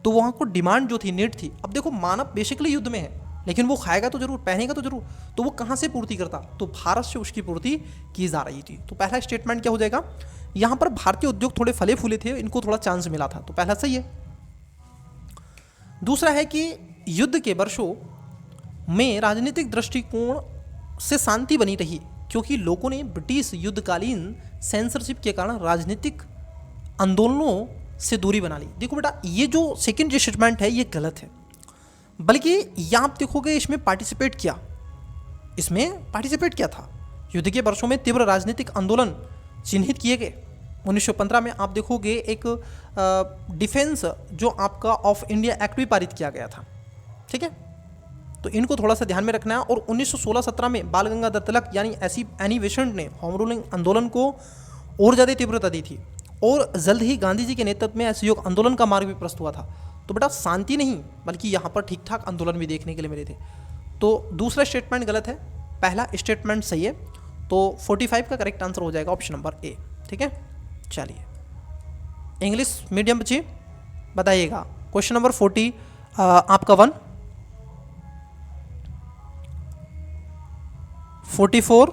तो वहाँ को डिमांड जो थी, नीड थी। अब देखो मानव बेसिकली युद्ध में है, लेकिन वो खाएगा तो जरूर, पहनेगा तो जरूर, तो वो कहाँ से पूर्ति करता, तो भारत से उसकी पूर्ति की जा रही थी। तो पहला स्टेटमेंट क्या हो जाएगा, यहाँ पर भारतीय उद्योग थोड़े फले फूले थे, इनको थोड़ा चांस मिला था, तो पहला सही है। दूसरा है कि युद्ध के वर्षों में राजनीतिक दृष्टिकोण से शांति बनी रही, क्योंकि लोगों ने ब्रिटिश युद्धकालीन सेंसरशिप के कारण राजनीतिक आंदोलनों से दूरी बना ली। देखो बेटा, ये जो सेकंड स्टेटमेंट है ये गलत है, बल्कि यहाँ आप देखोगे इसमें पार्टिसिपेट किया, इसमें पार्टिसिपेट किया था। युद्ध के वर्षों में तीव्र राजनीतिक आंदोलन चिन्हित किए गए। 1915 में आप देखोगे एक डिफेंस जो आपका ऑफ इंडिया एक्ट भी पारित किया गया था, ठीक है, तो इनको थोड़ा सा ध्यान में रखना है। और 1916-17 में बाल गंगाधर तिलक यानी ऐसी एनी बेसेंट ने होम रूलिंग आंदोलन को और ज़्यादा तीव्रता दी थी, और जल्द ही गांधी जी के नेतृत्व में असहयोग आंदोलन का मार्ग भी प्रस्तुत हुआ था। तो बेटा शांति नहीं, बल्कि यहाँ पर ठीक ठाक आंदोलन भी देखने के लिए मिले थे। तो दूसरा स्टेटमेंट गलत है, पहला स्टेटमेंट सही है। तो 45 का करेक्ट आंसर हो जाएगा ऑप्शन नंबर ए, ठीक है। चलिए, इंग्लिश मीडियम बच्चे बताइएगा, क्वेश्चन नंबर 40 आपका 1, 44,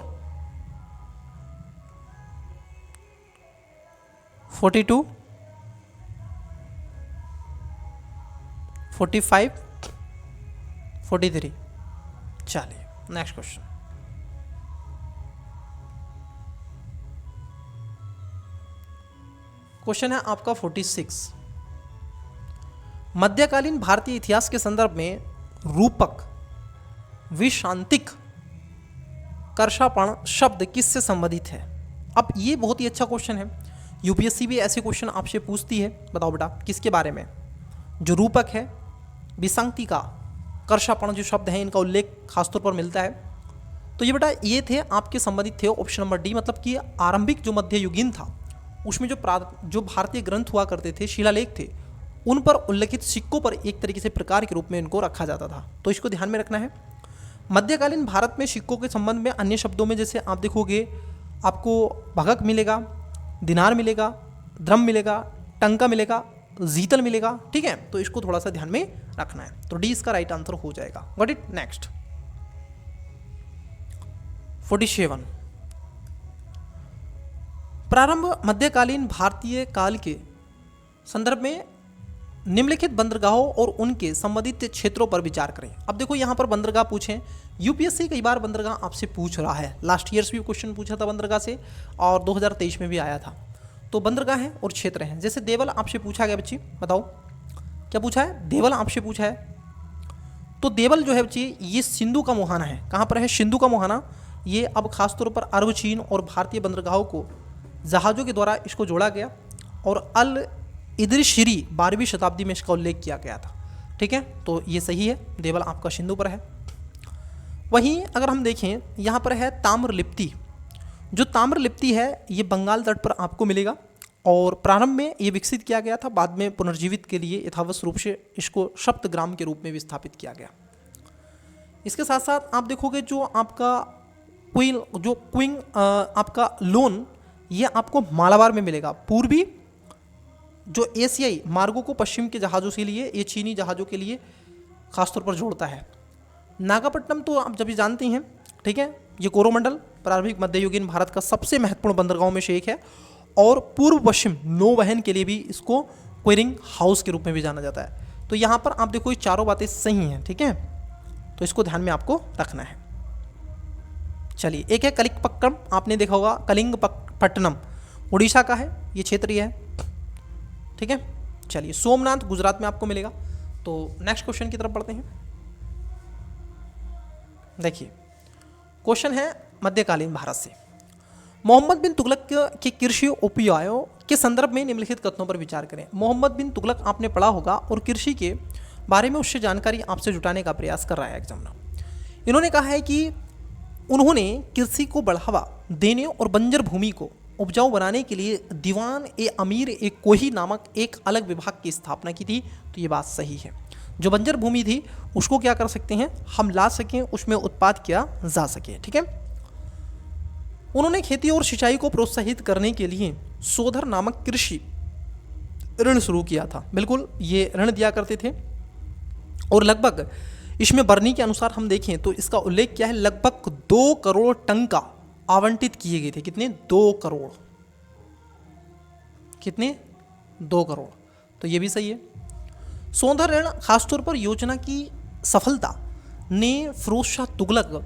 42, 45, 43। चलिए नेक्स्ट क्वेश्चन। क्वेश्चन है आपका 46। मध्यकालीन भारतीय इतिहास के संदर्भ में रूपक विशांतिक कर्षापण शब्द किससे संबंधित है? अब ये बहुत ही अच्छा क्वेश्चन है, यूपीएससी भी ऐसे क्वेश्चन आपसे पूछती है। बताओ बेटा किसके बारे में? जो रूपक है, विसंगति का, कर्षापण जो शब्द हैं, इनका उल्लेख खासतौर पर मिलता है। तो ये बेटा ये थे आपके संबंधित थे ऑप्शन नंबर डी, मतलब कि आरंभिक जो मध्ययुगीन था उसमें जो भारतीय ग्रंथ हुआ करते थे, शिलालेख थे, उन पर उल्लेखित सिक्कों पर एक तरीके से प्रकार के रूप में इनको रखा जाता था। तो इसको ध्यान में रखना है। मध्यकालीन भारत में सिक्कों के संबंध में अन्य शब्दों में जैसे आप देखोगे, आपको भगक मिलेगा, दिनार मिलेगा, द्रम मिलेगा, टंका मिलेगा, जीतल मिलेगा, ठीक है। तो इसको थोड़ा सा ध्यान में रखना है। तो डी इसका राइट आंसर हो जाएगा। Got it. नेक्स्ट 47। प्रारंभ मध्यकालीन भारतीय काल के संदर्भ में निम्नलिखित बंदरगाहों और उनके संबंधित क्षेत्रों पर विचार करें। अब देखो यहाँ पर बंदरगाह पूछें, यूपीएससी कई बार बंदरगाह आपसे पूछ रहा है। लास्ट ईयर्स भी क्वेश्चन पूछा था बंदरगाह से, और 2023 में भी आया था। तो बंदरगाह हैं और क्षेत्र हैं। जैसे देवल आपसे पूछा गया बच्ची, बताओ क्या पूछा है? देवल आपसे पूछा है। तो देवल जो है बच्ची ये सिंधु का मुहाना है। कहाँ पर है? सिंधु का मुहाना। ये अब खासतौर पर अरब, चीन और भारतीय बंदरगाहों को जहाज़ों के द्वारा इसको जोड़ा गया, और अल इद्रिशिरी 12वीं शताब्दी में इसका उल्लेख किया गया था, ठीक है। तो ये सही है, देवल आपका सिंधु पर है। वहीं अगर हम देखें, यहाँ पर है ताम्रलिप्ति। जो ताम्रलिप्ति है ये बंगाल तट पर आपको मिलेगा, और प्रारंभ में ये विकसित किया गया था, बाद में पुनर्जीवित के लिए यथावत रूप से इसको सप्तग्राम के रूप में भी स्थापित किया गया। इसके साथ साथ आप देखोगे जो आपका क्विंग आपका लोन, ये आपको मालाबार में मिलेगा। पूर्वी जो एशियाई मार्गों को पश्चिम के जहाज़ों के लिए, ये चीनी जहाज़ों के लिए खासतौर पर जोड़ता है। नागापट्टनम तो आप जब भी जानते हैं, ठीक है। ये कोरोमंडल प्रारंभिक मध्ययुगीन भारत का सबसे महत्वपूर्ण बंदरगाहों में से एक है, और पूर्व पश्चिम नौवहन के लिए भी इसको क्वेरिंग हाउस के रूप में भी जाना जाता है। तो यहाँ पर आप देखो ये चारों बातें सही हैं, ठीक है। तो इसको ध्यान में आपको रखना है। चलिए, एक है कलिंगपट्टनम, आपने देखा होगा कलिंगपट्टनम उड़ीसा का है, ये क्षेत्रीय है, ठीक है। चलिए, सोमनाथ गुजरात में आपको मिलेगा। तो नेक्स्ट क्वेश्चन की तरफ बढ़ते हैं। देखिए, क्वेश्चन है मध्यकालीन भारत से। मोहम्मद बिन तुगलक के कृषि उपायों के संदर्भ में निम्नलिखित कथनों पर विचार करें। मोहम्मद बिन तुगलक आपने पढ़ा होगा, और कृषि के बारे में उससे जानकारी आपसे जुटाने का प्रयास कर रहा है एग्जामिनर। इन्होंने कहा है कि उन्होंने कृषि को बढ़ावा देने और बंजर भूमि को उपजाऊ बनाने के लिए दीवान ए अमीर ए कोही नामक एक अलग विभाग की स्थापना की थी। तो ये बात सही है, जो बंजर भूमि थी उसको क्या कर सकते हैं हम ला सकें, उसमें उत्पाद किया जा सके। ठीक है। उन्होंने खेती और सिंचाई को प्रोत्साहित करने के लिए सोधर नामक कृषि ऋण शुरू किया था। बिल्कुल, ये ऋण दिया करते थे और लगभग इसमें बर्नी के अनुसार हम देखें तो इसका उल्लेख क्या है, लगभग 2 करोड़ टन का आवंटित किए गए थे। कितने? 2 करोड़। कितने? 2 करोड़। तो ये भी सही है। सोधर ऋण खासतौर पर योजना की सफलता ने फिरोज शाह तुगलक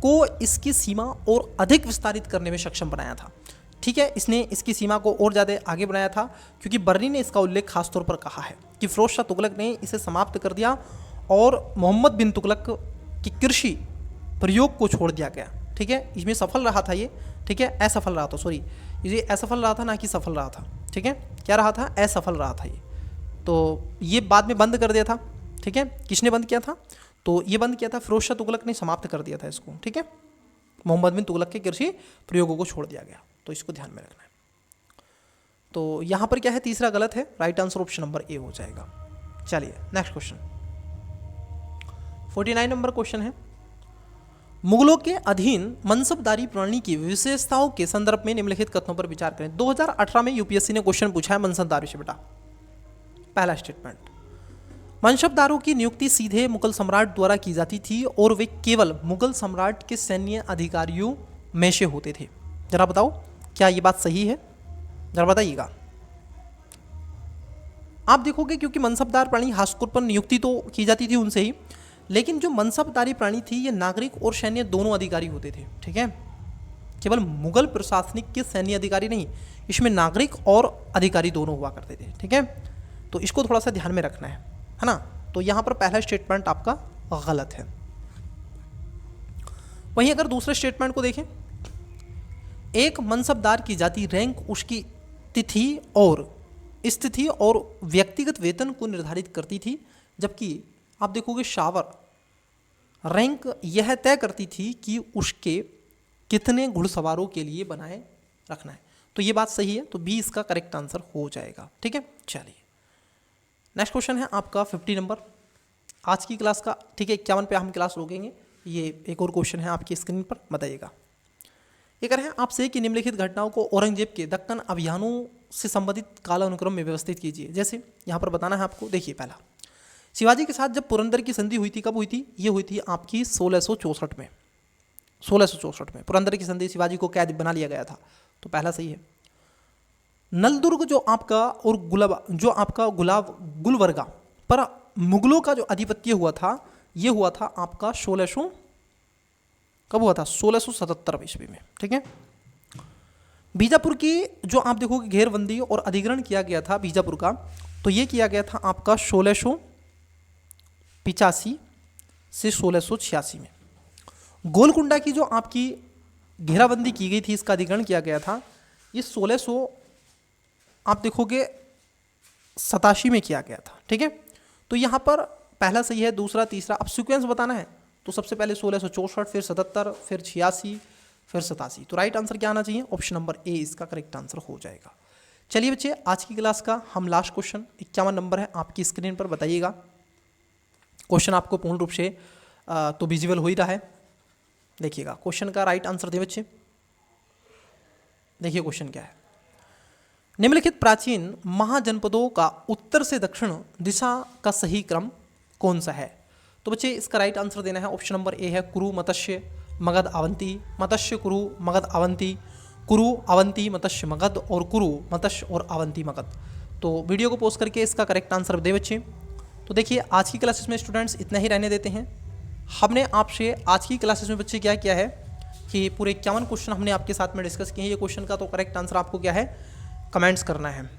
को इसकी सीमा और अधिक विस्तारित करने में सक्षम बनाया था। ठीक है, इसने इसकी सीमा को और ज़्यादा आगे बनाया था क्योंकि बर्नी ने इसका उल्लेख खासतौर पर कहा है कि फिरोज शाह तुगलक ने इसे समाप्त कर दिया और मोहम्मद बिन तुगलक की कृषि प्रयोग को छोड़ दिया गया। ठीक है, इसमें सफल रहा था ये। ठीक है, असफल रहा था, सॉरी, ये असफल रहा था ना कि सफल रहा था। ठीक है, क्या रहा था? असफल रहा था ये। तो ये बाद में बंद कर दिया था। ठीक है, किसने बंद किया था? तो ये बंद किया था फिरोज शाह तुगलक ने, समाप्त कर दिया था इसको। ठीक है, मोहम्मद बिन तुगलक के कृषि प्रयोगों को छोड़ दिया गया, तो इसको ध्यान में रखना है। तो यहाँ पर क्या है? तीसरा गलत है, right answer option number A हो जाएगा। चलिए नेक्स्ट क्वेश्चन, 49 नंबर क्वेश्चन है, मुगलों के अधीन मनसबदारी प्रणाली की विशेषताओं के संदर्भ में निम्नलिखित कथनों पर विचार करें। 2018 में यूपीएससी ने क्वेश्चन पूछा है मनसबदारी से बेटा। पहला स्टेटमेंट, मनसबदारों की नियुक्ति सीधे मुगल सम्राट द्वारा की जाती थी और वे केवल मुगल सम्राट के सैन्य अधिकारियों में से होते थे। जरा बताओ क्या ये बात सही है? जरा बताइएगा। आप देखोगे क्योंकि मनसबदार प्राणी खासतौर पर नियुक्ति तो की जाती थी उनसे ही, लेकिन जो मनसबदारी प्राणी थी ये नागरिक और सैन्य दोनों अधिकारी होते थे। ठीक है, केवल मुगल प्रशासनिक के सैन्य अधिकारी नहीं, इसमें नागरिक और अधिकारी दोनों हुआ करते थे। ठीक है, तो इसको थोड़ा सा ध्यान में रखना है ना। तो यहाँ पर पहला स्टेटमेंट आपका गलत है। वहीं अगर दूसरे स्टेटमेंट को देखें, एक मनसबदार की जाति रैंक उसकी तिथि और स्थिति और व्यक्तिगत वेतन को निर्धारित करती थी, जबकि आप देखोगे शावर रैंक यह तय करती थी कि उसके कितने घुड़सवारों के लिए बनाए रखना है। तो ये बात सही है, तो बी इसका करेक्ट आंसर हो जाएगा। ठीक है, चलिए नेक्स्ट क्वेश्चन है आपका 50 नंबर आज की क्लास का। ठीक है, 51 पे हम क्लास रोकेंगे। ये एक और क्वेश्चन है आपकी स्क्रीन पर, बताइएगा। ये कह रहे हैं आपसे कि निम्नलिखित घटनाओं को औरंगजेब के दक्कन अभियानों से संबंधित कालानुक्रम में व्यवस्थित कीजिए। जैसे यहाँ पर बताना है आपको। देखिए, पहला, शिवाजी के साथ जब पुरंदर की संधि हुई थी, कब हुई थी? ये हुई थी आपकी 1664 में। 1664 में पुरंदर की संधि, शिवाजी को कैद बना लिया गया था। तो पहला सही है। नलदुर्ग जो आपका और गुलबर्गा पर मुगलों का जो आधिपत्य हुआ था, ये हुआ था आपका 1600, कब हुआ था? 1677 ईस्वी में। ठीक है, बीजापुर की जो आप देखोगे घेरबंदी और अधिग्रहण किया गया था बीजापुर का, तो ये किया गया था आपका 1685 से 1686 में। गोलकुंडा की जो आपकी घेराबंदी की गई थी, इसका अधिग्रहण किया गया था, ये 1600 आप देखोगे 87 में किया गया था। ठीक है, तो यहाँ पर पहला सही है, दूसरा, तीसरा। अब सीक्वेंस बताना है तो सबसे पहले 1664, फिर 77, फिर 86, फिर 87। तो राइट आंसर क्या आना चाहिए? ऑप्शन नंबर ए इसका करेक्ट आंसर हो जाएगा। चलिए बच्चे, आज की क्लास का हम लास्ट क्वेश्चन 51 नंबर है आपकी स्क्रीन पर, बताइएगा। क्वेश्चन आपको पूर्ण रूप से तो विजिबल हो ही रहा है। देखिएगा, क्वेश्चन का राइट आंसर दे बच्चे। देखिए क्वेश्चन क्या है, निम्नलिखित प्राचीन महाजनपदों का उत्तर से दक्षिण दिशा का सही क्रम कौन सा है? तो बच्चे इसका राइट आंसर देना है। ऑप्शन नंबर ए है कुरु, मत्स्य, मगध, अवंती, मत्स्य, कुरु, मगध, अवंती, कुरु, अवंती, मत्स्य, मगध, और कुरु, मत्स्य और अवंती, मगध। तो वीडियो को पोस्ट करके इसका करेक्ट आंसर दे बच्चे। तो देखिए, आज की क्लासेस में स्टूडेंट्स इतना ही रहने देते हैं। हमने आपसे आज की क्लासेस में बच्चे क्या किया है कि पूरे 51 क्वेश्चन हमने आपके साथ में डिस्कस किए हैं। ये क्वेश्चन का तो करेक्ट आंसर आपको क्या है? कमेंट्स करना है।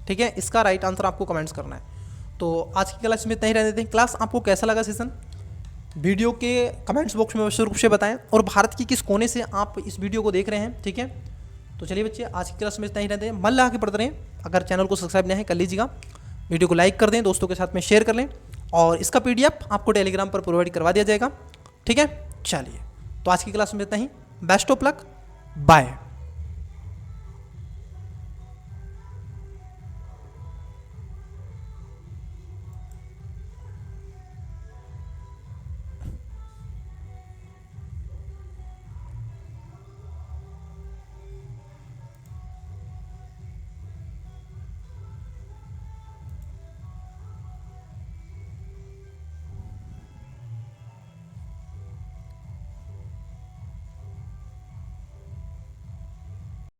ठीक है, इसका राइट आंसर आपको कमेंट्स करना है। तो आज की क्लास में इतना ही रहने देते हैं। क्लास आपको कैसा लगा सेशन? वीडियो के कमेंट्स बॉक्स में अवश्य रूप से बताएं, और भारत की किस कोने से आप इस वीडियो को देख रहे हैं। ठीक है, तो चलिए बच्चे, आज की क्लास में इतना ही रहते हैं। मन लगा के पढ़ते रहें। अगर चैनल को सब्सक्राइब नहीं है कर लीजिएगा। वीडियो को लाइक कर दें, दोस्तों के साथ में शेयर कर लें, और इसका PDF आपको टेलीग्राम पर प्रोवाइड करवा दिया जाएगा। ठीक है, चलिए तो आज की क्लास में इतना ही। Best of luck, bye.